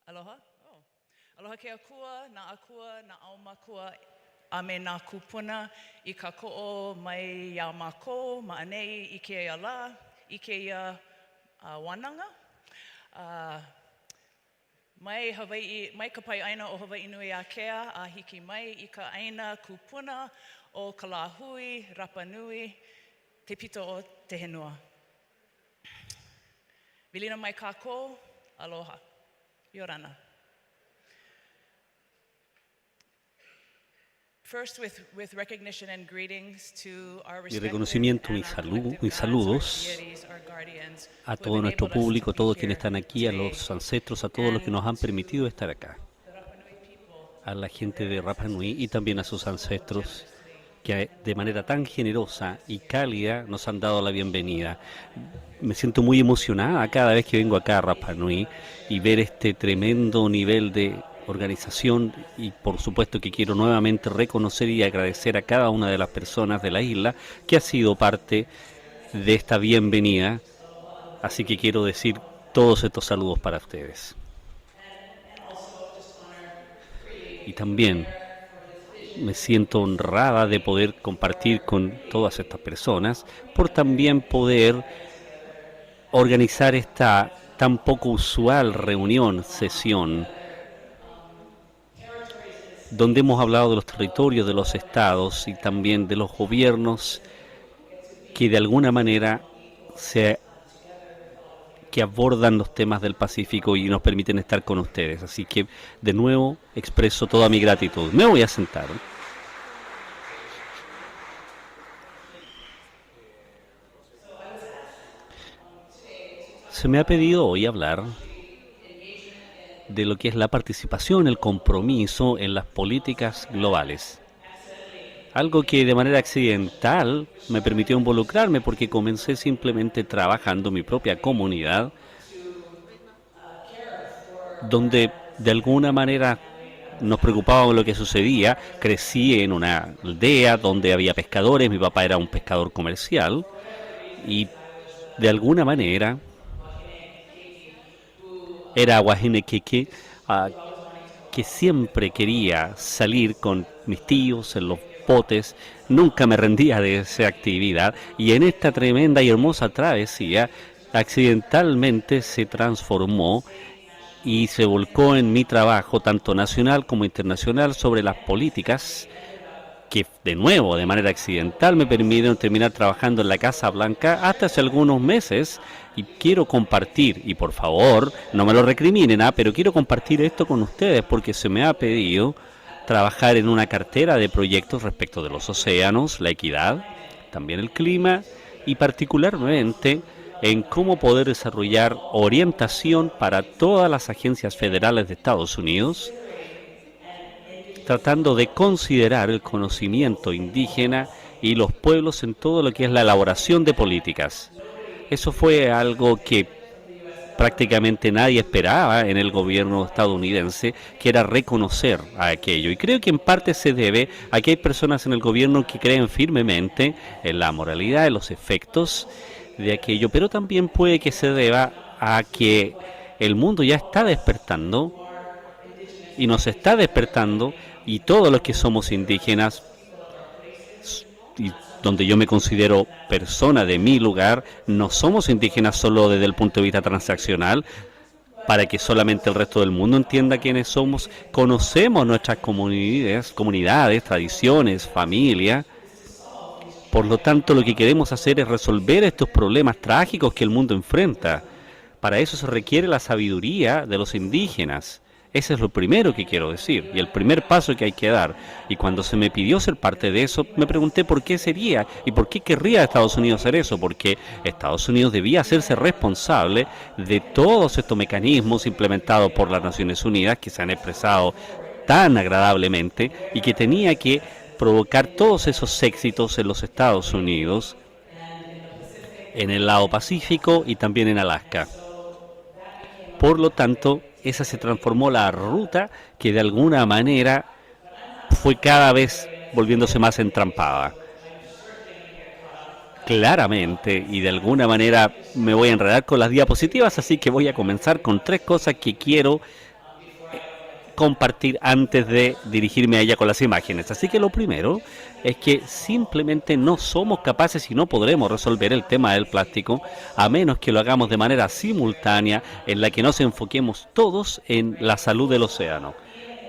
Aloha. Oh. Aloha ke akua, na aumakua, a me nā kupuna I ka ko'o mai ia mako, ma'anei I ke ala, I ke ia wananga. Mai Hawaii, mai ka pai aina o Hawaii nui a Kea, a hiki mai I ka aina kupuna o ka lāhui, Rapa Nui, te pito o te henua. Vilina mai kākou, aloha. Yorana. First, with recognition and greetings to our Mi reconocimiento y saludos a todo nuestro público, a todos quienes están aquí, a los ancestros, a todos los que nos han permitido estar acá, a la gente de Rapa Nui y también a sus ancestros que de manera tan generosa y cálida nos han dado la bienvenida. Me siento muy emocionada cada vez que vengo acá a Rapa Nui y ver este tremendo nivel de organización, y por supuesto que quiero nuevamente reconocer y agradecer a cada una de las personas de la isla que ha sido parte de esta bienvenida, así que quiero decir todos estos saludos para ustedes. Y también me siento honrada de poder compartir con todas estas personas, por también poder organizar esta tan poco usual reunión, sesión, donde hemos hablado de los territorios, de los estados y también de los gobiernos que de alguna manera que abordan los temas del Pacífico y nos permiten estar con ustedes. Así que de nuevo expreso toda mi gratitud. Me voy a sentar. Se me ha pedido hoy hablar de lo que es la participación, el compromiso en las políticas globales. Algo que de manera accidental me permitió involucrarme porque comencé simplemente trabajando en mi propia comunidad, donde de alguna manera nos preocupábamos de lo que sucedía. Crecí en una aldea donde había pescadores, mi papá era un pescador comercial y de alguna manera era Wahine Keke, que siempre quería salir con mis tíos en los botes, nunca me rendía de esa actividad y en esta tremenda y hermosa travesía accidentalmente se transformó y se volcó en mi trabajo tanto nacional como internacional sobre las políticas que de nuevo de manera accidental me permitieron terminar trabajando en la Casa Blanca hasta hace algunos meses. Y quiero compartir, y por favor, no me lo recriminen, pero quiero compartir esto con ustedes porque se me ha pedido trabajar en una cartera de proyectos respecto de los océanos, la equidad, también el clima y particularmente en cómo poder desarrollar orientación para todas las agencias federales de Estados Unidos, tratando de considerar el conocimiento indígena y los pueblos en todo lo que es la elaboración de políticas. Eso fue algo que prácticamente nadie esperaba en el gobierno estadounidense, que era reconocer a aquello. Y creo que en parte se debe a que hay personas en el gobierno que creen firmemente en la moralidad, en los efectos de aquello, pero también puede que se deba a que el mundo ya está despertando y nos está despertando, y todos los que somos indígenas, y donde yo me considero persona de mi lugar, no somos indígenas solo desde el punto de vista transaccional, para que solamente el resto del mundo entienda quiénes somos. Conocemos nuestras comunidades, tradiciones, familia. Por lo tanto, lo que queremos hacer es resolver estos problemas trágicos que el mundo enfrenta. Para eso se requiere la sabiduría de los indígenas. Ese es lo primero que quiero decir y el primer paso que hay que dar. Y cuando se me pidió ser parte de eso, me pregunté por qué sería y por qué querría Estados Unidos hacer eso. Porque Estados Unidos debía hacerse responsable de todos estos mecanismos implementados por las Naciones Unidas que se han expresado tan agradablemente y que tenía que provocar todos esos éxitos en los Estados Unidos, en el lado Pacífico y también en Alaska. Por lo tanto, esa se transformó la ruta que de alguna manera fue cada vez volviéndose más entrampada. Claramente, y de alguna manera me voy a enredar con las diapositivas, así que voy a comenzar con tres cosas que quiero compartir antes de dirigirme a ella con las imágenes. Así que lo primero es que simplemente no somos capaces y no podremos resolver el tema del plástico a menos que lo hagamos de manera simultánea, en la que nos enfoquemos todos en la salud del océano.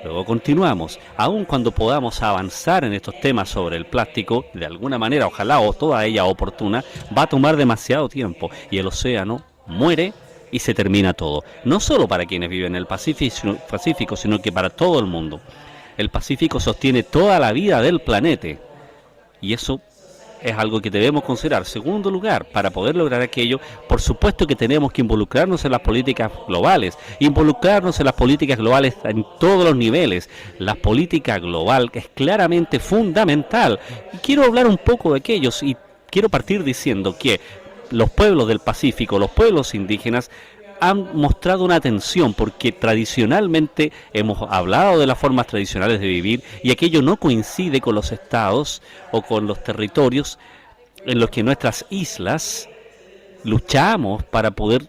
Luego continuamos, aun cuando podamos avanzar en estos temas sobre el plástico, de alguna manera, ojalá o toda ella oportuna, va a tomar demasiado tiempo y el océano muere y se termina todo. No solo para quienes viven en el Pacífico, sino que para todo el mundo. El Pacífico sostiene toda la vida del planeta y eso es algo que debemos considerar. Segundo lugar, para poder lograr aquello, por supuesto que tenemos que involucrarnos en las políticas globales, en todos los niveles. La política global es claramente fundamental. Y quiero hablar un poco de aquellos y quiero partir diciendo que los pueblos del Pacífico, los pueblos indígenas, han mostrado una atención porque tradicionalmente hemos hablado de las formas tradicionales de vivir y aquello no coincide con los estados o con los territorios en los que nuestras islas luchamos para poder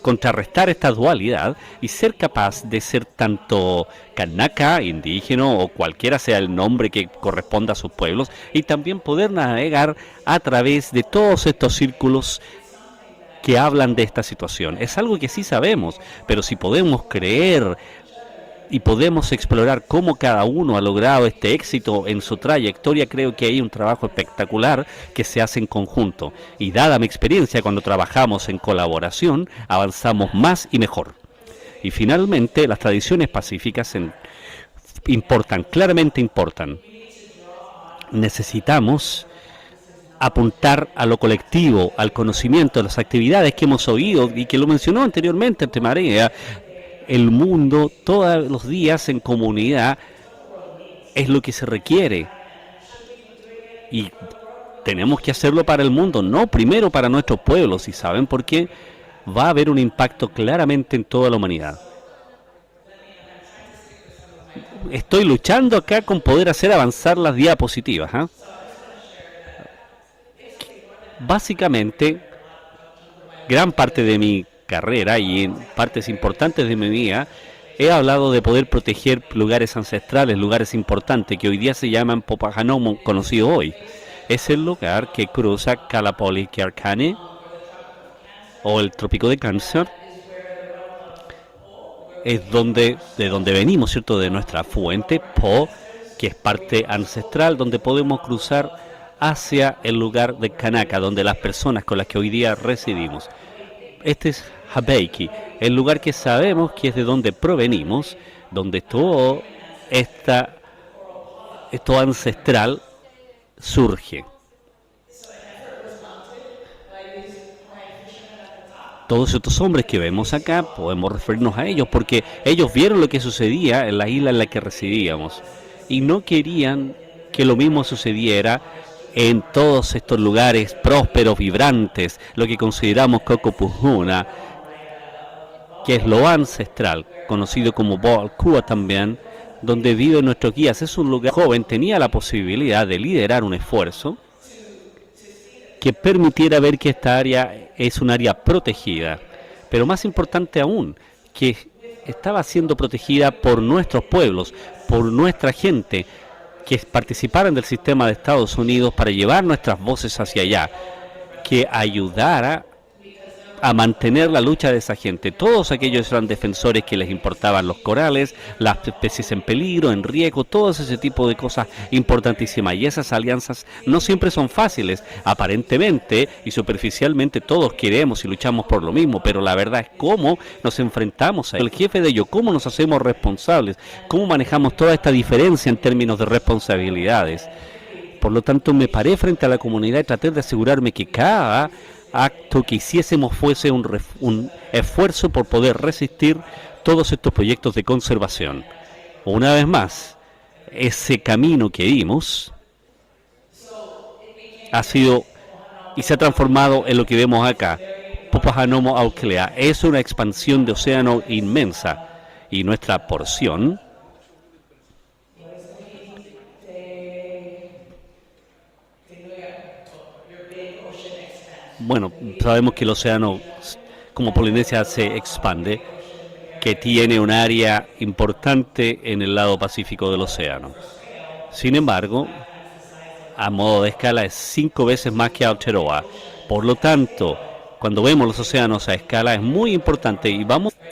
contrarrestar esta dualidad y ser capaz de ser tanto kanaka, indígena o cualquiera sea el nombre que corresponda a sus pueblos, y también poder navegar a través de todos estos círculos que hablan de esta situación. Es algo que sí sabemos, pero si podemos creer y podemos explorar cómo cada uno ha logrado este éxito en su trayectoria, creo que hay un trabajo espectacular que se hace en conjunto. Y dada mi experiencia, cuando trabajamos en colaboración, avanzamos más y mejor. Y finalmente, las tradiciones pacíficas importan, claramente importan. Necesitamos apuntar a lo colectivo, al conocimiento, a las actividades que hemos oído y que lo mencionó anteriormente ante Marea. El mundo, todos los días en comunidad, es lo que se requiere. Y tenemos que hacerlo para el mundo, no primero para nuestros pueblos. ¿Y saben por qué? Va a haber un impacto claramente en toda la humanidad. Estoy luchando acá con poder hacer avanzar las diapositivas, ¿eh? Básicamente, gran parte de mi carrera y en partes importantes de mi vida he hablado de poder proteger lugares ancestrales, lugares importantes que hoy día se llaman Popahanomo, conocido hoy. Es el lugar que cruza Kalapoli-Kiarkane o el Trópico de Cáncer. Es de donde venimos, ¿cierto? De nuestra fuente, Po, que es parte ancestral, donde podemos cruzar hacia el lugar de Kanaka, donde las personas con las que hoy día residimos. Este es Habeiki, el lugar que sabemos que es de donde provenimos, donde todo esto ancestral surge. Todos estos hombres que vemos acá, podemos referirnos a ellos porque ellos vieron lo que sucedía en la isla en la que residíamos y no querían que lo mismo sucediera en todos estos lugares prósperos, vibrantes, lo que consideramos Cocopuhuna, que es lo ancestral, conocido como Boalcua también, donde viven nuestros guías. Es un lugar joven, tenía la posibilidad de liderar un esfuerzo que permitiera ver que esta área es un área protegida, pero más importante aún, que estaba siendo protegida por nuestros pueblos, por nuestra gente, que participaran del sistema de Estados Unidos para llevar nuestras voces hacia allá, que ayudara a mantener la lucha de esa gente. Todos aquellos eran defensores que les importaban los corales, las especies en peligro, en riesgo, todo ese tipo de cosas importantísimas. Y esas alianzas no siempre son fáciles. Aparentemente y superficialmente todos queremos y luchamos por lo mismo, pero la verdad es cómo nos enfrentamos a el jefe de ello, cómo nos hacemos responsables, cómo manejamos toda esta diferencia en términos de responsabilidades. Por lo tanto, me paré frente a la comunidad y traté de asegurarme que cada acto que hiciésemos fuese un esfuerzo por poder resistir todos estos proyectos de conservación. Una vez más, ese camino que dimos ha sido y se ha transformado en lo que vemos acá. Popahanomo Auklea es una expansión de océano inmensa y nuestra porción bueno, sabemos que el océano como Polinesia se expande que tiene un área importante en el lado pacífico del océano. Sin embargo, a modo de escala es 5 veces más que Aotearoa. Por lo tanto, cuando vemos los océanos a escala es muy importante y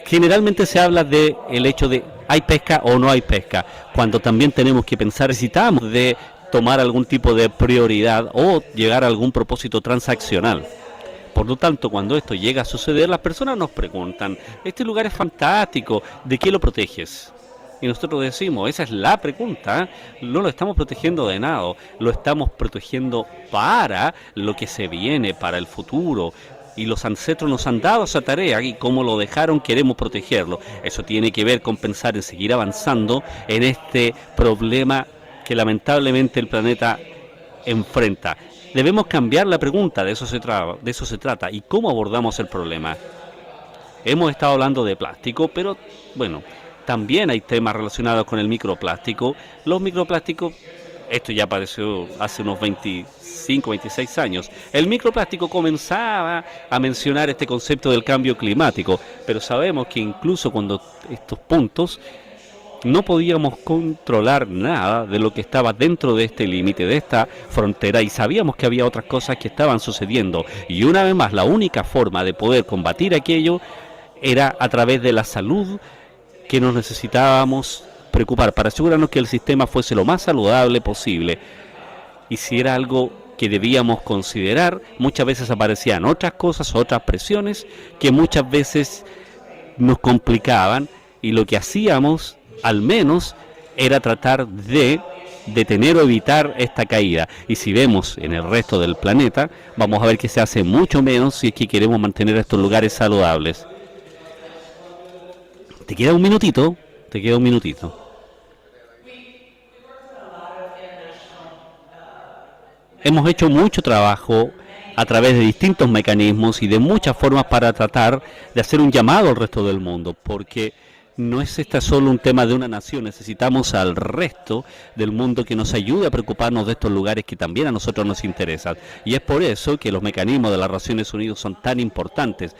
generalmente se habla de el hecho de hay pesca o no hay pesca, cuando también tenemos que pensar, necesitamos de tomar algún tipo de prioridad o llegar a algún propósito transaccional. Por lo tanto, cuando esto llega a suceder, las personas nos preguntan, este lugar es fantástico, ¿de qué lo proteges? Y nosotros decimos, esa es la pregunta, no lo estamos protegiendo de nada, lo estamos protegiendo para lo que se viene, para el futuro. Y los ancestros nos han dado esa tarea y como lo dejaron queremos protegerlo. Eso tiene que ver con pensar en seguir avanzando en este problema que lamentablemente el planeta enfrenta. Debemos cambiar la pregunta, de eso se trata, y cómo abordamos el problema. Hemos estado hablando de plástico, pero bueno, también hay temas relacionados con el microplástico. Los microplásticos, esto ya apareció hace unos 25, 26 años. El microplástico comenzaba a mencionar este concepto del cambio climático, pero sabemos que incluso cuando estos puntos no podíamos controlar nada de lo que estaba dentro de este límite, de esta frontera, y sabíamos que había otras cosas que estaban sucediendo. Y una vez más, la única forma de poder combatir aquello era a través de la salud que nos necesitábamos preocupar para asegurarnos que el sistema fuese lo más saludable posible. Y si era algo que debíamos considerar, muchas veces aparecían otras cosas, otras presiones que muchas veces nos complicaban, y lo que hacíamos al menos era tratar de detener o evitar esta caída. Y si vemos en el resto del planeta, vamos a ver que se hace mucho menos si es que queremos mantener estos lugares saludables. ¿Te queda un minutito? Te queda un minutito. Hemos hecho mucho trabajo a través de distintos mecanismos y de muchas formas para tratar de hacer un llamado al resto del mundo, porque no es este solo un tema de una nación, necesitamos al resto del mundo que nos ayude a preocuparnos de estos lugares que también a nosotros nos interesan. Y es por eso que los mecanismos de las Naciones Unidas son tan importantes.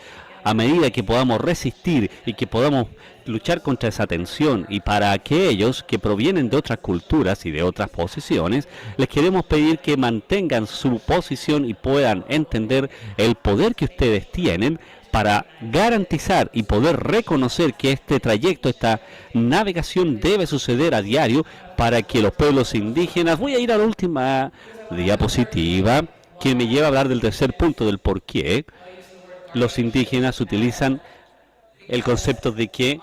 A medida que podamos resistir y que podamos luchar contra esa tensión, y para aquellos que provienen de otras culturas y de otras posiciones, les queremos pedir que mantengan su posición y puedan entender el poder que ustedes tienen para garantizar y poder reconocer que este trayecto, esta navegación debe suceder a diario para que los pueblos indígenas... Voy a ir a la última diapositiva que me lleva a hablar del tercer punto, del por qué los indígenas utilizan el concepto de que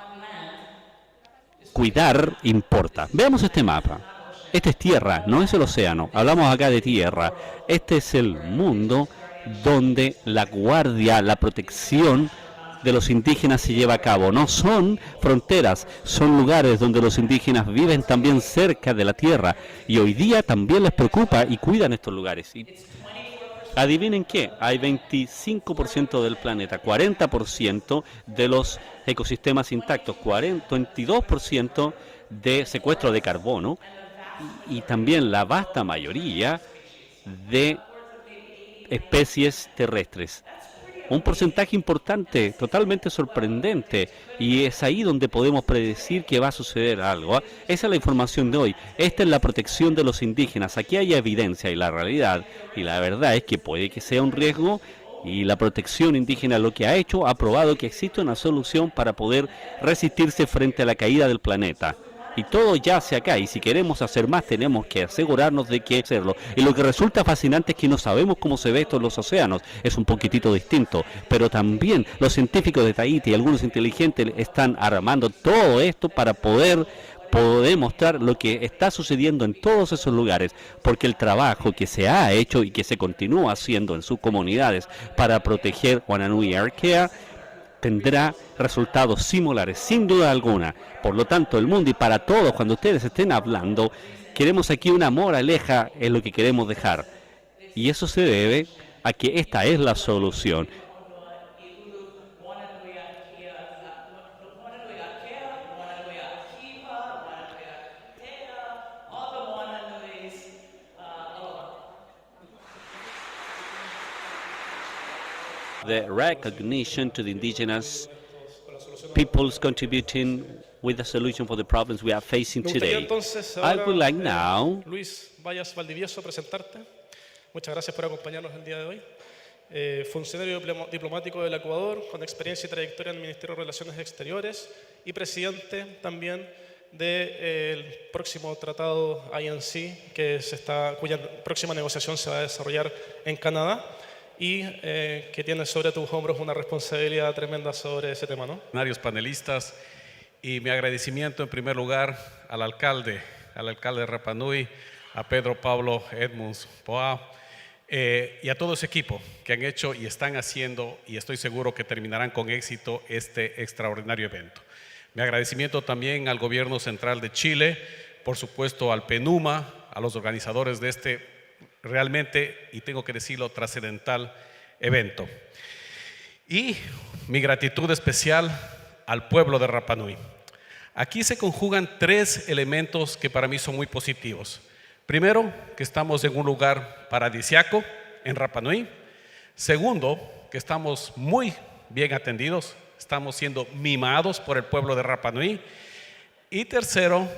cuidar importa. Veamos este mapa. Este es tierra, no es el océano. Hablamos acá de tierra. Este es el mundo donde la guardia, la protección de los indígenas se lleva a cabo. No son fronteras, son lugares donde los indígenas viven también cerca de la tierra, y hoy día también les preocupa y cuidan estos lugares. Y adivinen qué, hay 25% del planeta, 40% de los ecosistemas intactos, 22% de secuestro de carbono, y también la vasta mayoría de especies terrestres. Un porcentaje importante, totalmente sorprendente, y es ahí donde podemos predecir que va a suceder algo. Esa es la información de hoy. Esta es la protección de los indígenas. Aquí hay evidencia, y la realidad y la verdad es que puede que sea un riesgo, y la protección indígena lo que ha hecho, ha probado que existe una solución para poder resistirse frente a la caída del planeta. Y todo yace acá, y si queremos hacer más tenemos que asegurarnos de que hacerlo. Y lo que resulta fascinante es que no sabemos cómo se ve esto en los océanos, es un poquitito distinto, pero también los científicos de Tahití y algunos inteligentes están armando todo esto para poder mostrar lo que está sucediendo en todos esos lugares, porque el trabajo que se ha hecho y que se continúa haciendo en sus comunidades para proteger Wananui y Arquea tendrá resultados similares, sin duda alguna. Por lo tanto, el mundo, y para todos, cuando ustedes estén hablando, queremos aquí una moraleja, es lo que queremos dejar. Y eso se debe a que esta es la solución. The recognition to the indigenous people's contributing with the solution for the problems we are facing Me gustaría today. entonces I ahora, would like now Luis Vallas Valdivieso, presentarte. Muchas gracias por acompañarnos el día de hoy. Funcionario diplomático del Ecuador, con experiencia y trayectoria en el Ministerio de Relaciones Exteriores y presidente también del próximo tratado INC, cuya próxima negociación se va a desarrollar en Canadá y que tiene sobre tus hombros una responsabilidad tremenda sobre ese tema, ¿no? Varios panelistas, y mi agradecimiento en primer lugar al alcalde de Rapa Nui, a Pedro Pablo Edmunds Poa, y a todo ese equipo que han hecho y están haciendo, y estoy seguro que terminarán con éxito este extraordinario evento. Mi agradecimiento también al Gobierno Central de Chile, por supuesto al PENUMA, a los organizadores de este realmente, y tengo que decirlo, trascendental evento. Y mi gratitud especial al pueblo de Rapa Nui. Aquí se conjugan tres elementos que para mí son muy positivos. Primero, que estamos en un lugar paradisiaco, en Rapa Nui. Segundo, que estamos muy bien atendidos, estamos siendo mimados por el pueblo de Rapa Nui. Y tercero,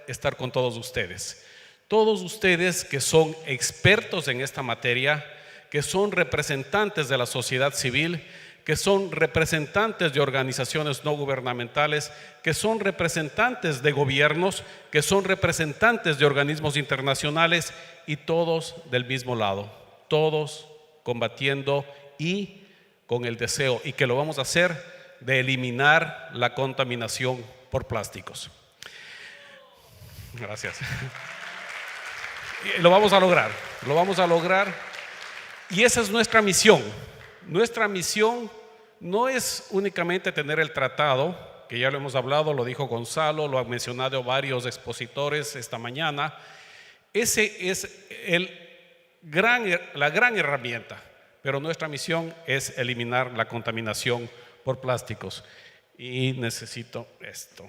estar con todos ustedes. Todos ustedes que son expertos en esta materia, que son representantes de la sociedad civil, que son representantes de organizaciones no gubernamentales, que son representantes de gobiernos, que son representantes de organismos internacionales, y todos del mismo lado, todos combatiendo y con el deseo, y que lo vamos a hacer, de eliminar la contaminación por plásticos. Gracias. Lo vamos a lograr, y esa es nuestra misión. Nuestra misión no es únicamente tener el tratado, que ya lo hemos hablado, lo dijo Gonzalo, lo han mencionado varios expositores esta mañana. Ese es la gran herramienta, pero nuestra misión es eliminar la contaminación por plásticos. Y necesito esto.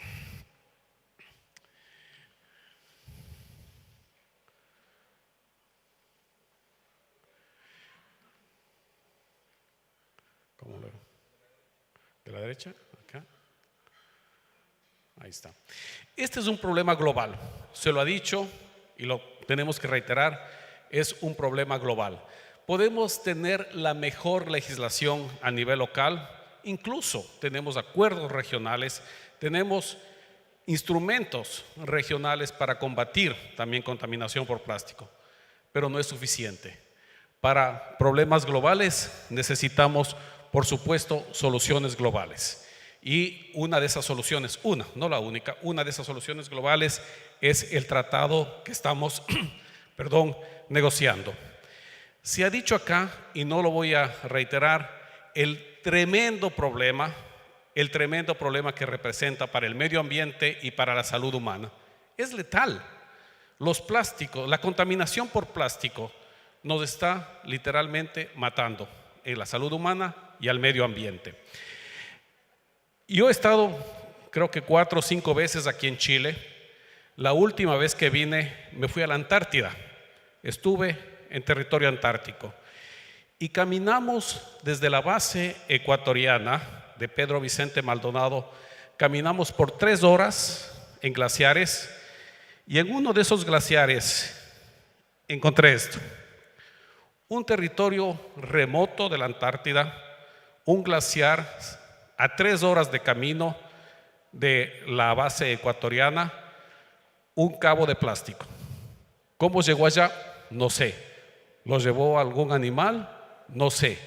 ¿De la derecha? Acá. Ahí está. Este es un problema global. Se lo ha dicho y lo tenemos que reiterar. Es un problema global. Podemos tener la mejor legislación a nivel local. Incluso tenemos acuerdos regionales. Tenemos instrumentos regionales para combatir también contaminación por plástico. Pero no es suficiente. Para problemas globales necesitamos, por supuesto, soluciones globales. Y una de esas soluciones, no la única, una de esas soluciones globales es el tratado que estamos negociando. Se ha dicho acá, y no lo voy a reiterar, el tremendo problema que representa para el medio ambiente y para la salud humana. Es letal. Los plásticos, la contaminación por plástico nos está literalmente matando en la salud humana y al medio ambiente. Yo he estado, creo que 4 o 5 veces aquí en Chile. La última vez que vine, me fui a la Antártida. Estuve en territorio antártico y caminamos desde la base ecuatoriana de Pedro Vicente Maldonado. Caminamos por 3 horas en glaciares, y en uno de esos glaciares encontré esto. Un territorio remoto de la Antártida, un glaciar a 3 horas de camino de la base ecuatoriana, un cabo de plástico. ¿Cómo llegó allá? No sé. ¿Lo llevó algún animal? No sé.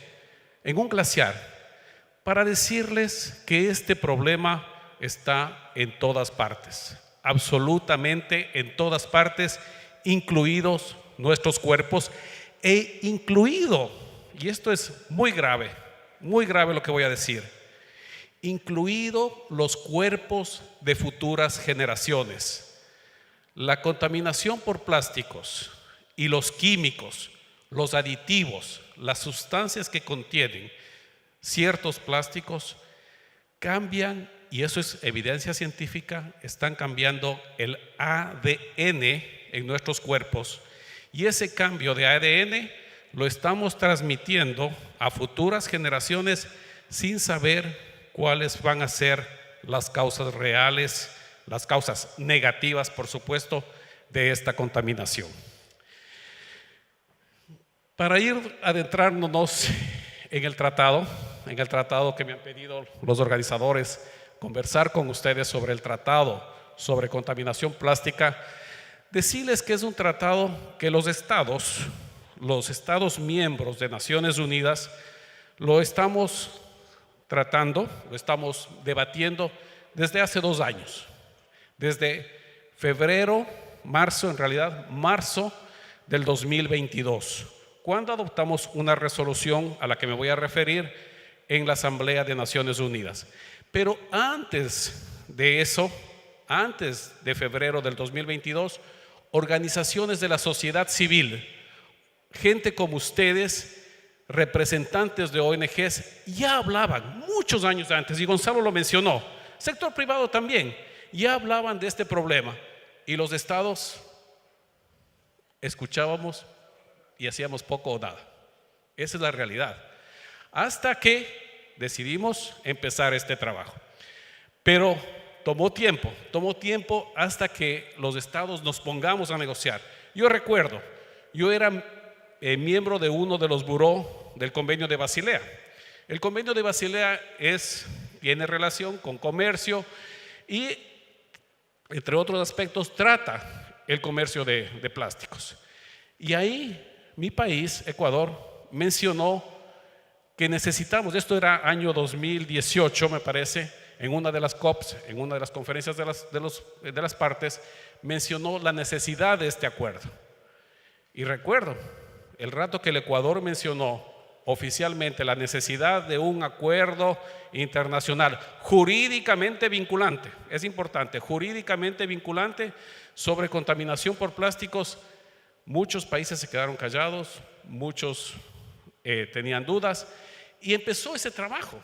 En un glaciar. Para decirles que este problema está en todas partes, absolutamente en todas partes, incluidos nuestros cuerpos, e incluido, y esto es muy grave lo que voy a decir, incluido los cuerpos de futuras generaciones. La contaminación por plásticos y los químicos, los aditivos, las sustancias que contienen ciertos plásticos cambian, y eso es evidencia científica, están cambiando el ADN en nuestros cuerpos. Y ese cambio de ADN lo estamos transmitiendo a futuras generaciones sin saber cuáles van a ser las causas reales, las causas negativas, por supuesto, de esta contaminación. Para ir adentrándonos en el tratado que me han pedido los organizadores conversar con ustedes sobre el tratado sobre contaminación plástica, decirles que es un tratado que los estados miembros de Naciones Unidas lo estamos tratando, lo estamos debatiendo desde hace 2 años, desde marzo del 2022, cuando adoptamos una resolución a la que me voy a referir en la Asamblea de Naciones Unidas. Pero antes de eso, antes de febrero del 2022, organizaciones de la sociedad civil, gente como ustedes, representantes de ONGs, ya hablaban muchos años antes, y Gonzalo lo mencionó, sector privado también, ya hablaban de este problema, y los estados escuchábamos y hacíamos poco o nada. Esa es la realidad. Hasta que decidimos empezar este trabajo. Pero tomó tiempo hasta que los estados nos pongamos a negociar. Yo recuerdo, yo era miembro de uno de los buró del convenio de Basilea. El convenio de Basilea tiene relación con comercio y, entre otros aspectos, trata el comercio de plásticos. Y ahí mi país, Ecuador, mencionó que necesitamos, esto era año 2018 me parece, en una de las COPs, en una de las conferencias de las partes, mencionó la necesidad de este acuerdo. Y recuerdo, el rato que el Ecuador mencionó oficialmente la necesidad de un acuerdo internacional jurídicamente vinculante, es importante, jurídicamente vinculante sobre contaminación por plásticos, muchos países se quedaron callados, muchos tenían dudas, y empezó ese trabajo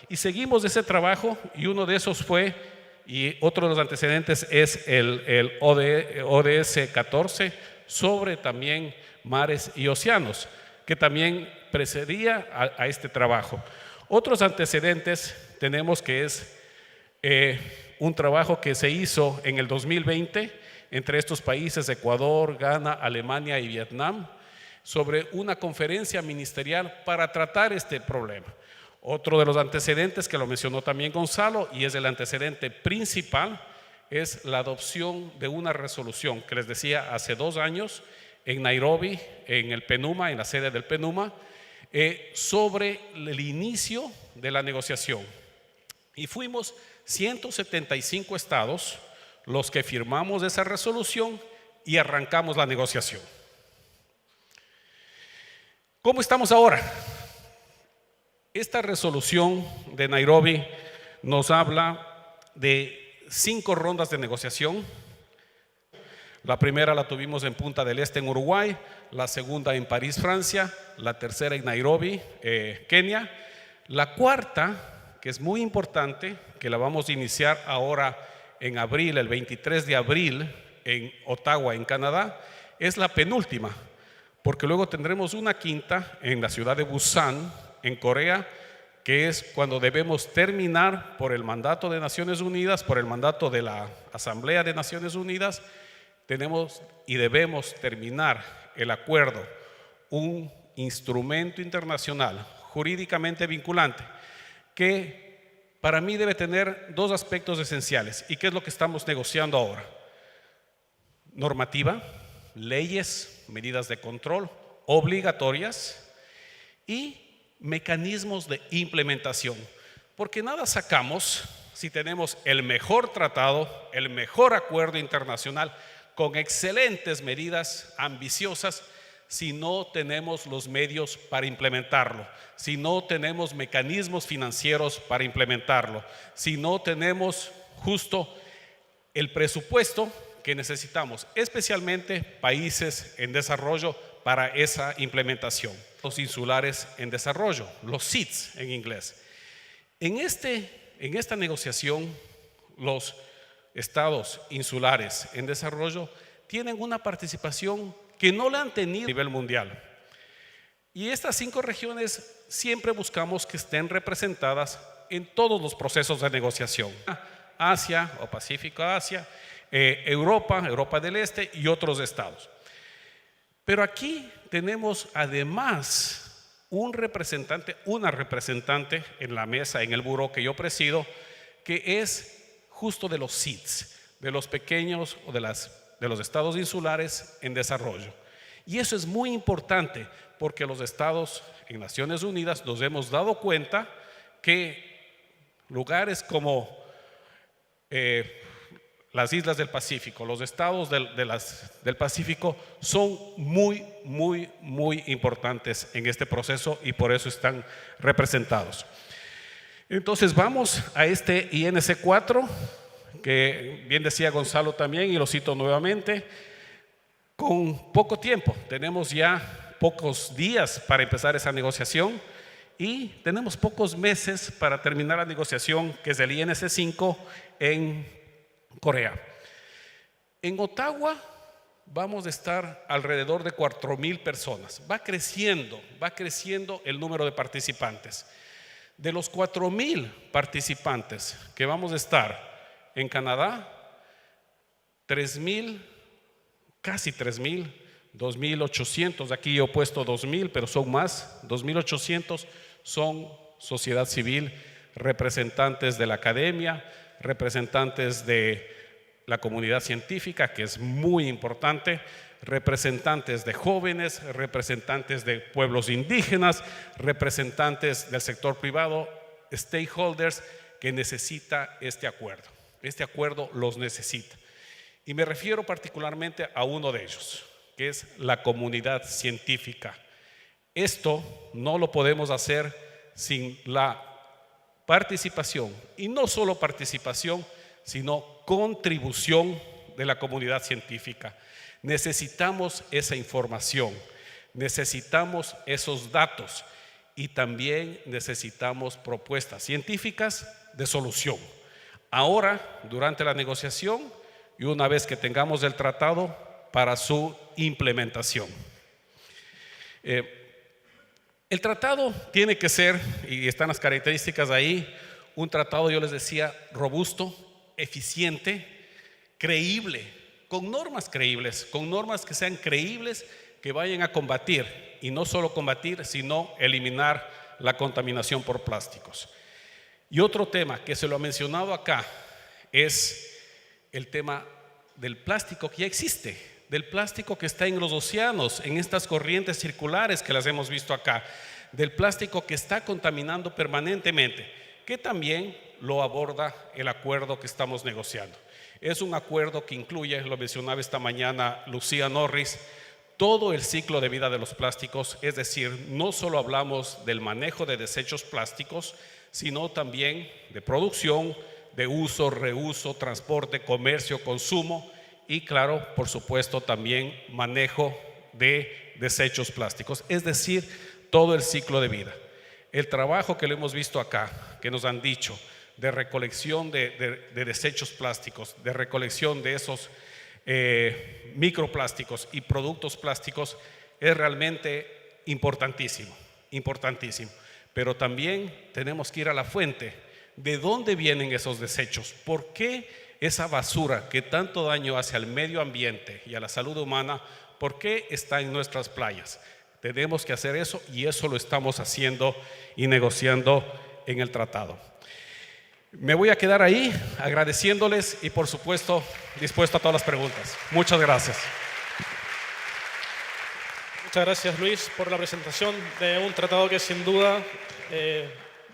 y seguimos ese trabajo, y uno de esos fue, y otro de los antecedentes es el ODS 14 sobre también mares y océanos, que también precedía a este trabajo. Otros antecedentes tenemos que es un trabajo que se hizo en el 2020 entre estos países, Ecuador, Ghana, Alemania y Vietnam, sobre una conferencia ministerial para tratar este problema. Otro de los antecedentes que lo mencionó también Gonzalo, y es el antecedente principal, es la adopción de una resolución que les decía hace 2 años en Nairobi, en el PNUMA, en la sede del PNUMA, sobre el inicio de la negociación. Y fuimos 175 estados los que firmamos esa resolución y arrancamos la negociación. ¿Cómo estamos ahora? Esta resolución de Nairobi nos habla de 5 rondas de negociación. La primera la tuvimos en Punta del Este, en Uruguay, la segunda en París, Francia, la tercera en Nairobi, Kenia. La cuarta, que es muy importante, que la vamos a iniciar ahora en abril, el 23 de abril, en Ottawa, en Canadá, es la penúltima, porque luego tendremos una quinta en la ciudad de Busan, en Corea, que es cuando debemos terminar por el mandato de Naciones Unidas, por el mandato de la Asamblea de Naciones Unidas, tenemos y debemos terminar el acuerdo, un instrumento internacional jurídicamente vinculante que para mí debe tener 2 aspectos esenciales. ¿Y qué es lo que estamos negociando ahora? Normativa, leyes, medidas de control obligatorias y mecanismos de implementación, porque nada sacamos si tenemos el mejor tratado, el mejor acuerdo internacional con excelentes medidas ambiciosas, si no tenemos los medios para implementarlo, si no tenemos mecanismos financieros para implementarlo, si no tenemos justo el presupuesto que necesitamos, especialmente países en desarrollo para esa implementación. Los insulares en desarrollo, los SIDS en inglés. En esta negociación, los estados insulares en desarrollo tienen una participación que no la han tenido a nivel mundial. Y estas 5 regiones siempre buscamos que estén representadas en todos los procesos de negociación. Asia o Pacífico Asia, Europa, Europa del Este y otros estados. Pero aquí tenemos además un representante, una representante en la mesa, en el buró que yo presido, que es justo de los SIDS, de los pequeños o de los estados insulares en desarrollo. Y eso es muy importante porque los estados en Naciones Unidas nos hemos dado cuenta que lugares como las islas del Pacífico, los estados del Pacífico son muy importantes en este proceso y por eso están representados. Entonces vamos a este INC 4, que bien decía Gonzalo también y lo cito nuevamente, con poco tiempo, tenemos ya pocos días para empezar esa negociación y tenemos pocos meses para terminar la negociación, que es el INC 5 en Corea. En Ottawa vamos a estar alrededor de 4,000 personas. Va creciendo el número de participantes. De los 4,000 participantes que vamos a estar en Canadá, 3,000, casi 3,000, 2,800, aquí yo he puesto 2,000, pero son más, 2,800 son sociedad civil, representantes de la academia, representantes de la comunidad científica, que es muy importante, representantes de jóvenes, representantes de pueblos indígenas, representantes del sector privado, stakeholders que necesita este acuerdo. Este acuerdo los necesita. Y me refiero particularmente a uno de ellos, que es la comunidad científica. Esto no lo podemos hacer sin la participación, y no solo participación, sino contribución de la comunidad científica. Necesitamos esa información, necesitamos esos datos y también necesitamos propuestas científicas de solución. Ahora, durante la negociación y una vez que tengamos el tratado para su implementación. El tratado tiene que ser, y están las características ahí, un tratado, yo les decía, robusto, eficiente, creíble, con normas creíbles, con normas que sean creíbles, que vayan a combatir, y no solo combatir, sino eliminar la contaminación por plásticos. Y otro tema que se lo ha mencionado acá es el tema del plástico que ya existe, del plástico que está en los océanos, en estas corrientes circulares que las hemos visto acá, del plástico que está contaminando permanentemente, que también lo aborda el acuerdo que estamos negociando. Es un acuerdo que incluye, lo mencionaba esta mañana Lucía Norris, todo el ciclo de vida de los plásticos, es decir, no solo hablamos del manejo de desechos plásticos, sino también de producción, de uso, reuso, transporte, comercio, consumo y claro, por supuesto, también manejo de desechos plásticos, es decir, todo el ciclo de vida. El trabajo que lo hemos visto acá, que nos han dicho, de recolección de desechos plásticos, de recolección de esos microplásticos y productos plásticos, es realmente importantísimo, importantísimo. Pero también tenemos que ir a la fuente. ¿De dónde vienen esos desechos? ¿Por qué esa basura que tanto daño hace al medio ambiente y a la salud humana, por qué está en nuestras playas? Tenemos que hacer eso y eso lo estamos haciendo y negociando en el tratado. Me voy a quedar ahí agradeciéndoles y por supuesto dispuesto a todas las preguntas. Muchas gracias. Muchas gracias, Luis, por la presentación de un tratado que sin duda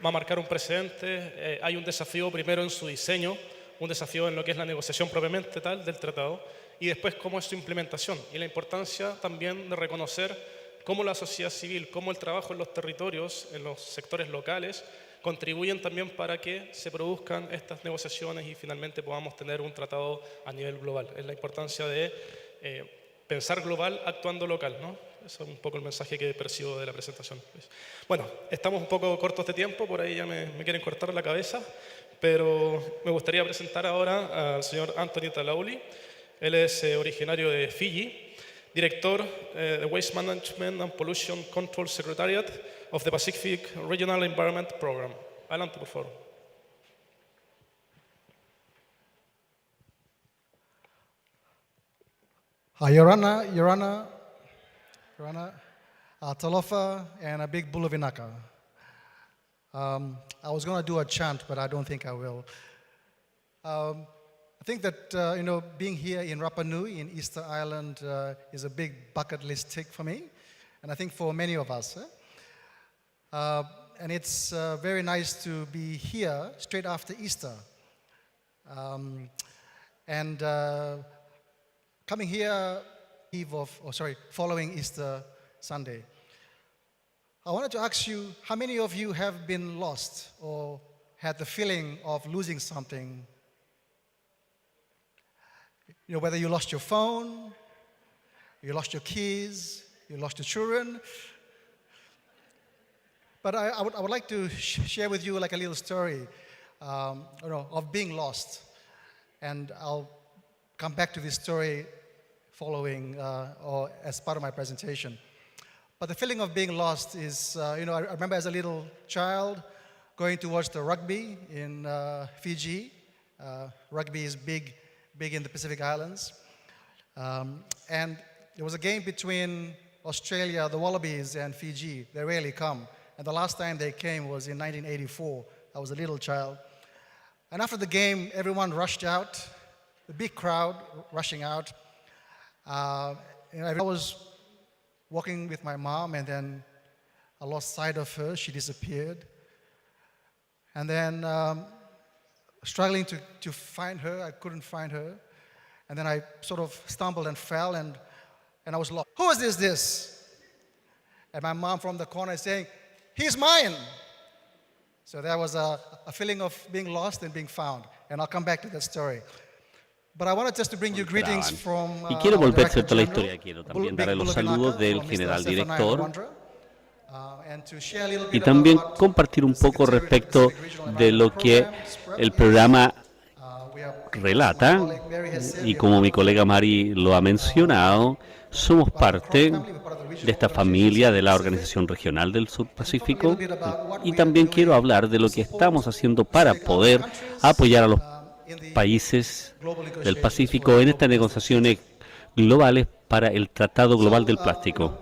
va a marcar un precedente. Hay un desafío primero en su diseño, un desafío en lo que es la negociación propiamente tal del tratado y después cómo es su implementación y la importancia también de reconocer cómo la sociedad civil, cómo el trabajo en los territorios, en los sectores locales, contribuyen también para que se produzcan estas negociaciones y finalmente podamos tener un tratado a nivel global. Es la importancia de pensar global actuando local, ¿no? Eso es un poco el mensaje que percibo de la presentación. Bueno, estamos un poco cortos de tiempo, por ahí ya me quieren cortar la cabeza, pero me gustaría presentar ahora al señor Anthony Talauli. Él es originario de Fiji, Director de Waste Management and Pollution Control Secretariat of the Pacific Regional Environment Program. Adelante, por favor. Your Honor, Talofa, and a big Bulavinaka. I was going to do a chant, but I don't think I will. I think that, being here in Rapa Nui, in Easter Island, is a big bucket list tick for me, and I think for many of us. And it's very nice to be here straight after Easter. Coming here following Easter Sunday. I wanted to ask you, how many of you have been lost or had the feeling of losing something? Whether you lost your phone, you lost your keys, you lost your children. But I would like to share with you like a little story of being lost. And I'll come back to this story following or as part of my presentation. But the feeling of being lost is, I remember as a little child going to watch the rugby in Fiji. Rugby is big in the Pacific Islands. And there was a game between Australia, the Wallabies, and Fiji. They rarely come. And the last time they came was in 1984. I was a little child. And after the game, everyone rushed out, the big crowd rushing out. I was walking with my mom, and then I lost sight of her. She disappeared. And then struggling to find her, I couldn't find her. And then I sort of stumbled and fell, and I was lost. Who is this? And my mom from the corner is saying, he's mine. So there was a feeling of being lost and being found. And I'll come back to that story. But I wanted just to bring you greetings from y quiero volver cierto a la historia, quiero también darle los saludos del general director y también compartir un poco respecto de lo que el programa relata, y como mi colega Mari lo ha mencionado, somos parte de esta familia de la Organización Regional del Sur Pacífico, y también quiero hablar de lo que estamos haciendo para poder apoyar a los países del Pacífico en estas negociaciones globales para el Tratado Global del Plástico.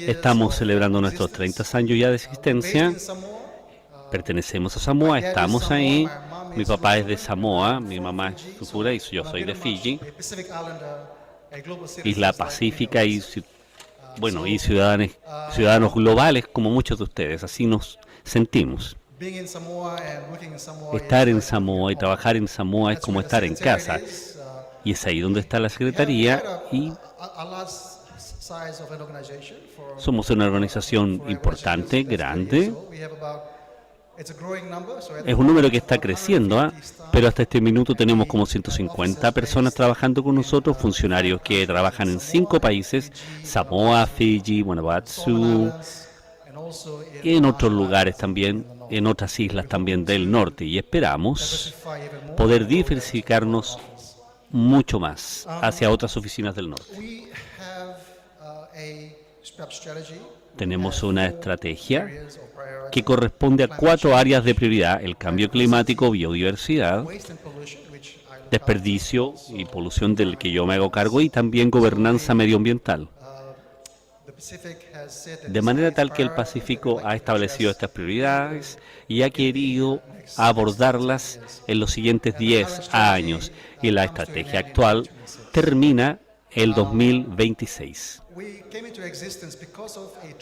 Estamos celebrando nuestros 30 años ya de existencia. Pertenecemos a Samoa, estamos ahí. Mi papá es de Samoa, mi mamá es Sufura y yo soy de Fiji. Isla Pacífica y ciudadanos globales como muchos de ustedes, así nos sentimos. Estar en Samoa y trabajar en Samoa es como estar en casa, y es ahí donde está la Secretaría, y somos una organización importante, grande. Es un número que está creciendo, pero hasta este minuto tenemos como 150 personas trabajando con nosotros, funcionarios que trabajan en 5 países, Samoa, Fiji, Vanuatu, y en otros lugares también, en otras islas también del norte, y esperamos poder diversificarnos mucho más hacia otras oficinas del norte. Tenemos una estrategia que corresponde a 4 áreas de prioridad: el cambio climático, biodiversidad, desperdicio y polución del que yo me hago cargo, y también gobernanza medioambiental. De manera tal que el Pacífico ha establecido estas prioridades y ha querido abordarlas en los siguientes 10 años, y la estrategia actual termina el 2026.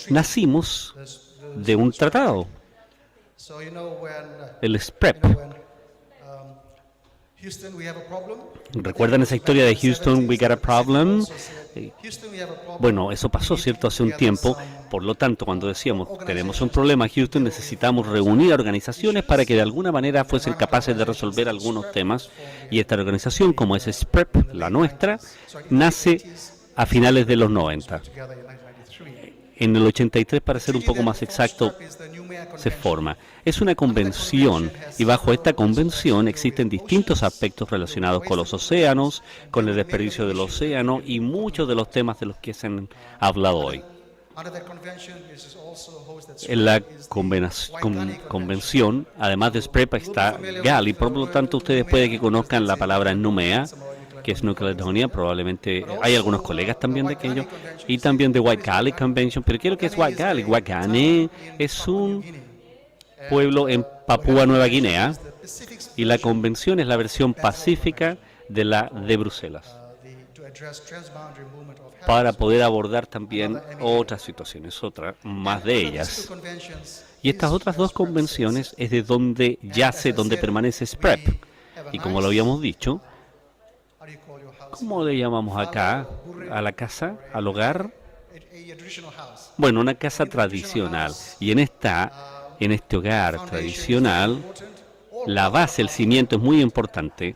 Nacimos de un tratado, el SPREP. ¿Recuerdan esa historia de Houston, we got a problem? Bueno, eso pasó, ¿cierto?, hace un tiempo. Por lo tanto, cuando decíamos, tenemos un problema, Houston, necesitamos reunir a organizaciones para que de alguna manera fuesen capaces de resolver algunos temas. Y esta organización, como es SPREP, la nuestra, nace a finales de los 90. En el 83, para ser un poco más exacto, se forma. Es una convención y bajo esta convención existen distintos aspectos relacionados con los océanos, con el desperdicio del océano y muchos de los temas de los que se han hablado hoy. En la convención, además de SPREP, está GAL y por lo tanto ustedes pueden que conozcan la palabra NUMEA, que es Nuclear Caledonia, probablemente hay algunos colegas también de aquello, y también de White Galley Convention. Pero ¿qué es lo que es White Galley? Wagane es un pueblo en Papúa Nueva Guinea y la convención es la versión pacífica de la de Bruselas para poder abordar también otras situaciones, otras más de ellas. Y estas otras dos convenciones es de donde yace, donde permanece SPREP. Y como lo habíamos dicho, ¿cómo le llamamos acá a la casa, al hogar? Bueno, una casa tradicional. Y en este hogar tradicional, la base, el cimiento es muy importante.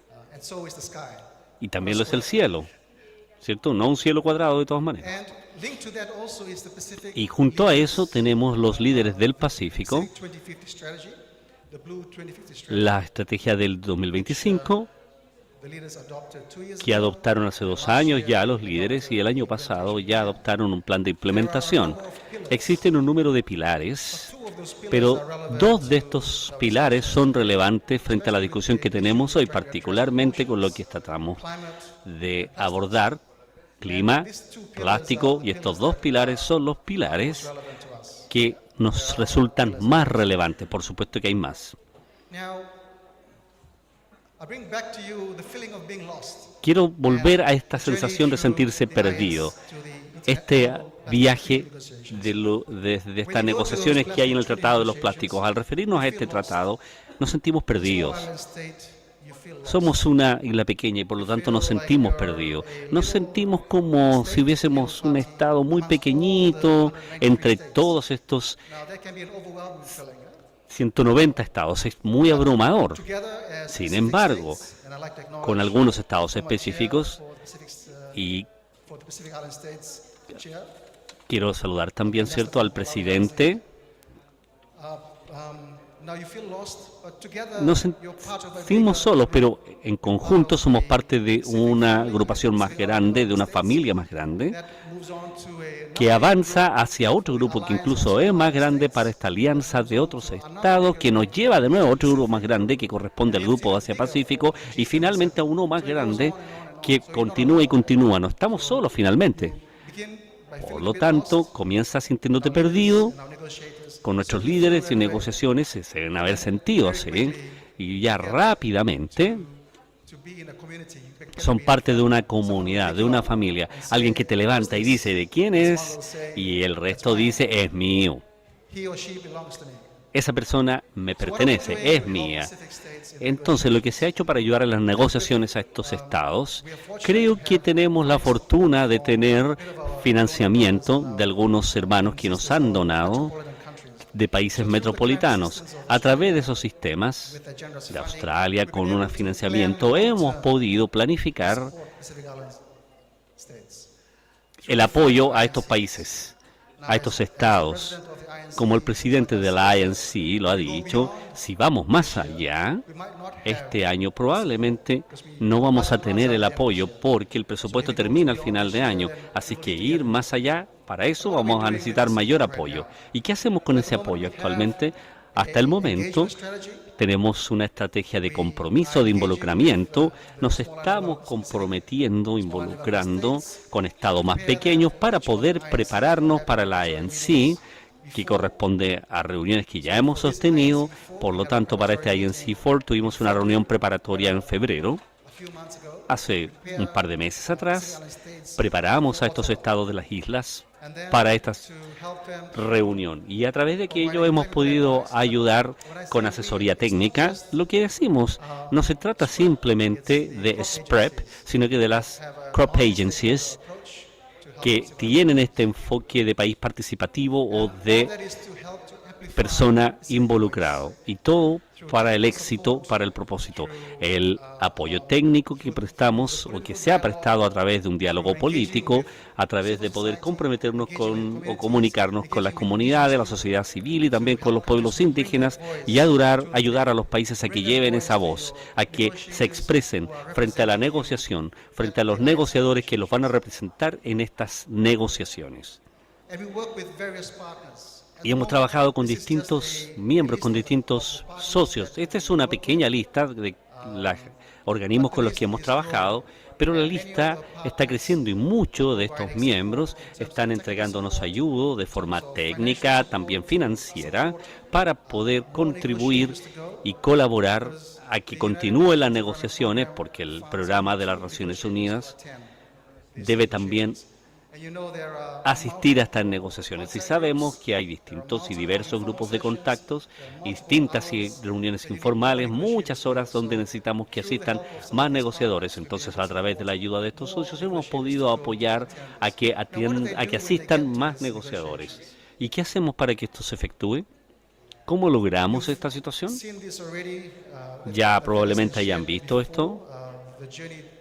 Y también lo es el cielo, ¿cierto? No un cielo cuadrado de todas maneras. Y junto a eso tenemos los líderes del Pacífico, la estrategia del 2025, que adoptaron hace 2 años ya los líderes y el año pasado ya adoptaron un plan de implementación. Existen un número de pilares, pero 2 de estos pilares son relevantes frente a la discusión que tenemos hoy, particularmente con lo que tratamos de abordar, clima, plástico, y estos 2 pilares son los pilares que nos resultan más relevantes. Por supuesto que hay más. Quiero volver a esta sensación de sentirse perdido. Este viaje desde estas negociaciones que hay en el Tratado de los Plásticos. Al referirnos a este tratado, nos sentimos perdidos. Somos una isla pequeña y por lo tanto nos sentimos perdidos. Nos sentimos como si hubiésemos un estado muy pequeñito entre todos estos 190 estados. Es muy abrumador. Sin embargo, con algunos estados específicos, y quiero saludar también, ¿cierto?, al presidente. Nos sentimos solos, pero en conjunto somos parte de una agrupación más grande, de una familia más grande, que avanza hacia otro grupo que incluso es más grande para esta alianza de otros estados, que nos lleva de nuevo a otro grupo más grande que corresponde al grupo Asia-Pacífico y finalmente a uno más grande que continúa y continúa. No estamos solos finalmente. Por lo tanto, comienza sintiéndote perdido. Con nuestros líderes y negociaciones se deben haber sentido así, y ya rápidamente son parte de una comunidad, de una familia. Alguien que te levanta y dice ¿de quién es? Y el resto dice es mío. Esa persona me pertenece, es mía. Entonces, lo que se ha hecho para ayudar a las negociaciones a estos estados, creo que tenemos la fortuna de tener financiamiento de algunos hermanos que nos han donado de países metropolitanos. A través de esos sistemas de Australia, con un financiamiento, hemos podido planificar el apoyo a estos países, a estos estados. Como el presidente de la INC lo ha dicho, si vamos más allá, este año probablemente no vamos a tener el apoyo porque el presupuesto termina al final de año. Así que ir más allá, para eso vamos a necesitar mayor apoyo. ¿Y qué hacemos con ese apoyo actualmente? Hasta el momento tenemos una estrategia de compromiso, de involucramiento. Nos estamos comprometiendo, involucrando con estados más pequeños para poder prepararnos para la INC, que corresponde a reuniones que ya hemos sostenido. Por lo tanto, para este INC4 tuvimos una reunión preparatoria en febrero. Hace un par de meses atrás, preparamos a estos estados de las islas para esta reunión. Y a través de aquello hemos podido ayudar con asesoría técnica. Lo que decimos no se trata simplemente de SPREP, sino que de las crop agencies que tienen este enfoque de país participativo o de persona involucrado, y todo para el éxito, para el propósito. El apoyo técnico que prestamos o que se ha prestado a través de un diálogo político, a través de poder comprometernos con o comunicarnos con las comunidades, la sociedad civil y también con los pueblos indígenas, y ayudar a los países a que lleven esa voz, a que se expresen frente a la negociación, frente a los negociadores que los van a representar en estas negociaciones. Y hemos trabajado con distintos miembros, con distintos socios. Esta es una pequeña lista de los organismos con los que hemos trabajado, pero la lista está creciendo y muchos de estos miembros están entregándonos ayuda de forma técnica, también financiera, para poder contribuir y colaborar a que continúen las negociaciones, porque el programa de las Naciones Unidas debe también asistir a estas negociaciones. Y sabemos que hay distintos y diversos grupos de contactos, distintas reuniones informales, muchas horas donde necesitamos que asistan más negociadores. Entonces, a través de la ayuda de estos socios hemos podido apoyar a que asistan más negociadores. ¿Y qué hacemos para que esto se efectúe? ¿Cómo logramos esta situación? Ya probablemente hayan visto esto.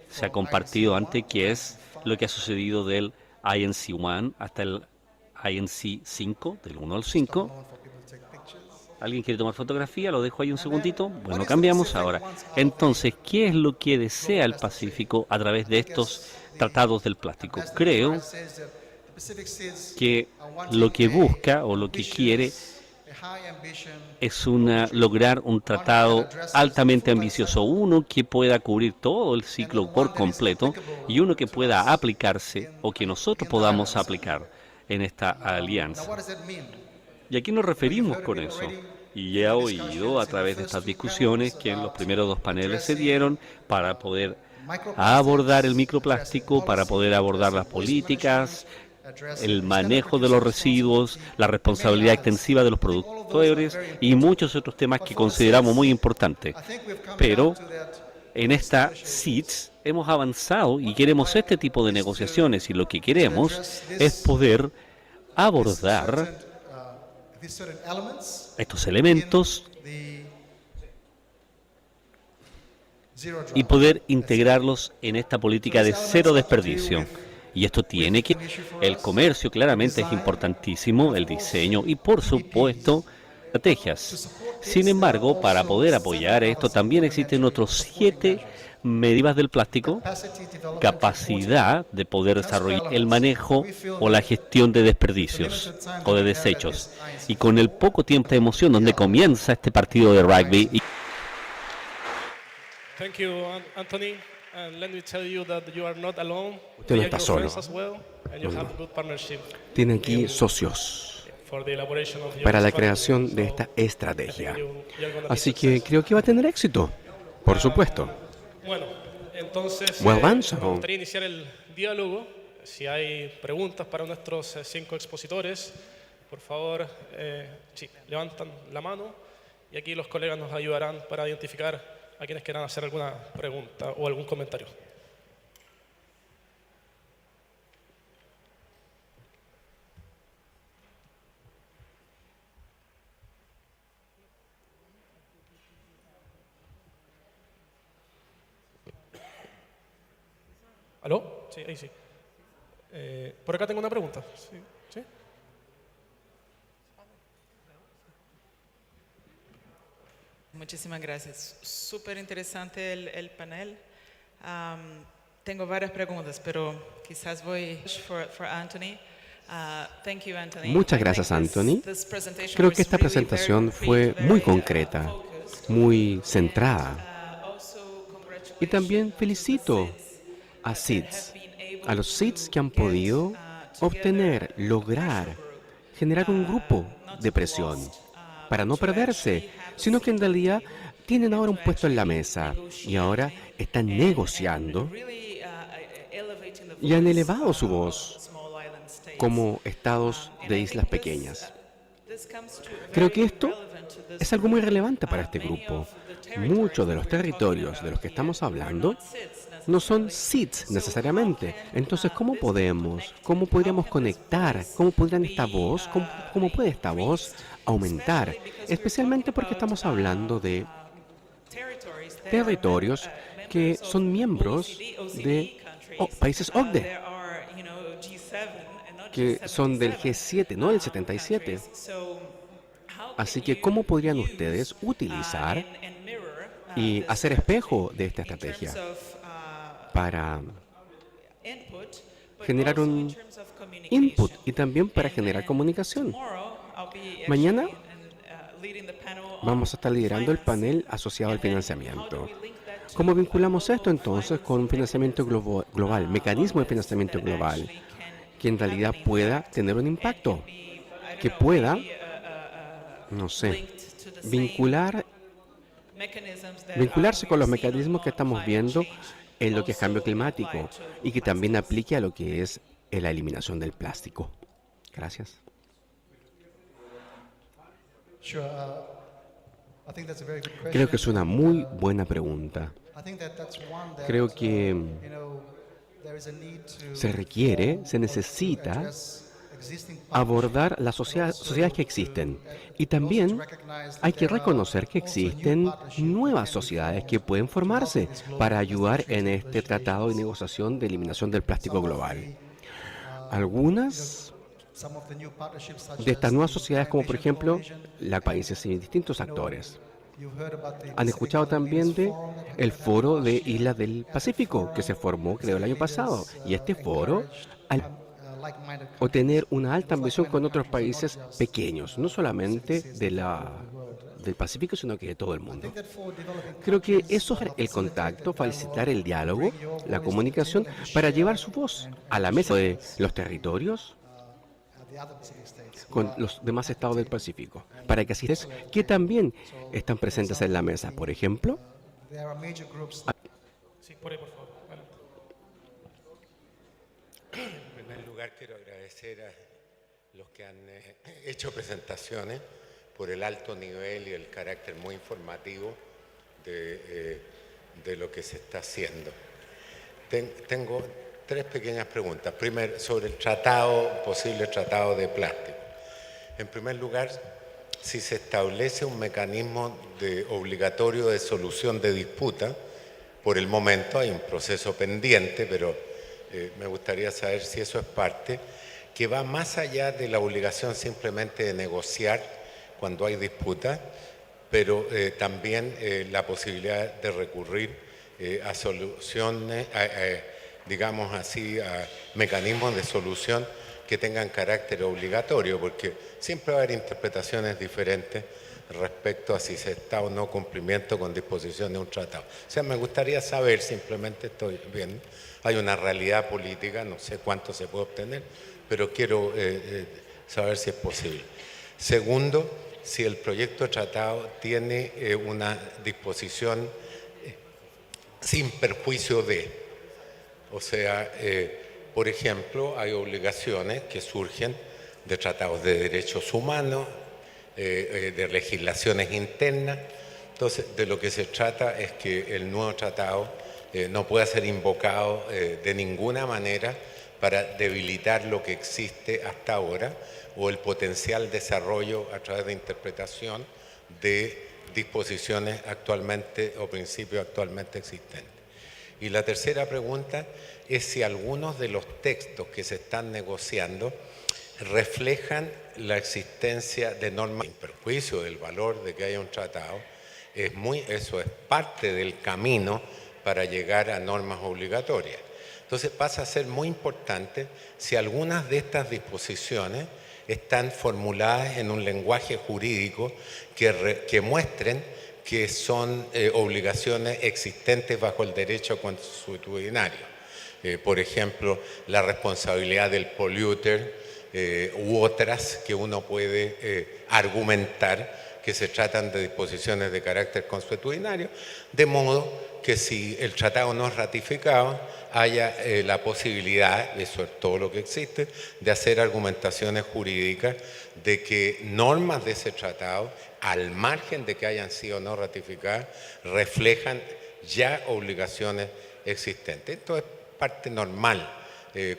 Se ha compartido antes qué es lo que ha sucedido del INC 1 hasta el INC 5, del 1 al 5. ¿Alguien quiere tomar fotografía? Lo dejo ahí un segundito. Bueno, cambiamos ahora. Entonces, ¿qué es lo que desea el Pacífico a través de estos tratados del plástico? Creo que lo que busca o lo que quiere es lograr un tratado altamente ambicioso, uno que pueda cubrir todo el ciclo por completo y uno que pueda aplicarse o que nosotros podamos aplicar en esta alianza. ¿Y a qué nos referimos con eso? Y he oído a través de estas discusiones que en los primeros dos paneles se dieron para poder abordar el microplástico, para poder abordar las políticas, el manejo de los residuos, la responsabilidad extensiva de los productores y muchos otros temas que consideramos muy importantes. Pero en esta CITES hemos avanzado y queremos este tipo de negociaciones, y lo que queremos es poder abordar estos elementos y poder integrarlos en esta política de cero desperdicio. Y esto tiene que... El comercio claramente es importantísimo, el diseño y, por supuesto, estrategias. Sin embargo, para poder apoyar esto, también existen otros 7 medidas del plástico, capacidad de poder desarrollar el manejo o la gestión de desperdicios o de desechos. Y con el poco tiempo de emoción donde comienza este partido de rugby... Thank you, Anthony. And let me tell you that you are not alone. Usted no está solo. Tiene aquí socios para la creación de esta estrategia. Así que creo que va a tener éxito, por supuesto. Bueno, entonces me gustaría iniciar el diálogo. Si hay preguntas para nuestros 5 expositores, por favor, sí, levantan la mano y aquí los colegas nos ayudarán para identificar a quienes quieran hacer alguna pregunta o algún comentario. ¿Aló? Sí, ahí sí. Por acá tengo una pregunta. ¿Sí? ¿Sí? Muchísimas gracias. Súper interesante el panel. Tengo varias preguntas, pero quizás voy for Anthony. Thank you, Anthony. Muchas gracias, Anthony. Creo que esta presentación fue muy concreta, muy centrada. Y también felicito a CITES, a los CITES que han podido obtener, lograr, generar un grupo de presión para no perderse, sino que en realidad tienen ahora un puesto en la mesa y ahora están negociando y han elevado su voz como estados de islas pequeñas. Creo que esto es algo muy relevante para este grupo. Muchos de los territorios de los que estamos hablando no son seeds necesariamente. Entonces, ¿cómo podríamos conectar? ¿Cómo podrían esta voz, cómo puede esta voz aumentar? Especialmente porque estamos hablando de territorios que son miembros de países OCDE, que son del G7, no del 77. Así que, ¿cómo podrían ustedes utilizar y hacer espejo de esta estrategia para generar un input y también para generar comunicación? Mañana vamos a estar liderando el panel asociado al financiamiento. ¿Cómo vinculamos esto entonces con un financiamiento global, mecanismo de financiamiento global, que en realidad pueda tener un impacto, que pueda, no sé, vincularse con los mecanismos que estamos viendo en lo que es cambio climático y que también aplique a lo que es la eliminación del plástico? Gracias. Creo que es una muy buena pregunta. Creo que se necesita abordar las sociedades que existen. Y también hay que reconocer que existen nuevas sociedades que pueden formarse para ayudar en este tratado de negociación de eliminación del plástico global. Algunas de estas nuevas sociedades, como por ejemplo, los países y distintos actores. Han escuchado también de el Foro de Islas del Pacífico, que se formó, creo, el año pasado. Y este foro, al obtener una alta ambición con otros países pequeños, no solamente del Pacífico, sino que de todo el mundo. Creo que eso es el contacto, facilitar el diálogo, la comunicación, para llevar su voz a la mesa de los territorios con los demás estados del Pacífico, para que así es que también están presentes en la mesa. Por ejemplo, sí, por ahí, por favor. En primer lugar, quiero agradecer a los que han hecho presentaciones por el alto nivel y el carácter muy informativo de lo que se está haciendo. Tengo tres pequeñas preguntas. Primero, sobre el posible tratado de plástico. En primer lugar, si se establece un mecanismo obligatorio de solución de disputa, por el momento hay un proceso pendiente, pero me gustaría saber si eso es parte, que va más allá de la obligación simplemente de negociar cuando hay disputa, pero también la posibilidad de recurrir a soluciones, digamos así, a mecanismos de solución que tengan carácter obligatorio, porque siempre va a haber interpretaciones diferentes respecto a si se está o no cumplimiento con disposición de un tratado. O sea, me gustaría saber, simplemente estoy bien, hay una realidad política, no sé cuánto se puede obtener, pero quiero saber si es posible. Segundo, si el proyecto de tratado tiene una disposición sin perjuicio de, o sea, por ejemplo, hay obligaciones que surgen de tratados de derechos humanos, de legislaciones internas. Entonces, de lo que se trata es que el nuevo tratado no pueda ser invocado de ninguna manera para debilitar lo que existe hasta ahora o el potencial desarrollo a través de interpretación de disposiciones actualmente o principios actualmente existentes. Y la tercera pregunta es si algunos de los textos que se están negociando reflejan la existencia de normas sin perjuicio del valor de que haya un tratado. Eso es parte del camino para llegar a normas obligatorias. Entonces pasa a ser muy importante si algunas de estas disposiciones están formuladas en un lenguaje jurídico que muestren que son obligaciones existentes bajo el derecho consuetudinario. Por ejemplo, la responsabilidad del polluter u otras que uno puede argumentar que se tratan de disposiciones de carácter consuetudinario, de modo que si el tratado no es ratificado, haya la posibilidad, eso es todo lo que existe, de hacer argumentaciones jurídicas de que normas de ese tratado, al margen de que hayan sido no ratificadas, reflejan ya obligaciones existente. Esto es parte normal.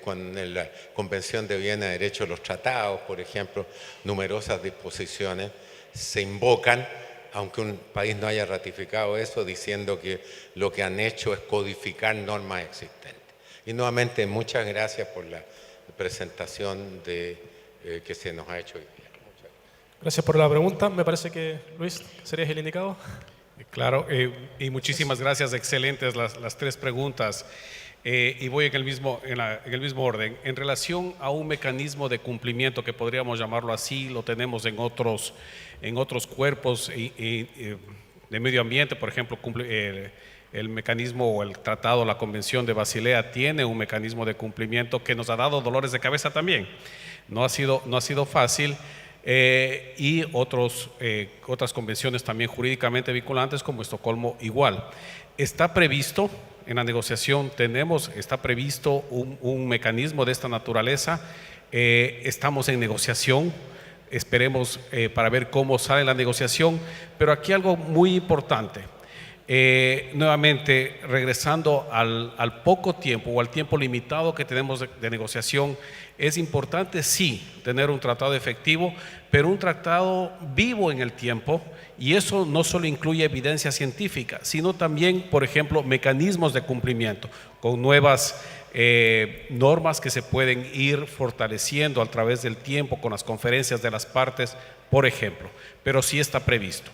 Con la Convención de Viena de Derecho de los Tratados, por ejemplo, numerosas disposiciones se invocan, aunque un país no haya ratificado eso, diciendo que lo que han hecho es codificar normas existentes. Y nuevamente, muchas gracias por la presentación que se nos ha hecho hoy día. Gracias por la pregunta. Me parece que, Luis, serías el indicado. Claro, y muchísimas gracias, excelentes las tres preguntas. Y voy en el mismo orden. En relación a un mecanismo de cumplimiento, que podríamos llamarlo así, lo tenemos en otros cuerpos de medio ambiente, por ejemplo, el mecanismo o el tratado, la Convención de Basilea tiene un mecanismo de cumplimiento que nos ha dado dolores de cabeza también. No ha sido fácil. Y otras convenciones también jurídicamente vinculantes como Estocolmo igual. Está previsto en la negociación, está previsto un mecanismo de esta naturaleza. Estamos en negociación, esperemos para ver cómo sale la negociación, pero aquí algo muy importante. Nuevamente, regresando al poco tiempo o al tiempo limitado que tenemos de negociación, es importante sí tener un tratado efectivo, pero un tratado vivo en el tiempo, y eso no solo incluye evidencia científica, sino también, por ejemplo, mecanismos de cumplimiento, con nuevas normas que se pueden ir fortaleciendo a través del tiempo con las conferencias de las partes, por ejemplo, pero sí está previsto.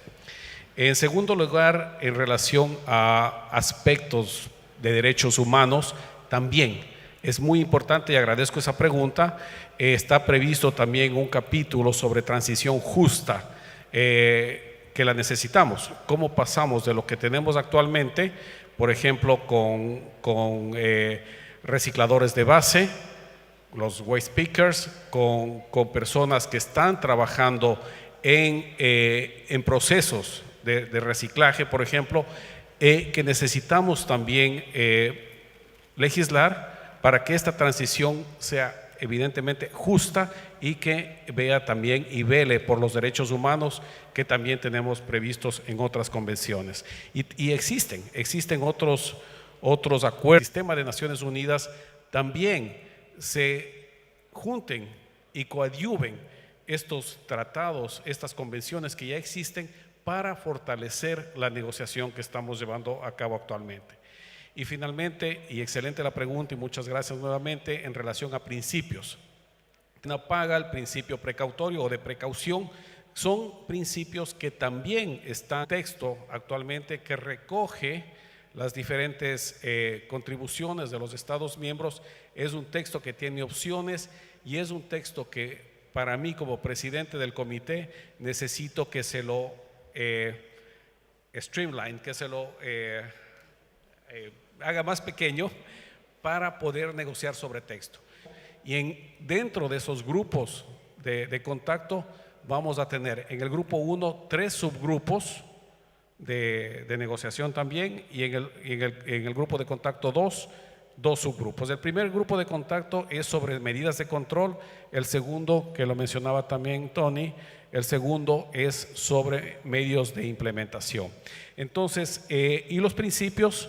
En segundo lugar, en relación a aspectos de derechos humanos, también es muy importante y agradezco esa pregunta. Está previsto también un capítulo sobre transición justa que la necesitamos. ¿Cómo pasamos de lo que tenemos actualmente, por ejemplo, con recicladores de base, los waste pickers, con personas que están trabajando en procesos de reciclaje, por ejemplo, que necesitamos también legislar para que esta transición sea evidentemente justa y que vea también y vele por los derechos humanos que también tenemos previstos en otras convenciones. Y existen otros acuerdos. El sistema de Naciones Unidas también se junten y coadyuven estos tratados, estas convenciones que ya existen para fortalecer la negociación que estamos llevando a cabo actualmente. Y finalmente, y excelente la pregunta y muchas gracias nuevamente, en relación a principios. No paga el principio precautorio o de precaución, son principios que también están en texto actualmente que recoge las diferentes contribuciones de los Estados miembros. Es un texto que tiene opciones y es un texto que para mí como presidente del comité necesito que se lo streamline, que se lo haga más pequeño para poder negociar sobre texto. Y dentro de esos grupos de contacto vamos a tener en el grupo 1 3 subgrupos de negociación también, y en el grupo de contacto 2 subgrupos. El primer grupo de contacto es sobre medidas de control, el segundo, que lo mencionaba también Tony, el segundo es sobre medios de implementación. Entonces, y los principios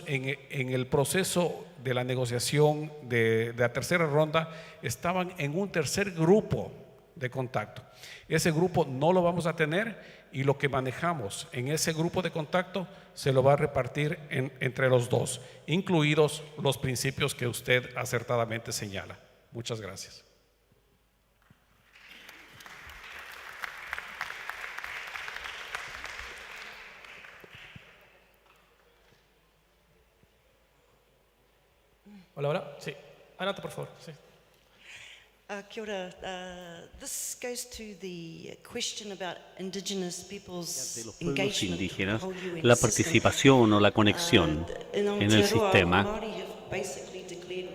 en el proceso de la negociación de la tercera ronda estaban en un tercer grupo de contacto. Ese grupo no lo vamos a tener, y lo que manejamos en ese grupo de contacto se lo va a repartir entre los dos, incluidos los principios que usted acertadamente señala. Muchas gracias. Hola. Sí. Adelante, por favor. Sí. Kia ora. This goes to the question about indigenous people's De los pueblos engagement indígenas, with the whole UN la system. participación o la conexión En en el sistema.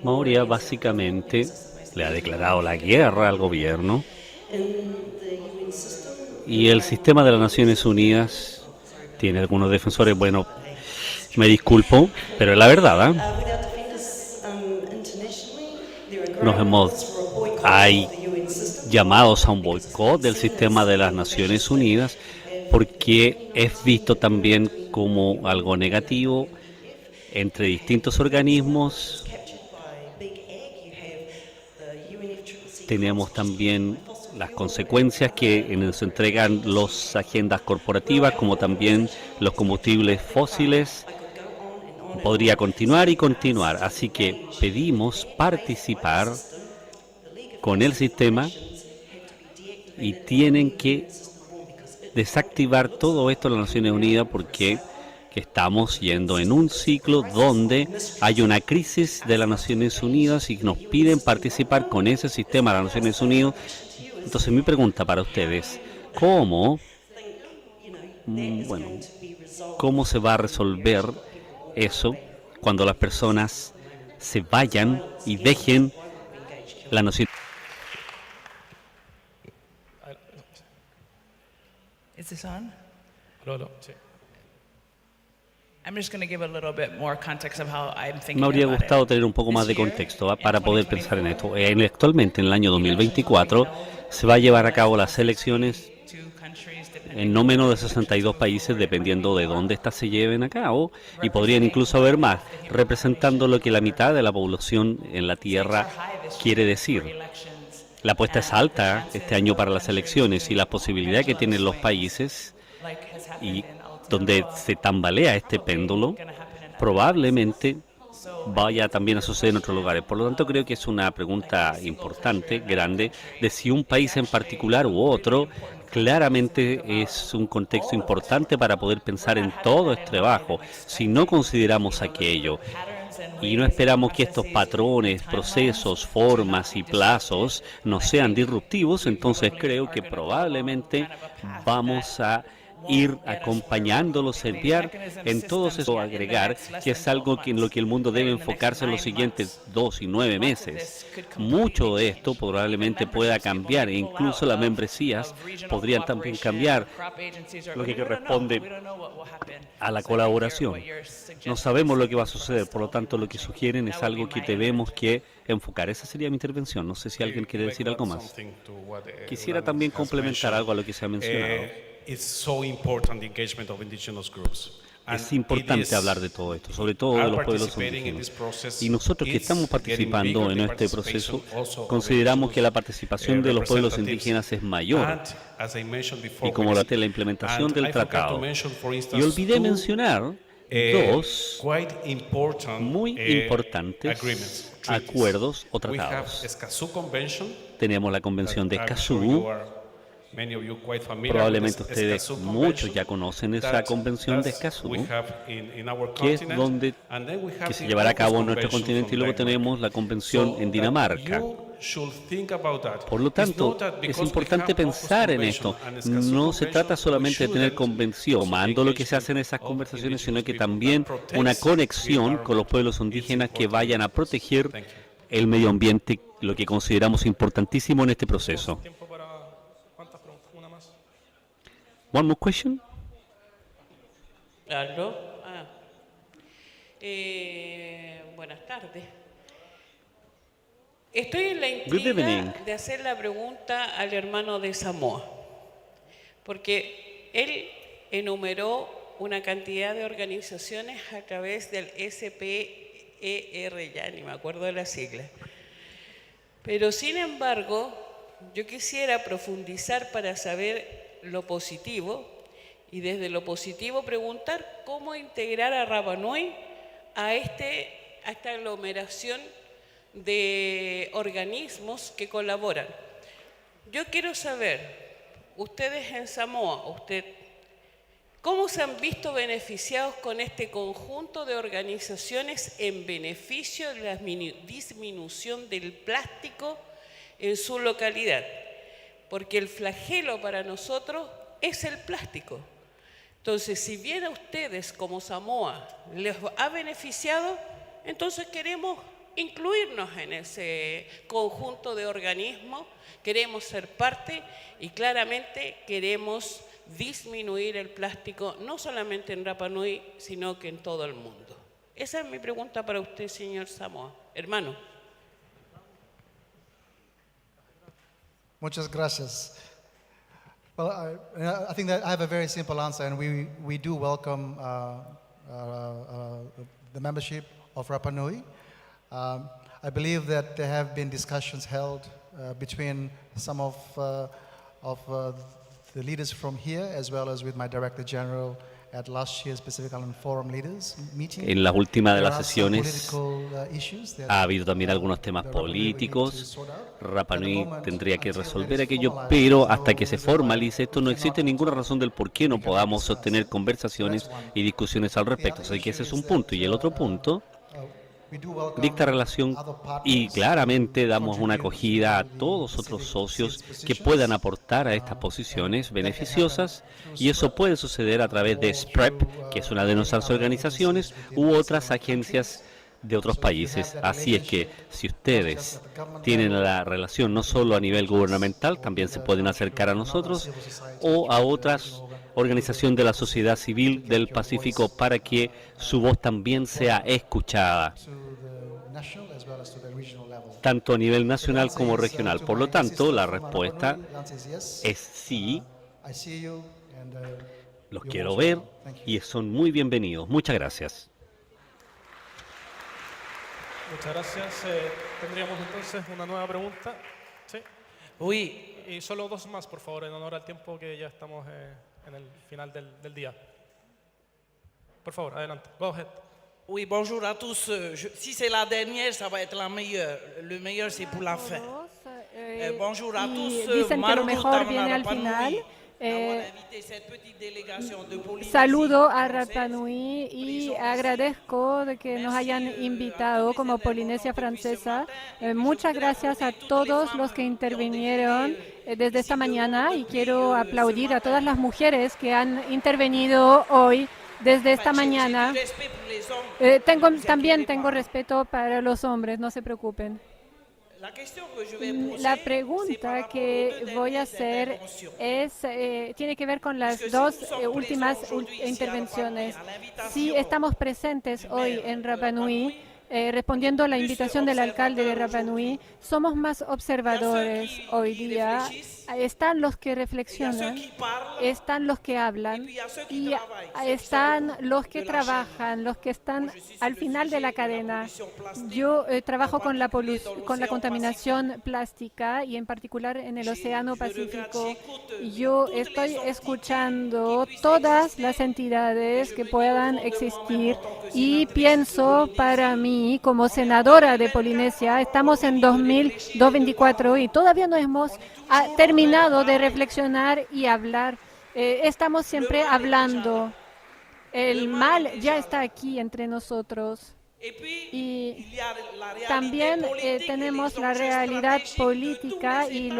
Maoria básicamente le ha declarado la guerra al gobierno, y el sistema de las Naciones Unidas tiene algunos defensores. Bueno, me disculpo, pero es la verdad, hay llamados a un boicot del sistema de las Naciones Unidas porque es visto también como algo negativo entre distintos organismos. Tenemos también las consecuencias que nos entregan las agendas corporativas, como también los combustibles fósiles. Podría continuar y continuar, así que pedimos participar con el sistema y tienen que desactivar todo esto en las Naciones Unidas porque estamos yendo en un ciclo donde hay una crisis de las Naciones Unidas y nos piden participar con ese sistema de las Naciones Unidas. Entonces mi pregunta para ustedes, ¿cómo se va a resolver eso cuando las personas se vayan y dejen la Nación? Is this on? Aló, sí. I'm just going to give a little bit more context of how I'm thinking Me habría about it. gustado tener un poco más de contexto para poder pensar en esto. Actualmente, en el año 2024, se va a llevar a cabo las elecciones en no menos de 62 países, dependiendo de dónde estas se lleven a cabo, y podrían incluso haber más, representando lo que la mitad de la población en la Tierra quiere decir. La apuesta es alta este año para las elecciones y la posibilidad que tienen los países y donde se tambalea este péndulo, probablemente vaya también a suceder en otros lugares. Por lo tanto, creo que es una pregunta importante, grande, de si un país en particular u otro, claramente es un contexto importante para poder pensar en todo este trabajo. Si no consideramos aquello y no esperamos que estos patrones, procesos, formas y plazos no sean disruptivos, entonces creo que probablemente vamos a ir acompañándolos, enviar en todo eso, agregar que es algo en lo que el mundo debe enfocarse en los siguientes 2 y 9 meses. Mucho de esto probablemente pueda cambiar, e incluso las membresías podrían también cambiar, lo que corresponde a la colaboración. No sabemos lo que va a suceder, por lo tanto lo que sugieren es algo que debemos que enfocar. Esa sería mi intervención. No sé si alguien quiere decir algo más. Quisiera también complementar algo a lo que se ha mencionado. Es importante hablar de todo esto, sobre todo de los pueblos indígenas. Y nosotros que estamos participando en este proceso, consideramos que la participación de los pueblos indígenas es mayor. Y como la implementación del tratado. Y olvidé mencionar dos muy importantes acuerdos o tratados. Tenemos la Convención de Escazú. Probablemente ustedes, muchos ya conocen esa Convención de Escazú, que es donde que se llevará a cabo en nuestro continente, y luego tenemos la Convención en Dinamarca. Por lo tanto, es importante pensar en esto. No se trata solamente de tener convención, tomando lo que se hace en esas conversaciones, sino que también una conexión con los pueblos indígenas que vayan a proteger el medio ambiente, lo que consideramos importantísimo en este proceso. One more question. ¿Aló? Buenas tardes. Estoy en la intriga de hacer la pregunta al hermano de Samoa, porque él enumeró una cantidad de organizaciones a través del SPER, ya ni me acuerdo de la sigla. Pero sin embargo, yo quisiera profundizar para saber lo positivo, y desde lo positivo preguntar cómo integrar a Rapa Nui a esta aglomeración de organismos que colaboran. Yo quiero saber, ustedes en Samoa, ¿cómo se han visto beneficiados con este conjunto de organizaciones en beneficio de la disminución del plástico en su localidad? Porque el flagelo para nosotros es el plástico. Entonces, si bien a ustedes como Samoa les ha beneficiado, entonces queremos incluirnos en ese conjunto de organismos, queremos ser parte y claramente queremos disminuir el plástico, no solamente en Rapa Nui, sino que en todo el mundo. Esa es mi pregunta para usted, señor Samoa. Hermano. Muchas gracias. Well, I think that I have a very simple answer, and we do welcome the membership of Rapa Nui. I believe that there have been discussions held between some of the leaders from here, as well as with my Director General at last year's Pacific Island Forum Leaders meeting. En las últimas de There las are some sesiones political, issues that ha habido también algunos temas políticos. Rapa Nui tendría que resolver aquello, pero hasta que se formalice esto no existe ninguna razón del por qué no podamos sostener conversaciones y discusiones al respecto. Así que ese es un punto. Y el otro punto dicta relación y claramente damos una acogida a todos otros socios que puedan aportar a estas posiciones beneficiosas, y eso puede suceder a través de SPREP, que es una de nuestras organizaciones, u otras agencias de otros países. Así es que si ustedes tienen la relación no solo a nivel gubernamental, también se pueden acercar a nosotros o a otras organizaciones de la sociedad civil del Pacífico para que su voz también sea escuchada, tanto a nivel nacional como regional. Por lo tanto, la respuesta es sí. Los quiero ver y son muy bienvenidos. Muchas gracias. Muchas gracias. Tendríamos entonces una nueva pregunta. ¿Sí? Y solo dos más, por favor, en honor al tiempo que ya estamos en el final del día. Por favor, adelante. Go ahead. Oui, bonjour à tous. Si c'est la dernière, ça va être la meilleure. Le meilleur, c'est pour la fin. Bonjour à tous. Dicen que lo mejor viene al final. Saludo a Rapa Nui y agradezco de que nos hayan invitado como Polinesia Francesa. Muchas gracias a todos los que intervinieron desde esta mañana, y quiero aplaudir a todas las mujeres que han intervenido hoy desde esta mañana. También tengo respeto para los hombres, no se preocupen. La pregunta que voy a hacer tiene que ver con las dos últimas intervenciones. Si estamos presentes hoy en Rapa Nui, respondiendo a la invitación del alcalde de Rapa Nui, somos más observadores hoy día. Están los que reflexionan, están los que hablan y están los que trabajan, los que están al final de la cadena. Yo trabajo con la contaminación plástica y en particular en el Océano Pacífico. Yo estoy escuchando todas las entidades que puedan existir y pienso, para mí, como senadora de Polinesia, estamos en 2024 y todavía no hemos terminado de reflexionar y hablar. Estamos siempre hablando. El mal ya está aquí entre nosotros. Y también tenemos la realidad política y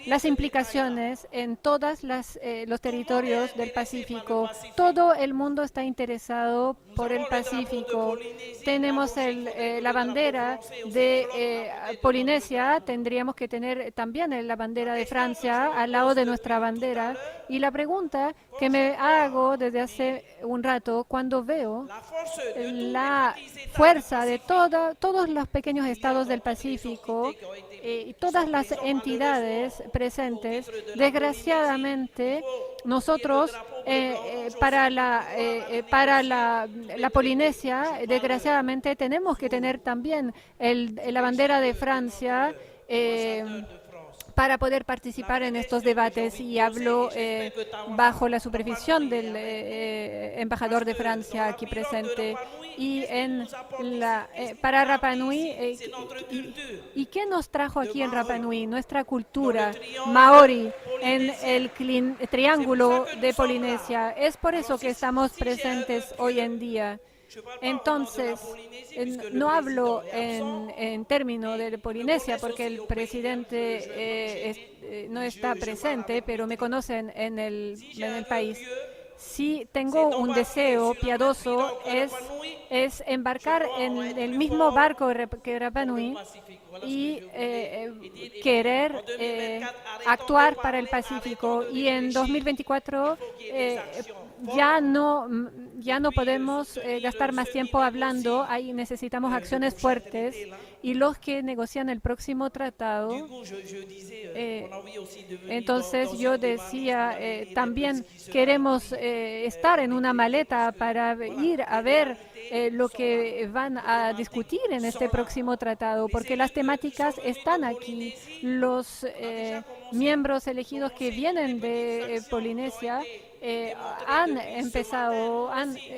las implicaciones en todos los territorios del Pacífico. Todo el mundo está interesado por el Pacífico. Tenemos la bandera de Polinesia, tendríamos que tener también la bandera de Francia al lado de nuestra bandera. Y la pregunta que me hago desde hace un rato, cuando veo la fuerza de todos los pequeños estados del Pacífico y todas las entidades presentes, desgraciadamente nosotros para la Polinesia, desgraciadamente tenemos que tener también la bandera de Francia para poder participar en estos debates, y hablo bajo la supervisión del embajador de Francia aquí presente. Y para Rapa Nui, ¿y qué nos trajo aquí en Rapa Nui? Nuestra cultura maori en el triángulo de Polinesia. Es por eso que estamos presentes hoy en día. Entonces, no hablo en términos de Polinesia porque el presidente no está presente, pero me conocen en el país. Sí, tengo un deseo piadoso, es embarcar en el mismo barco que Rapa Nui y querer actuar para el Pacífico. Y en 2024 ya no podemos gastar más tiempo hablando, ahí necesitamos acciones fuertes y los que negocian el próximo tratado. Entonces yo decía, también queremos estar en una maleta para ir a ver lo que van a discutir en este próximo tratado, porque las temáticas están aquí. Los miembros elegidos que vienen de Polinesia han empezado,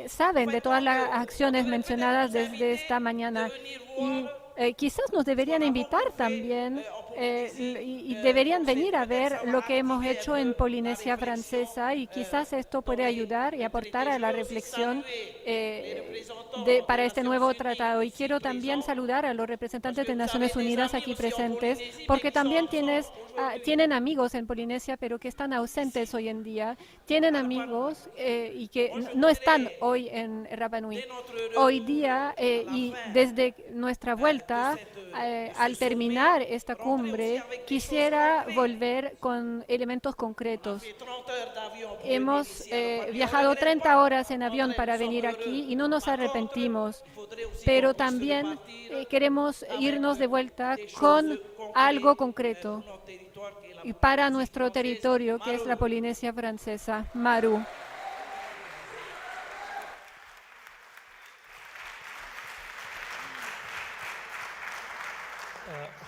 saben de todas las acciones mencionadas desde esta mañana y quizás nos deberían invitar también y deberían venir a ver lo que hemos hecho en Polinesia Francesa y quizás esto puede ayudar y aportar a la reflexión para este nuevo tratado. Y quiero también saludar a los representantes de Naciones Unidas aquí presentes, porque también tienen amigos en Polinesia, pero que están ausentes hoy en día. Tienen amigos y que no están hoy en Rapa Nui. Hoy día y desde nuestra vuelta, al terminar esta cumbre, quisiera volver con elementos concretos. Hemos viajado 30 horas en avión para venir aquí y no nos arrepentimos, pero también queremos irnos de vuelta con algo concreto y para nuestro territorio, que es la Polinesia Francesa. Maru.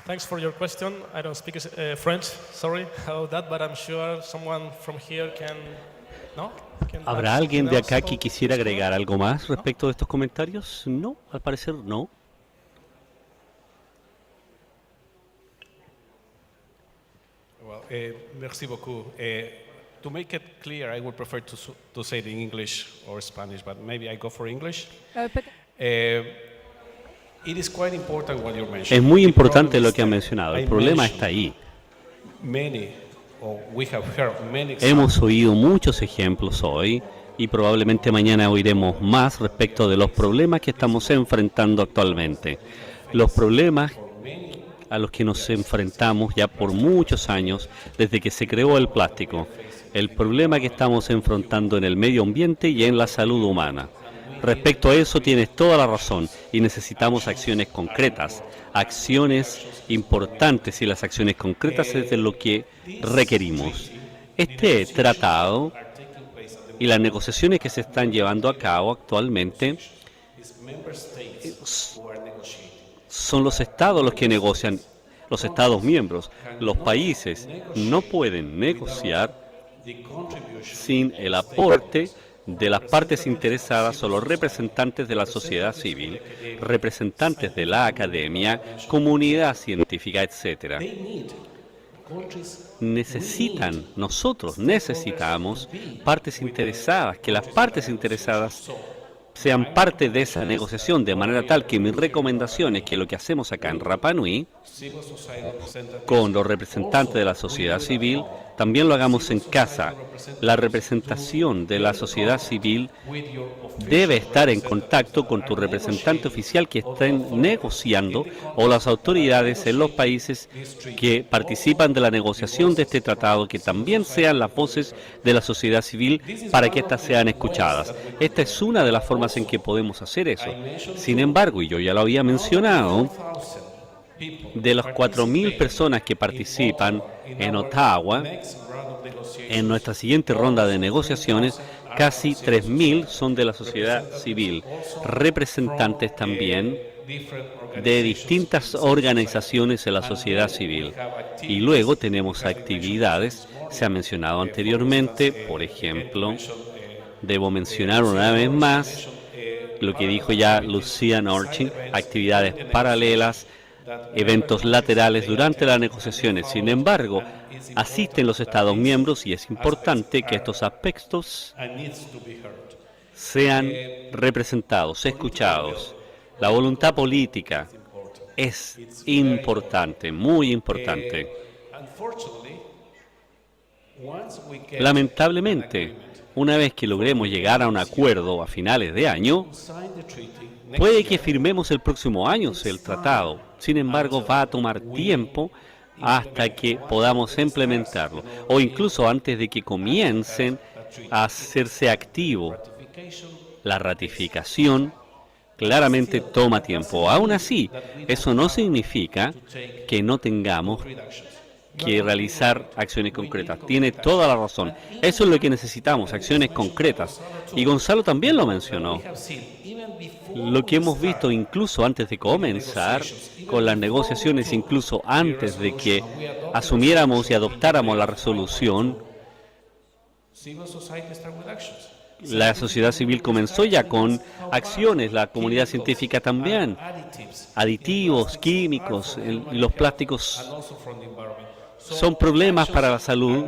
Thanks for your question. I don't speak French, sorry about that, but I'm sure someone from here can... ¿No? ¿Habrá alguien de acá que quisiera agregar algo más respecto de estos comentarios? No, al parecer no. Well, merci beaucoup. To make it clear, I would prefer to say it in English or Spanish, but maybe I go for English. It is quite important what you're mentioning. Es muy importante lo que ha mencionado. El problema está ahí. Hemos oído muchos ejemplos hoy y probablemente mañana oiremos más respecto de los problemas que estamos enfrentando actualmente. Los problemas a los que nos enfrentamos ya por muchos años desde que se creó el plástico. El problema que estamos enfrentando en el medio ambiente y en la salud humana. Respecto a eso tienes toda la razón y necesitamos acciones concretas, acciones importantes y las acciones concretas es de lo que requerimos. Este tratado y las negociaciones que se están llevando a cabo actualmente son los estados los que negocian, los estados miembros. Los países no pueden negociar sin el aporte de las partes interesadas o los representantes de la sociedad civil, representantes de la academia, comunidad científica, etc. Nosotros necesitamos partes interesadas, que las partes interesadas sean parte de esa negociación, de manera tal que mi recomendación es que lo que hacemos acá en Rapa Nui, con los representantes de la sociedad civil, también lo hagamos en casa. La representación de la sociedad civil debe estar en contacto con tu representante oficial que estén negociando o las autoridades en los países que participan de la negociación de este tratado, que también sean las voces de la sociedad civil para que éstas sean escuchadas. Esta es una de las formas en que podemos hacer eso. Sin embargo, y yo ya lo había mencionado, de las 4.000 personas que participan en Ottawa, en nuestra siguiente ronda de negociaciones, casi 3.000 son de la sociedad civil, representantes también de distintas organizaciones de la sociedad civil. Y luego tenemos actividades, se ha mencionado anteriormente, por ejemplo, debo mencionar una vez más lo que dijo ya Lucian Orching, actividades paralelas, eventos laterales durante las negociaciones. Sin embargo, asisten los Estados miembros y es importante que estos aspectos sean representados, escuchados. La voluntad política es importante, muy importante. Lamentablemente, una vez que logremos llegar a un acuerdo a finales de año, puede que firmemos el próximo año el tratado. Sin embargo, va a tomar tiempo hasta que podamos implementarlo. O incluso antes de que comiencen a hacerse activo. La ratificación claramente toma tiempo. Aún así, eso no significa que no tengamos que realizar acciones concretas. Tiene toda la razón. Eso es lo que necesitamos, acciones concretas. Y Gonzalo también lo mencionó. Lo que hemos visto incluso antes de comenzar con las negociaciones, incluso antes de que asumiéramos y adoptáramos la resolución, la sociedad civil comenzó ya con acciones, la comunidad científica también. Aditivos, químicos, los plásticos son problemas para la salud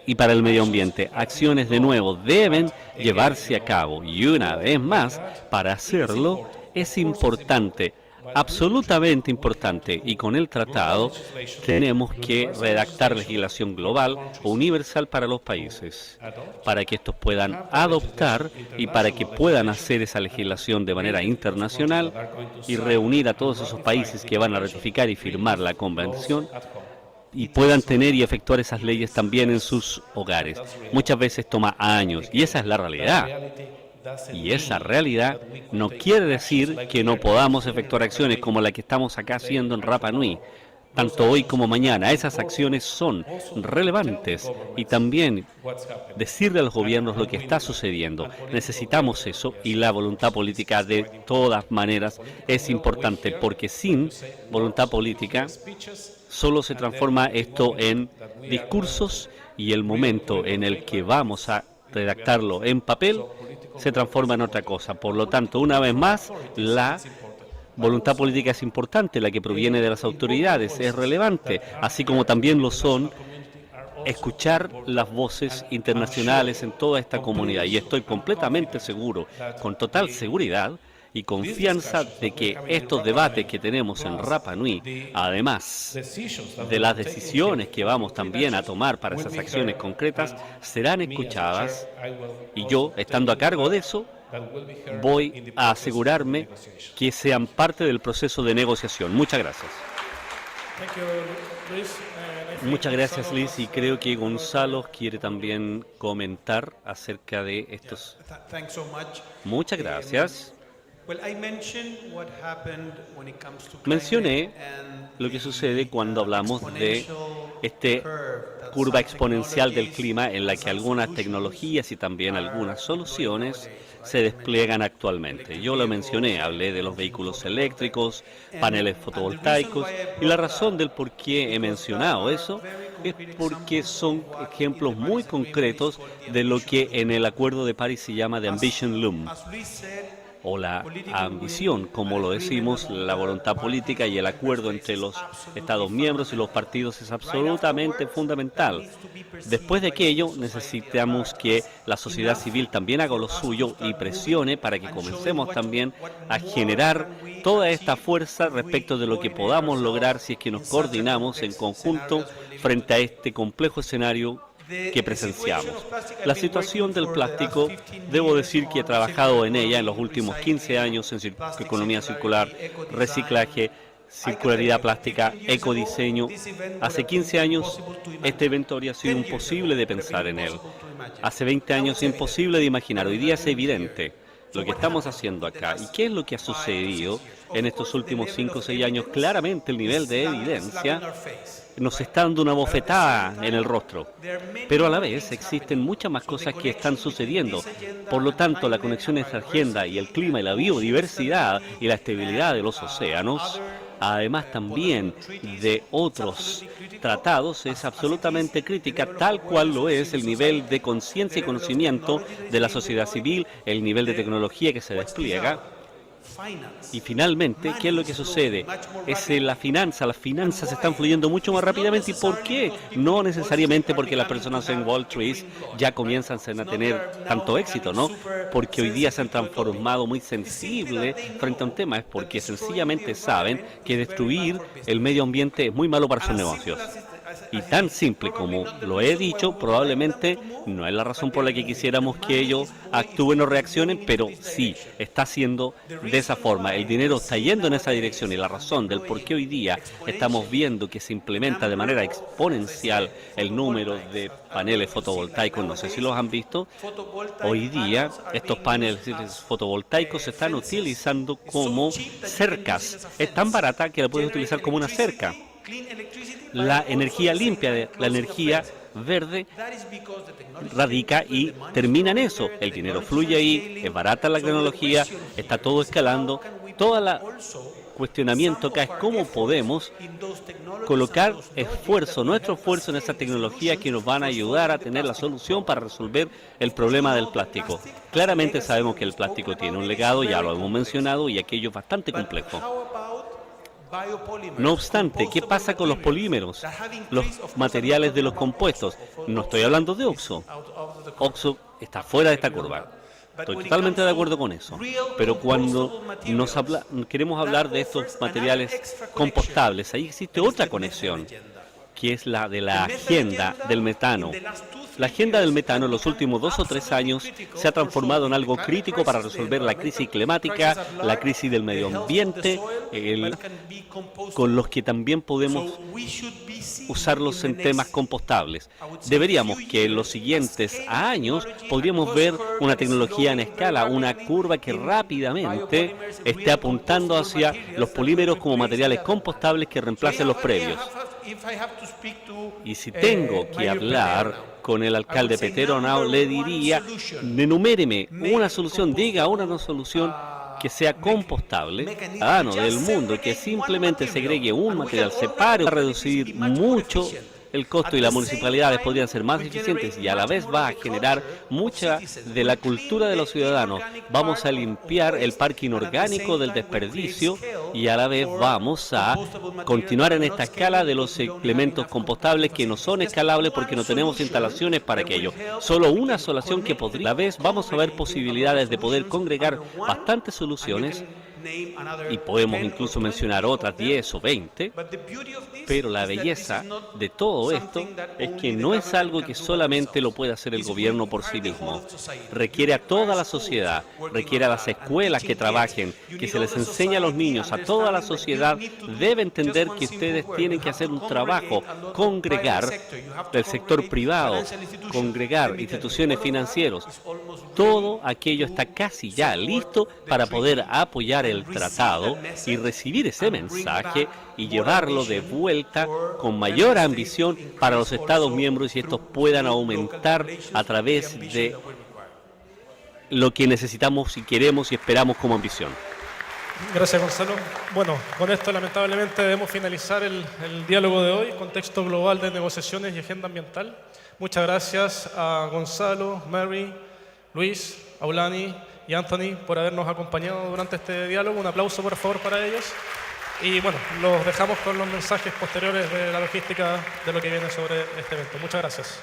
y para el medio ambiente. Acciones, de nuevo, deben llevarse a cabo. Y una vez más, para hacerlo, es importante, absolutamente importante. Y con el tratado tenemos que redactar legislación global o universal para los países, para que estos puedan adoptar y para que puedan hacer esa legislación de manera internacional y reunir a todos esos países que van a ratificar y firmar la convención y puedan tener y efectuar esas leyes también en sus hogares. Muchas veces toma años y esa es la realidad. Y esa realidad no quiere decir que no podamos efectuar acciones como la que estamos acá haciendo en Rapa Nui, tanto hoy como mañana. Esas acciones son relevantes y también decirle a los gobiernos lo que está sucediendo. Necesitamos eso y la voluntad política de todas maneras es importante, porque sin voluntad política solo se transforma esto en discursos y el momento en el que vamos a redactarlo en papel se transforma en otra cosa. Por lo tanto, una vez más, la voluntad política es importante, la que proviene de las autoridades es relevante, así como también lo son escuchar las voces internacionales en toda esta comunidad. Y estoy completamente seguro, con total seguridad y confianza, de que estos debates que tenemos en Rapa Nui, además de las decisiones que vamos también a tomar para esas acciones concretas, serán escuchadas, y yo, estando a cargo de eso, voy a asegurarme que sean parte del proceso de negociación. Muchas gracias. Muchas gracias, Liz, y creo que Gonzalo quiere también comentar acerca de estos. Muchas gracias. Mencioné lo que sucede cuando hablamos de esta curva exponencial del clima, en la que algunas tecnologías y también algunas soluciones se despliegan actualmente. Yo lo mencioné, hablé de los vehículos eléctricos, paneles fotovoltaicos, y la razón del por qué he mencionado eso es porque son ejemplos muy concretos de lo que en el Acuerdo de París se llama The Ambition Loom, o la ambición, como lo decimos, la voluntad política y el acuerdo entre los Estados miembros y los partidos es absolutamente fundamental. Después de aquello, necesitamos que la sociedad civil también haga lo suyo y presione para que comencemos también a generar toda esta fuerza respecto de lo que podamos lograr si es que nos coordinamos en conjunto frente a este complejo escenario que presenciamos. La situación del plástico, debo decir que he trabajado en ella en los últimos 15 años en economía circular, reciclaje, circularidad plástica, ecodiseño. Hace 15 años este evento habría sido imposible de pensar en él. Hace 20 años imposible de imaginar. Hoy día es evidente lo que estamos haciendo acá. ¿Y qué es lo que ha sucedido en estos últimos 5 o 6 años? Claramente el nivel de evidencia nos está dando una bofetada en el rostro, pero a la vez existen muchas más cosas que están sucediendo. Por lo tanto, la conexión entre la agenda y el clima y la biodiversidad y la estabilidad de los océanos, además también de otros tratados, es absolutamente crítica, tal cual lo es el nivel de conciencia y conocimiento de la sociedad civil, el nivel de tecnología que se despliega. Y finalmente, ¿qué es lo que sucede? Las finanzas están fluyendo mucho más rápidamente. ¿Y por qué? No necesariamente porque las personas en Wall Street ya comienzan a tener tanto éxito, ¿no? Porque hoy día se han transformado muy sensibles frente a un tema, es porque sencillamente saben que destruir el medio ambiente es muy malo para sus negocios. Y tan simple como lo he dicho, probablemente no es la razón por la que quisiéramos que ellos actúen o reaccionen, pero sí, está siendo de esa forma. El dinero está yendo en esa dirección y la razón del por qué hoy día estamos viendo que se implementa de manera exponencial el número de paneles fotovoltaicos, no sé si los han visto, hoy día estos paneles fotovoltaicos se están utilizando como cercas. Es tan barata que la puedes utilizar como una cerca. La energía limpia, la energía verde radica y termina en eso. El dinero fluye ahí, es barata la tecnología, está todo escalando. Todo el cuestionamiento acá es cómo podemos colocar nuestro esfuerzo en esa tecnología que nos van a ayudar a tener la solución para resolver el problema del plástico. Claramente sabemos que el plástico tiene un legado, ya lo hemos mencionado, y aquello es bastante complejo. No obstante, ¿qué pasa con los polímeros, los materiales de los compuestos? No estoy hablando de Oxo. Oxo está fuera de esta curva. Estoy totalmente de acuerdo con eso. Pero cuando queremos hablar de estos materiales compostables, ahí existe otra conexión, que es la de la agenda del metano. La agenda del metano en los últimos 2 o 3 años se ha transformado en algo crítico para resolver la crisis climática, la crisis del medio ambiente, con los que también podemos usarlos en temas compostables. Deberíamos que en los siguientes años podríamos ver una tecnología en escala, una curva que rápidamente esté apuntando hacia los polímeros como materiales compostables que reemplacen los previos. Y si tengo que hablar con el alcalde Peter Onao, le diría, enuméreme una solución, diga una solución que sea compostable, del mundo, que simplemente segregue un material, separe, va a reducir mucho el costo y las municipalidades podrían ser más eficientes y a la vez va a generar mucha de la cultura de los ciudadanos. Vamos a limpiar el parque inorgánico del desperdicio y a la vez vamos a continuar en esta escala de los elementos compostables que no son escalables porque no tenemos instalaciones para aquello. Solo una solución que podría, a la vez vamos a ver posibilidades de poder congregar bastantes soluciones y podemos incluso mencionar otras 10 o 20, pero la belleza de todo esto es que no es algo que solamente lo puede hacer el gobierno por sí mismo. Requiere a toda la sociedad, requiere a las escuelas que trabajen, que se les enseñe a los niños, a toda la sociedad. Debe entender que ustedes tienen que hacer un trabajo, congregar del sector privado, congregar instituciones financieras. Todo aquello está casi ya listo para poder apoyar el tratado y recibir ese mensaje y llevarlo de vuelta con mayor ambición para los Estados miembros y estos puedan aumentar a través de lo que necesitamos y queremos y esperamos como ambición. Gracias, Gonzalo. Bueno, con esto lamentablemente debemos finalizar el diálogo de hoy, contexto global de negociaciones y agenda ambiental. Muchas gracias a Gonzalo, Mary, Luis, Aulani y Anthony por habernos acompañado durante este diálogo. Un aplauso, por favor, para ellos. Y bueno, los dejamos con los mensajes posteriores de la logística de lo que viene sobre este evento. Muchas gracias.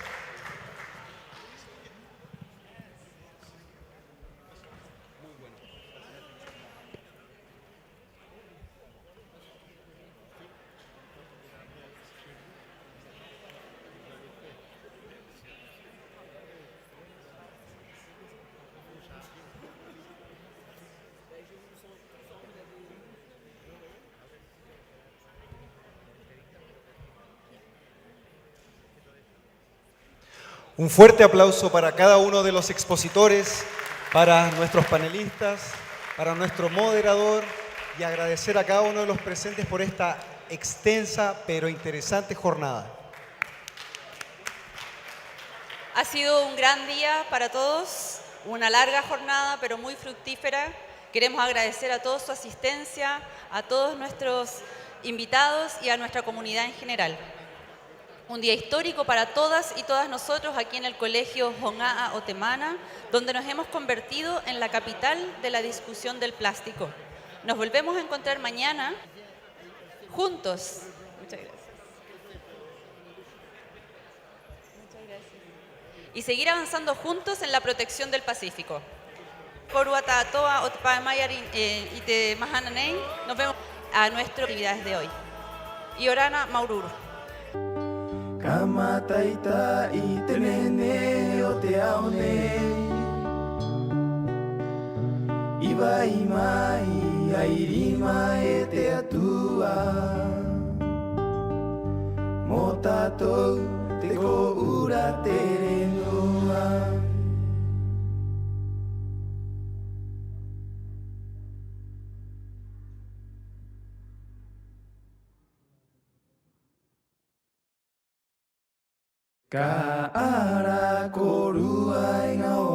Un fuerte aplauso para cada uno de los expositores, para nuestros panelistas, para nuestro moderador y agradecer a cada uno de los presentes por esta extensa pero interesante jornada. Ha sido un gran día para todos, una larga jornada pero muy fructífera. Queremos agradecer a todos su asistencia, a todos nuestros invitados y a nuestra comunidad en general. Un día histórico para todas y todas nosotros aquí en el Colegio Honga'a Otemana, donde nos hemos convertido en la capital de la discusión del plástico. Nos volvemos a encontrar mañana juntos. Muchas gracias. Y seguir avanzando juntos en la protección del Pacífico. Nos vemos a nuestras actividades de hoy. Y Orana Maururu. Kamataita I te nene o te ao nei Iwa I mai ai rima e te atua Mō tātou te ko ura te renua Ka ara korua I ngā